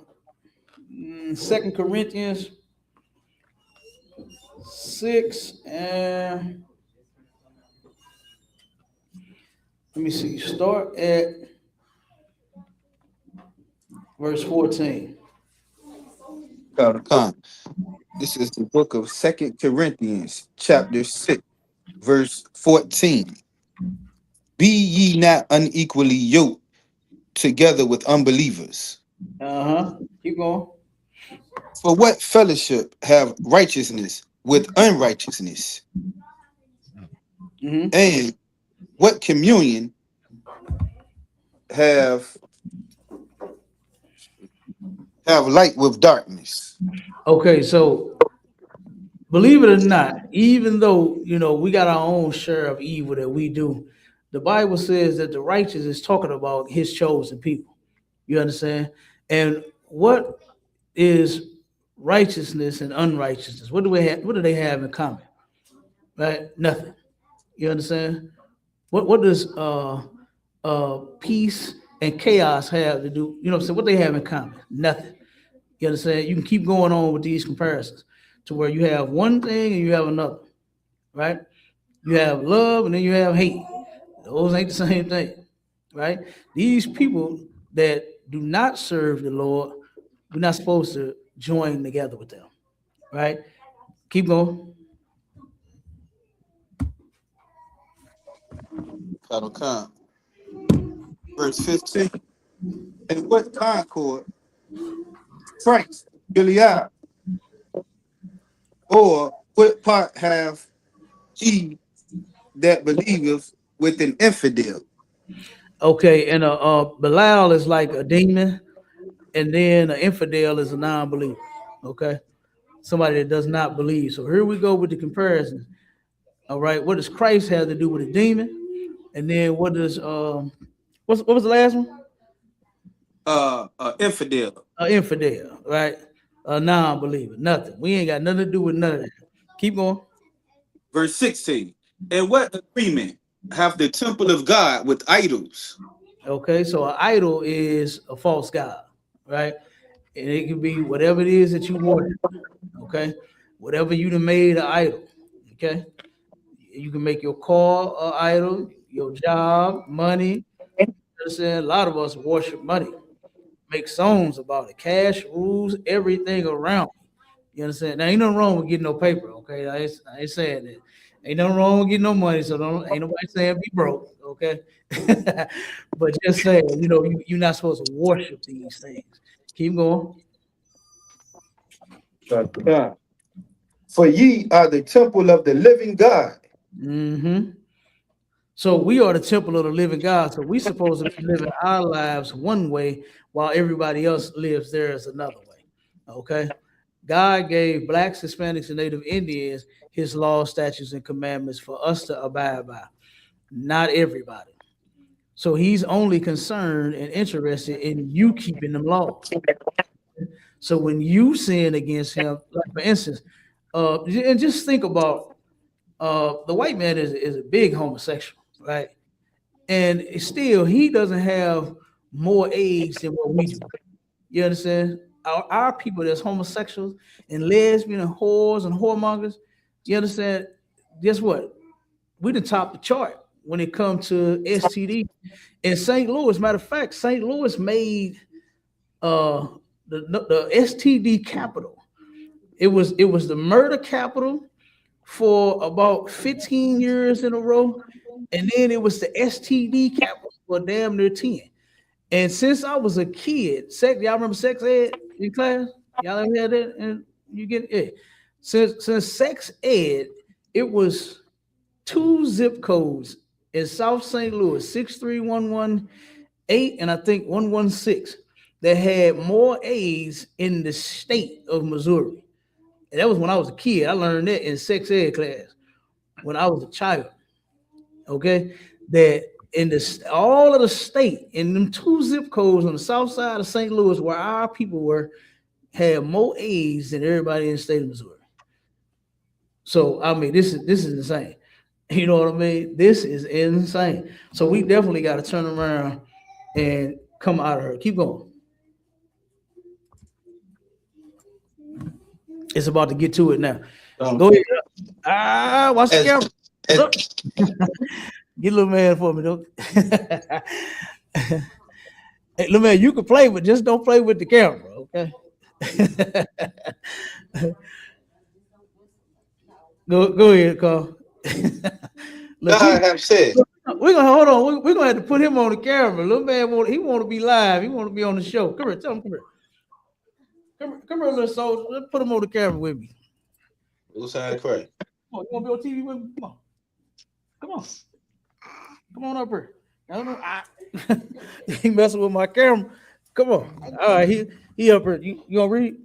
2 Corinthians 6 and let me see. Start at verse 14. This is the book of 2 Corinthians, chapter 6, verse 14. Be ye not unequally yoked together with unbelievers. Keep going. For what fellowship have righteousness with unrighteousness? And what communion have light with darkness? Okay, so believe it or not, even though we got our own share of evil that we do, the Bible says that the righteous is talking about his chosen people. You understand? And what is righteousness and unrighteousness? What do we have? What do they have in common? Right? Nothing. You understand? What does peace and chaos have to do? You know what I'm saying? What they have in common? Nothing. You understand? You can keep going on with these comparisons to where you have one thing and you have another, right? You have love and then you have hate. Those ain't the same thing, right? These people that do not serve the Lord, we're not supposed to join together with them, right? Keep going. Verse 15. And what concord, Christ, Gilead, or what part have he that believeth with an infidel? Okay, and Belial is like a demon, and then an infidel is a non-believer. Okay, somebody that does not believe. So here we go with the comparison. All right, what does Christ have to do with a demon? And then what does what was the last one? Infidel. Infidel, right? A non-believer. Nothing. We ain't got nothing to do with none of that. Keep going. Verse 16. And what agreement have the temple of God with idols? Okay, so an idol is a false god, right? And it can be whatever it is that you want. Okay, whatever you done made an idol. Okay, you can make your car an idol, your job, money. You understand? A lot of us worship money, make songs about it. Cash rules everything around. You understand? Now, ain't nothing wrong with getting no paper. Okay, I ain't saying that. Ain't nothing wrong with getting no money. So ain't nobody saying be broke. Okay, but just saying, you're not supposed to worship these things. Keep going. For ye are the temple of the living God. So we are the temple of the living God. So we're supposed to be living our lives one way while everybody else lives theirs another way. Okay. God gave blacks, Hispanics, and Native Indians his laws, statutes, and commandments for us to abide by. Not everybody. So he's only concerned and interested in you keeping them laws. So when you sin against him, like for instance, and just think about the white man is a big homosexual, right? And still he doesn't have more AIDS than what we do. You understand? Our people that's homosexuals and lesbian and whores and whoremongers, you understand? Guess what? We done top the chart when it comes to STD. In St. Louis, matter of fact, St. Louis made the STD capital. It was the murder capital for about 15 years in a row, and then it was the STD capital for damn near 10. And since I was a kid, y'all remember sex ed in class? Y'all ever had that? And you get it. Since sex ed, it was 2 zip codes in South St. Louis, 63118 and I think 116, that had more A's in the state of Missouri. And that was when I was a kid. I learned that in sex ed class when I was a child. Okay, that in all of the state, in them 2 zip codes on the south side of St. Louis, where our people were, had more AIDS than everybody in the state of Missouri. So I mean, this is insane. You know what I mean? This is insane. So we definitely got to turn around and come out of her. Keep going. It's about to get to it now. Go ahead. Watch the camera. Get a little man for me, though. Hey, little man, you can play, but just don't play with the camera, okay? Go ahead, Carl. God have said. We're gonna hold on. We're gonna have to put him on the camera. Little man want to be live. He want to be on the show. Come here, tell him, come here. Come here, little soldier. Let's put him on the camera with me. Who's side crack? Come on, you want to be on TV with me? Come on up here. No, he messing with my camera. Come on. All right, he up here. You gonna read?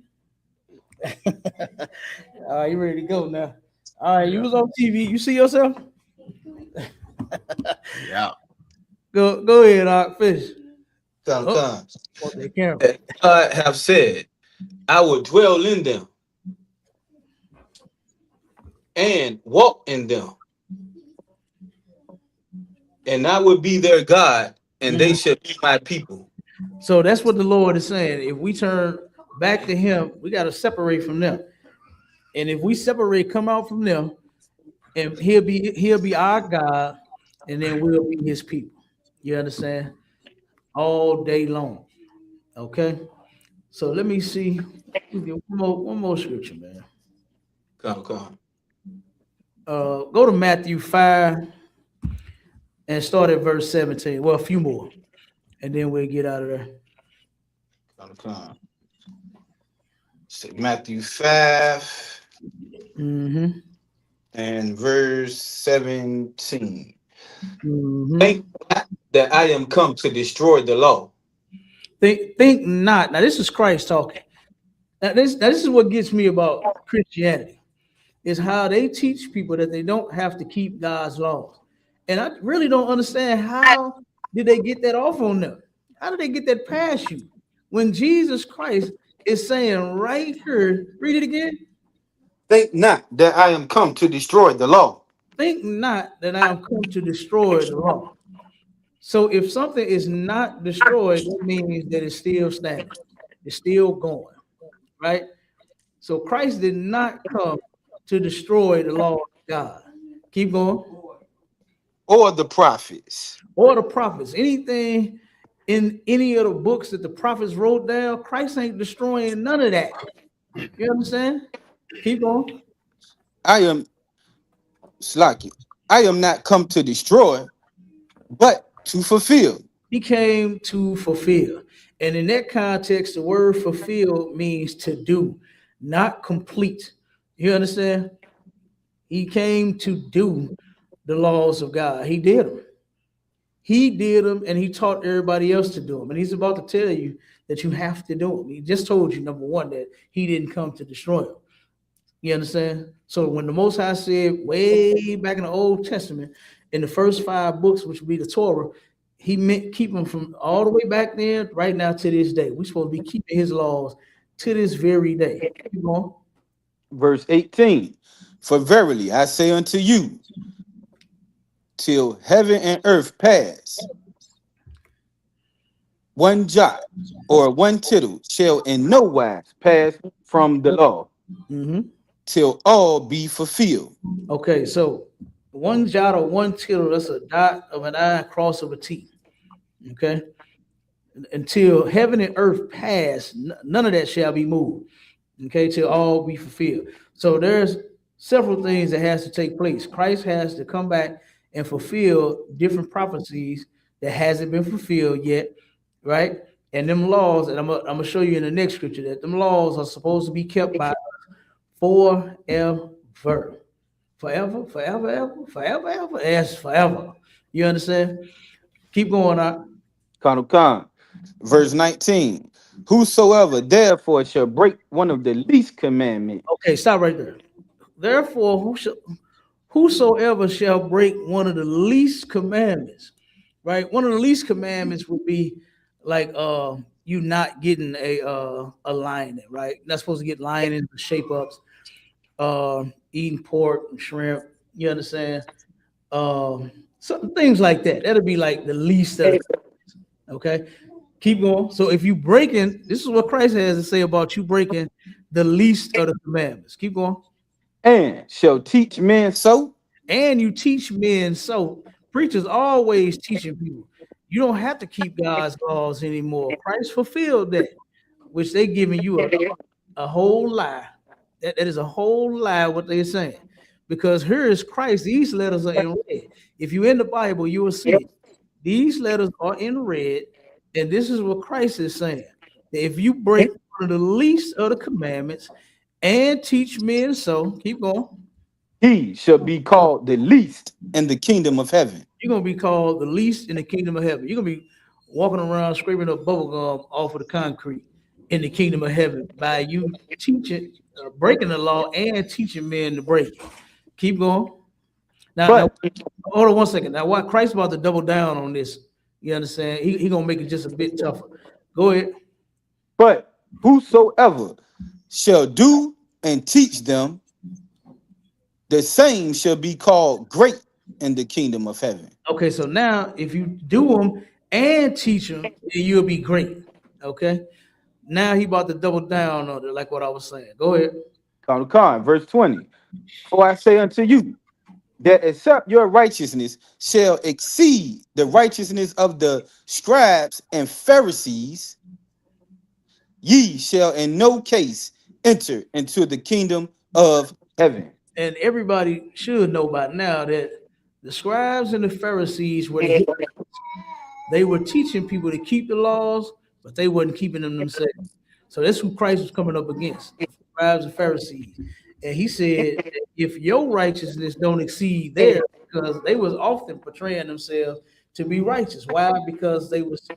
All right, you ready to go now? All right, you was on TV. You see yourself? Yeah. Go ahead, fish. God have said, I will dwell in them and walk in them, and I will be their God, and they shall be my people. So that's what the Lord is saying. If we turn back to him, we got to separate from them. And if we separate, come out from them, and he'll be our God, and then we'll be his people. You understand? All day long. Okay. So let me see. One more scripture, man. Come. Go to Matthew 5 and start at verse 17. Well, a few more, and then we'll get out of there. Come. Matthew 5 and verse 17. Think not that I am come to destroy the law. Think not. Now, this is Christ talking. Now, this is what gets me about Christianity, is how they teach people that they don't have to keep God's laws. And I really don't understand, how did they get that off on them? How did they get that past you? When Jesus Christ is saying right here, read it again. Think not that I am come to destroy the law. Think not that I am come to destroy the law. So if something is not destroyed, that means that it's still standing. It's still going, right? So Christ did not come to destroy the law of God. Keep going. Or the prophets. Or the prophets. Anything in any of the books that the prophets wrote down, Christ ain't destroying none of that. You understand? Keep going. I am not come to destroy, but to fulfill. He came to fulfill. And in that context, the word fulfill means to do, not complete. You understand? He came to do the laws of God. He did them. He did them, and he taught everybody else to do them. And he's about to tell you that you have to do them. He just told you, number one, that he didn't come to destroy them. You understand? So when the Most High said way back in the Old Testament, in the first 5 books, which would be the Torah, he meant keep them from all the way back then, right now to this day. We're supposed to be keeping his laws to this very day. Keep going. Verse 18. For verily I say unto you, till heaven and earth pass, one jot or one tittle shall in no wise pass from the law, till all be fulfilled. Okay, so one jot or one tittle, that's a dot of an I, cross of a T. Okay, until heaven and earth pass, none of that shall be moved. Okay, till all be fulfilled. So there's several things that has to take place. Christ has to come back and fulfill different prophecies that hasn't been fulfilled yet, right? And them laws, and I'm gonna show you in the next scripture, that them laws are supposed to be kept by forever. Forever. Yes, forever. You understand? Keep going on. Verse 19. Whosoever therefore shall break one of the least commandments. Okay, stop right there. Therefore, whosoever shall break one of the least commandments, right? One of the least commandments would be like you not getting a lion, right? You're not supposed to get lion in the shape ups, eating pork and shrimp. You understand? Some things like that. That'll be like the least of the, okay. Keep going. So if you breaking, this is what Christ has to say about you breaking the least of the commandments. Keep going. And shall teach men so. And you teach men so. Preachers always teaching people. You don't have to keep God's laws anymore. Christ fulfilled that, which they giving you a whole lie. That is a whole lie what they're saying. Because here is Christ. These letters are in red. If you're in the Bible, you will see it. These letters are in red, and this is what Christ is saying. That if you break one of the least of the commandments and teach men so, keep going. He shall be called the least in the kingdom of heaven. You're going to be called the least in the kingdom of heaven. You're going to be walking around scraping up bubble gum off of the concrete in the kingdom of heaven by you teaching, breaking the law and teaching men to break it. Keep going. Now, hold on 1 second. Now, why Christ about to double down on this? You understand? He going to make it just a bit tougher. Go ahead. But whosoever shall do and teach them, the same shall be called great in the kingdom of heaven. Okay, so now if you do them and teach them, then you'll be great. Okay. Now he about to double down on it, like what I was saying. Go ahead. Verse 20. For I say unto you, that except your righteousness shall exceed the righteousness of the scribes and Pharisees, ye shall in no case enter into the kingdom of heaven. And everybody should know by now that the scribes and the Pharisees were the they were teaching people to keep the laws, but they weren't keeping them themselves. So that's who Christ was coming up against, the scribes and Pharisees. And he said, if your righteousness don't exceed theirs, because they was often portraying themselves to be righteous. Why? Because they was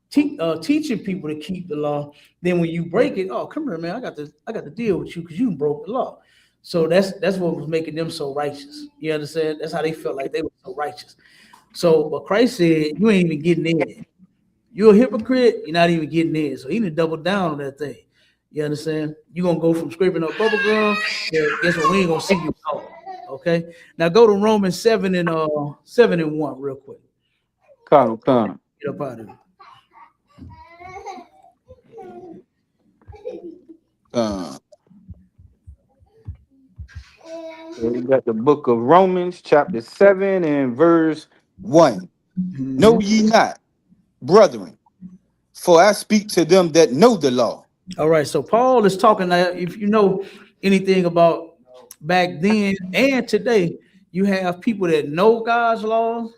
teaching people to keep the law. Then when you break it, oh, come here, man, I got to deal with you because you broke the law. So that's what was making them so righteous. You understand? That's how they felt like they were so righteous. So, but Christ said, you ain't even getting in. You're a hypocrite. You're not even getting in. So he didn't double down on that thing. You understand? You're going to go from scraping up bubble gum to guess what? We ain't going to see you at all. Okay? Now go to Romans 7 and 1 real quick. Come. Get up out of it. We got the book of Romans, chapter 7 and verse 1. Mm-hmm. Know ye not, brethren, for I speak to them that know the law. All right, so Paul is talking now. If you know anything about back then and today, you have people that know God's laws,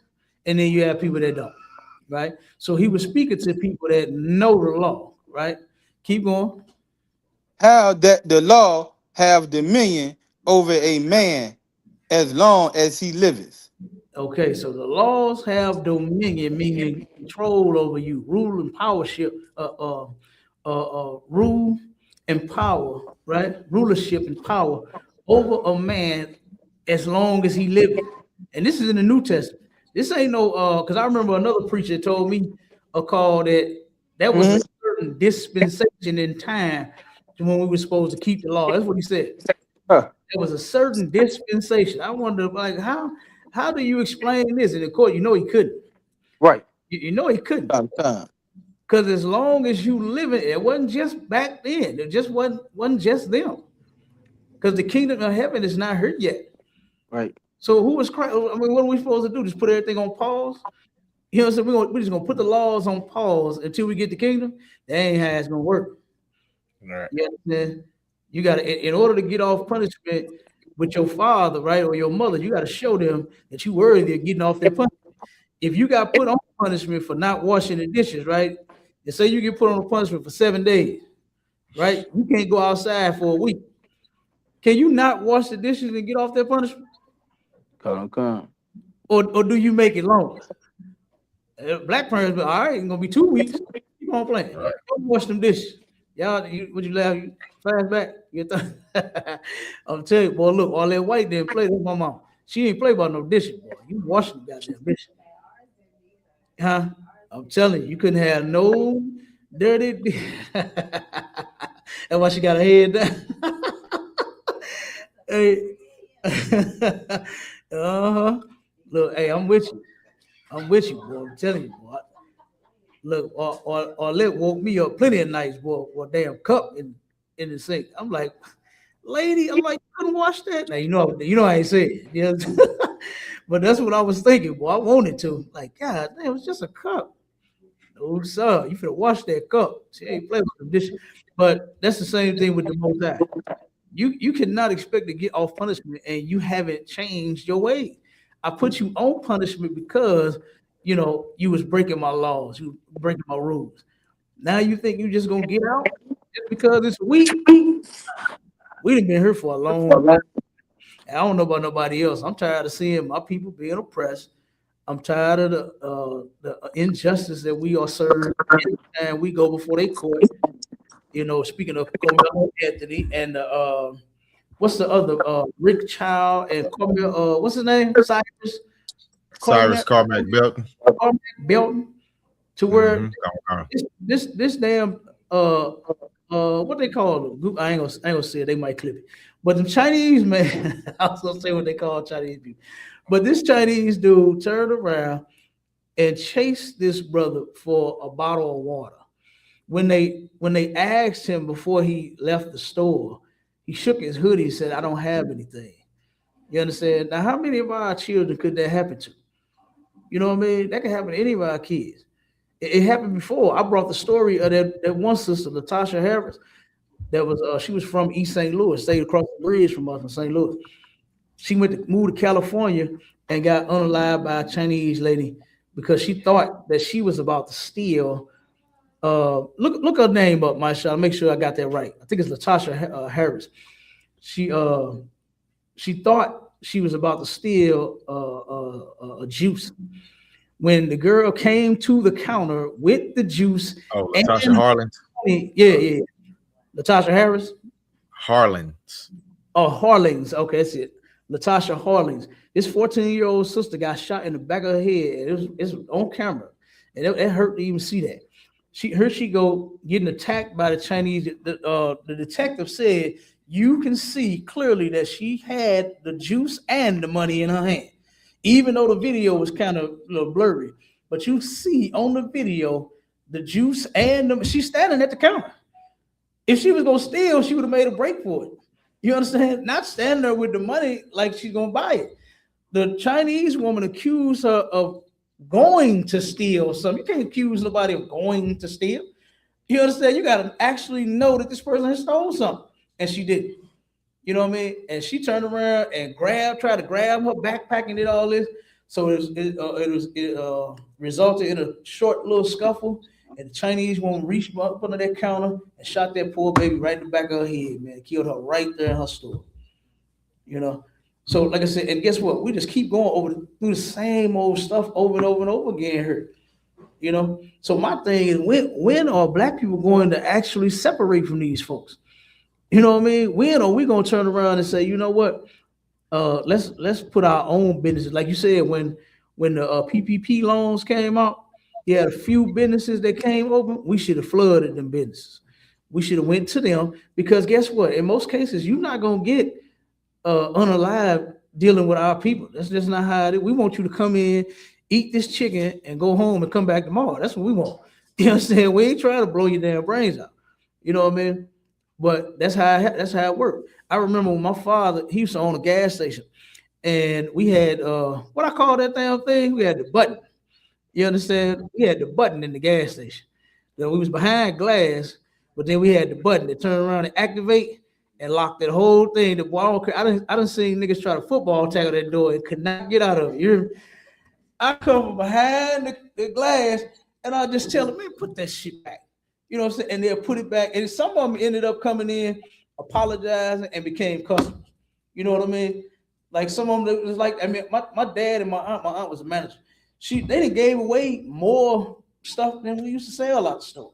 and then you have people that don't, right? So he was speaking to people that know the law, right? Keep going. How that the law have dominion over a man as long as he liveth. Okay, so the laws have dominion, meaning control over you, rule and powership, rule and power, right? Rulership and power over a man as long as he liveth. And this is in the New Testament. This ain't no because I remember another preacher told me a call that was a certain dispensation in time when we were supposed to keep the law. That's what he said. There was a certain dispensation. I wonder, like, how do you explain this? And of course, you know he couldn't. Right. You know he couldn't. Because as long as you live it wasn't just back then. It just wasn't just them. Because the kingdom of heaven is not here yet. Right. So who is Christ? I mean, what are we supposed to do? Just put everything on pause? You know what I'm saying? We're just gonna put the laws on pause until we get the kingdom. That ain't how it's gonna work. Right. You understand? You got to, in order to get off punishment with your father, right, or your mother, you got to show them that you worthy of getting off their punishment. If you got put on punishment for not washing the dishes, right, and say you get put on a punishment for 7 days, right, you can't go outside for a week. Can you not wash the dishes and get off their punishment? Come. Or do you make it longer? Black parents, but all right, it's gonna be 2 weeks. Keep on playing. Right. Go wash them dishes. Y'all, would you laugh? You flashback? I'm telling you, boy, look, all that white didn't play. That's my mom. She ain't play about no dishes, boy. You wash the goddamn dishes. Huh? I'm telling you, you couldn't have no Dirty. And why she got her head down. Hey. Look, hey, I'm with you. I'm with you, boy. I'm telling you, boy. Look, Arlette woke me up plenty of nights, boy, with a damn cup in the sink. I'm like, lady, I'm like, you couldn't wash that. Now you know I ain't say it. You know? But that's what I was thinking, boy. I wanted to. Like, God damn, it was just a cup. Oh, son, you finna wash that cup. She ain't playing with the dishes. But that's the same thing with the Most High. You cannot expect to get off punishment and you haven't changed your way. I put you on punishment because you was breaking my laws, you breaking my rules. Now you think you just gonna get out just because it's a week? We done been here for a long time. I don't know about nobody else. I'm tired of seeing my people being oppressed. I'm tired of the injustice that we are served and we go before they court. Speaking of Carmelo Anthony and what's the other Rick Child and Carmelo, what's his name? Cyrus Carmack Belton. Belton. To where this damn what they call them? I ain't gonna say it, they might clip it. But the Chinese man, I was gonna say what they call Chinese people. But this Chinese dude turned around and chased this brother for a bottle of water. When they asked him before he left the store, he shook his hoodie and said, "I don't have anything." You understand? Now, how many of our children could that happen to? You know what I mean? That could happen to any of our kids. It happened before. I brought the story of that one sister, Latasha Harris. That was she was from East St. Louis, stayed across the bridge from us in St. Louis. She moved to California and got unalived by a Chinese lady because she thought that she was about to steal. Look her name up, Maisha. Make sure I got that right. I think it's Latasha Harris. She thought she was about to steal a juice. When the girl came to the counter with the juice, Latasha Harlins. Yeah, Latasha Harris. Harlins. Oh, Harlings. Okay, that's it. Latasha Harlings. This 14-year-old sister got shot in the back of her head. It's on camera, and it hurt to even see that. She go getting attacked by the Chinese. The detective said you can see clearly that she had the juice and the money in her hand, even though the video was kind of a little blurry. But you see on the video the juice and she's standing at the counter. If she was gonna steal, she would have made a break for it. You understand? Not standing there with the money like she's gonna buy it. The Chinese woman accused her of going to steal something. You can't accuse nobody of going to steal. You understand? You gotta actually know that this person has stole something, and she didn't. You know what I mean? And she turned around and tried to grab her backpack and did all this. So it resulted in a short little scuffle. And the Chinese woman reached up under that counter and shot that poor baby right in the back of her head, man. Killed her right there in her store. So like I said, and guess what? We just keep going through the same old stuff over and over and over again here. So my thing is, when are black people going to actually separate from these folks? You know what I mean? When are we gonna turn around and say, you know what? Let's put our own businesses. Like you said, when the PPP loans came out, you had a few businesses that came open. We should have flooded them businesses. We should have went to them because guess what? In most cases, you're not gonna get unalive dealing with our people. That's just not how it is. We want you to come in, eat this chicken, and go home and come back tomorrow. That's what we want. You know what I'm saying? We ain't trying to blow your damn brains out. You know what I mean? But that's how it worked. I remember when my father, he used to own a gas station, and we had what I call that damn thing. We had the button. You understand? We had the button in the gas station. Then we was behind glass, but then we had the button that turned around and activate and lock that whole thing. I done seen niggas try to football tackle that door and could not get out of it. I come from behind the glass and I just tell them, man, put that shit back. You know what I'm saying? And they'll put it back. And some of them ended up coming in, apologizing, and became customers. You know what I mean? Like some of them, it was like, I mean, my dad and my aunt was a manager. They done gave away more stuff than we used to sell out the store.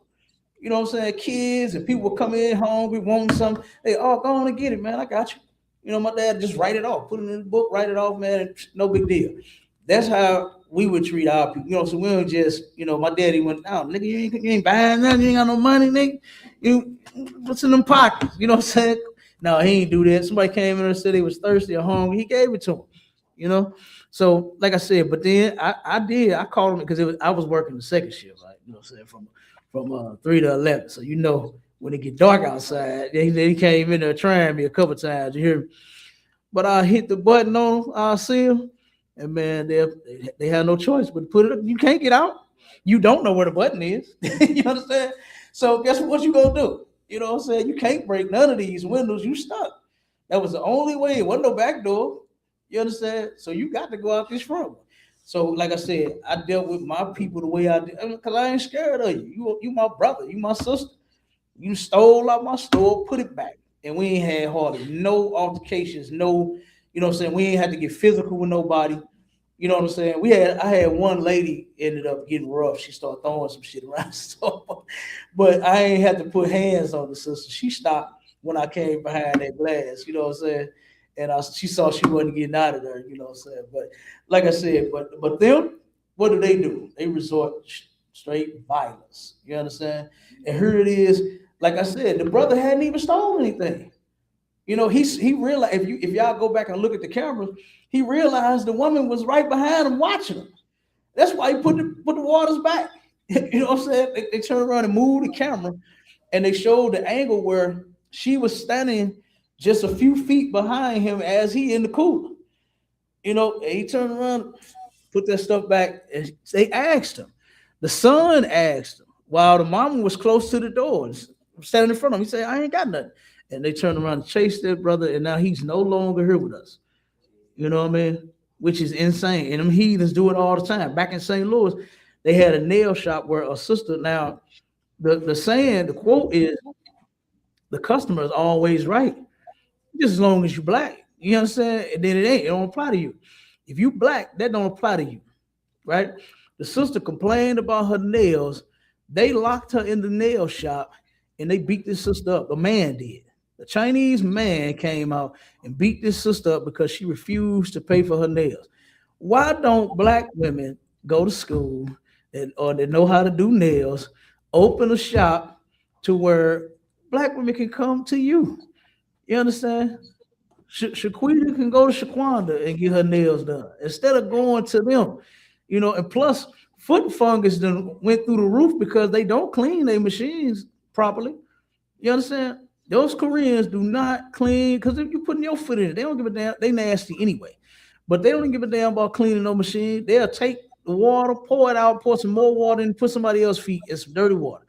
You know what I'm saying? Kids and people would come in hungry, wanting something. They go on and get it, man. I got you. You know, my dad just write it off, put it in the book, write it off, man. No big deal. That's how we would treat our people. You know, so we don't just, you know, my daddy went down, nigga, you ain't buying nothing, you ain't got no money, nigga. You what's in them pockets? You know what I'm saying? No, he ain't do that. Somebody came in and said they was thirsty or hungry, he gave it to him. You know, so like I said, but then I called him because I was working the second shift, like you know, what I'm saying from 3 to 11. So you know, when it get dark outside, he came in there trying me a couple times. You hear me? But I hit the button on our seal, and man, they had no choice but to put it up. You can't get out. You don't know where the button is. You understand? So guess what you gonna do? You know what I'm saying? You can't break none of these windows. You stuck. That was the only way. It wasn't no back door. You understand? So you got to go out this front one. So like I said, I dealt with my people the way I did because I ain't scared of you. You my brother. You my sister. You stole out my store, put it back. And we ain't had hardly no altercations, no, you know what I'm saying? We ain't had to get physical with nobody. You know what I'm saying? I had one lady ended up getting rough. She started throwing some shit around the store. But I ain't had to put hands on the sister. She stopped when I came behind that glass, you know what I'm saying? And she saw she wasn't getting out of there, you know what I'm saying? But like I said, but them, what do? They resort straight violence. You understand? And here it is. Like I said, the brother hadn't even stolen anything. You know, he realized if y'all go back and look at the cameras, he realized the woman was right behind him watching him. That's why he put the waters back. You know what I'm saying? They turned around and moved the camera, and they showed the angle where she was standing just a few feet behind him as he in the cooler. You know, and he turned around, put that stuff back, and they asked him. The son asked him while the mama was close to the door, standing in front of him. He said, I ain't got nothing. And they turned around and chased their brother, and now he's no longer here with us. You know what I mean? Which is insane. And them heathens do it all the time. Back in St. Louis, they had a nail shop where a sister, now the saying, the quote is, the customer is always right, just as long as you black. You understand? And then it don't apply to you. If you black, that don't apply to you, right? The sister complained about her nails. They locked her in the nail shop and they beat this sister up. The man did. The Chinese man came out and beat this sister up because she refused to pay for her nails. Why don't black women go to school or they know how to do nails, open a shop to where black women can come to you? You understand? Shaquita can go to Shaquanda and get her nails done instead of going to them. You know, and plus foot fungus then went through the roof because they don't clean their machines properly. You understand? Those Koreans do not clean because if you're putting your foot in it, they don't give a damn. They nasty anyway, but they don't give a damn about cleaning no machine. They'll take the water, pour it out, pour some more water, and put somebody else's feet in some dirty water.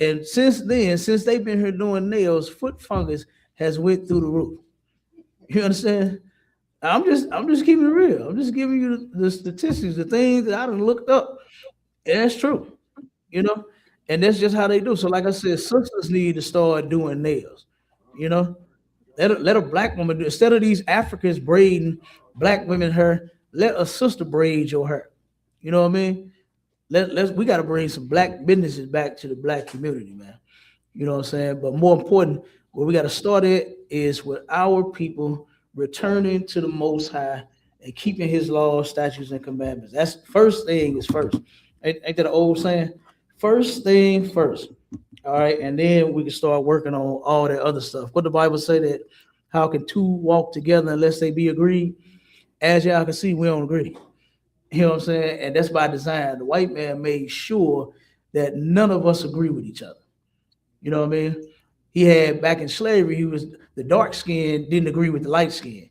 And since then, since they've been here doing nails, foot fungus has went through the roof. You understand? I'm just keeping it real. I'm just giving you the statistics, the things that I done looked up. And that's true, you know. And that's just how they do. So, like I said, sisters need to start doing nails. You know, let a black woman do instead of these Africans braiding black women hair. Let a sister braid your hair. You know what I mean? We got to bring some black businesses back to the black community, man. You know what I'm saying? But more important, where we got to start at is with our people returning to the Most High and keeping His laws, statutes, and commandments. That's first thing is first. Ain't that an old saying? First thing first. All right, and then we can start working on all that other stuff. What the Bible say that how can two walk together unless they be agreed? As y'all can see, we don't agree. You know what I'm saying? And that's by design. The white man made sure that none of us agree with each other. You know what I mean? He had back in slavery, he was the dark skin didn't agree with the light skin,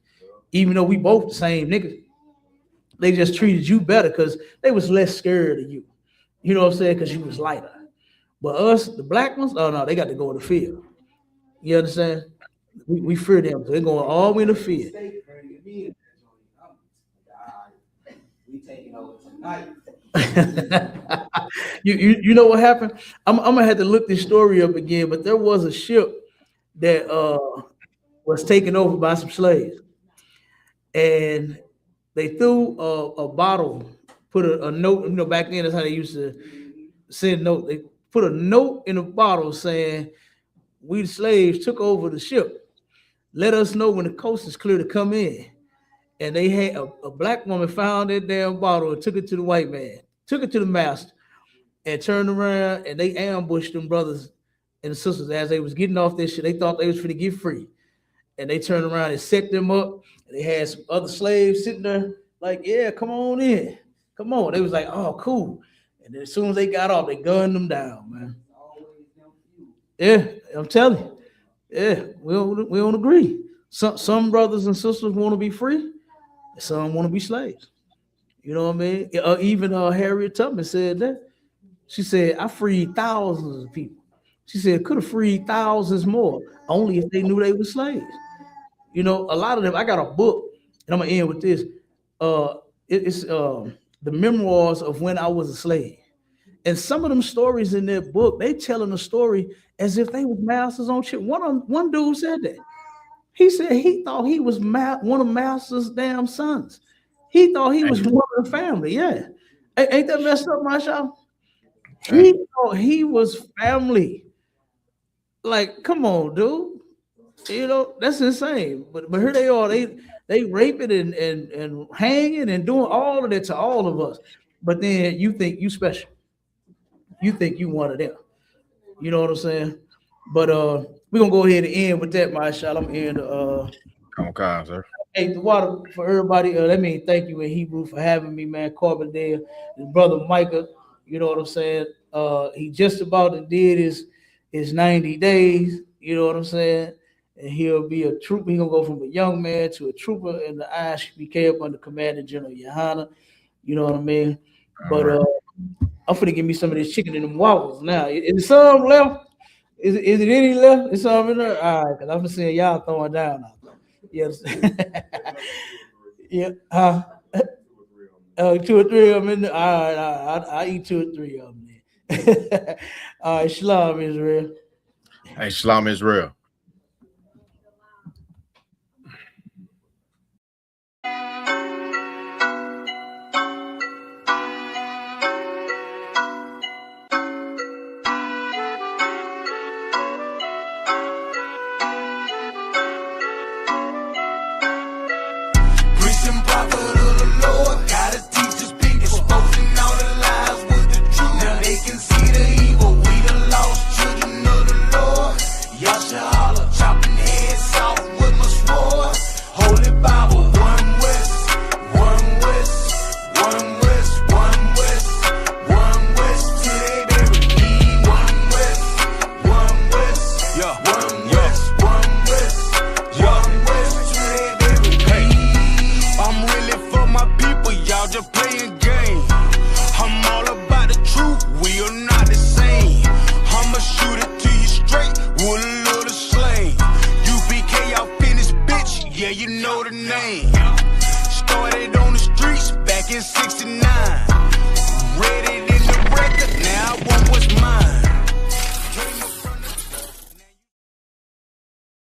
even though we both the same niggas. They just treated you better because they was less scared of you. You know what I'm saying? Because you was lighter. But us, the black ones, oh no, they got to go in the field. You understand? We fear them. So they're going all the way in the field. We taking over tonight. You know what happened? I'm gonna have to look this story up again, but there was a ship that was taken over by some slaves, and they threw a bottle, put a note. You know, back then that's how they used to send note. They put a note in a bottle saying, "We the slaves took over the ship. Let us know when the coast is clear to come in." and they had a black woman found that damn bottle and took it to the white man, took it to the master, and turned around and they ambushed them brothers and sisters as they was getting off this shit. They thought they was finna get free, and they turned around and set them up. And they had some other slaves sitting there like, yeah, come on in, come on. They was like, oh, cool. And then as soon as they got off, they gunned them down, man. Yeah, I'm telling you. Yeah, we don't agree. Some brothers and sisters want to be free, some want to be slaves. You know what I mean? Even Harriet Tubman said that. She said, I freed thousands of people. She said, could have freed thousands more, only if they knew they were slaves. You know, a lot of them, I got a book, and I'm going to end with this. It's the memoirs of when I was a slave. And some of them stories in their book, they telling a story as if they was masters on shit. One dude said that. He said he thought he was one of master's damn sons. He thought he was one of the family. Yeah. Ain't that messed up, Marshall? He thought he was family. Like, come on, dude. You know, that's insane. But here they are. They raping and hanging and doing all of that to all of us. But then you think you special. You think you one of them. You know what I'm saying? But we're gonna go ahead and end with that, Marshall. I'm in okay, sir. Hey, the water for everybody. Let me thank you in Hebrew for having me, man. Carbondale, his brother Micah. You know what I'm saying? He just about did his 90 days. You know what I'm saying? And he'll be a trooper. He's gonna go from a young man to a trooper in the ISUPK under Commander General YAHANNA. You know what I mean? But I'm finna give me some of this chicken in them waffles now. Is some left? Is it any left? Is some in there? All right, because I'm seeing y'all throwing down out there. Yes. Yeah. 2 or 3 of them in there. All right. I eat 2 or 3 of them then. All right. Shalom, Israel. Hey, Shalom, Israel. You know the name. Started on the streets back in '69. Read it in the record, now I want what's mine.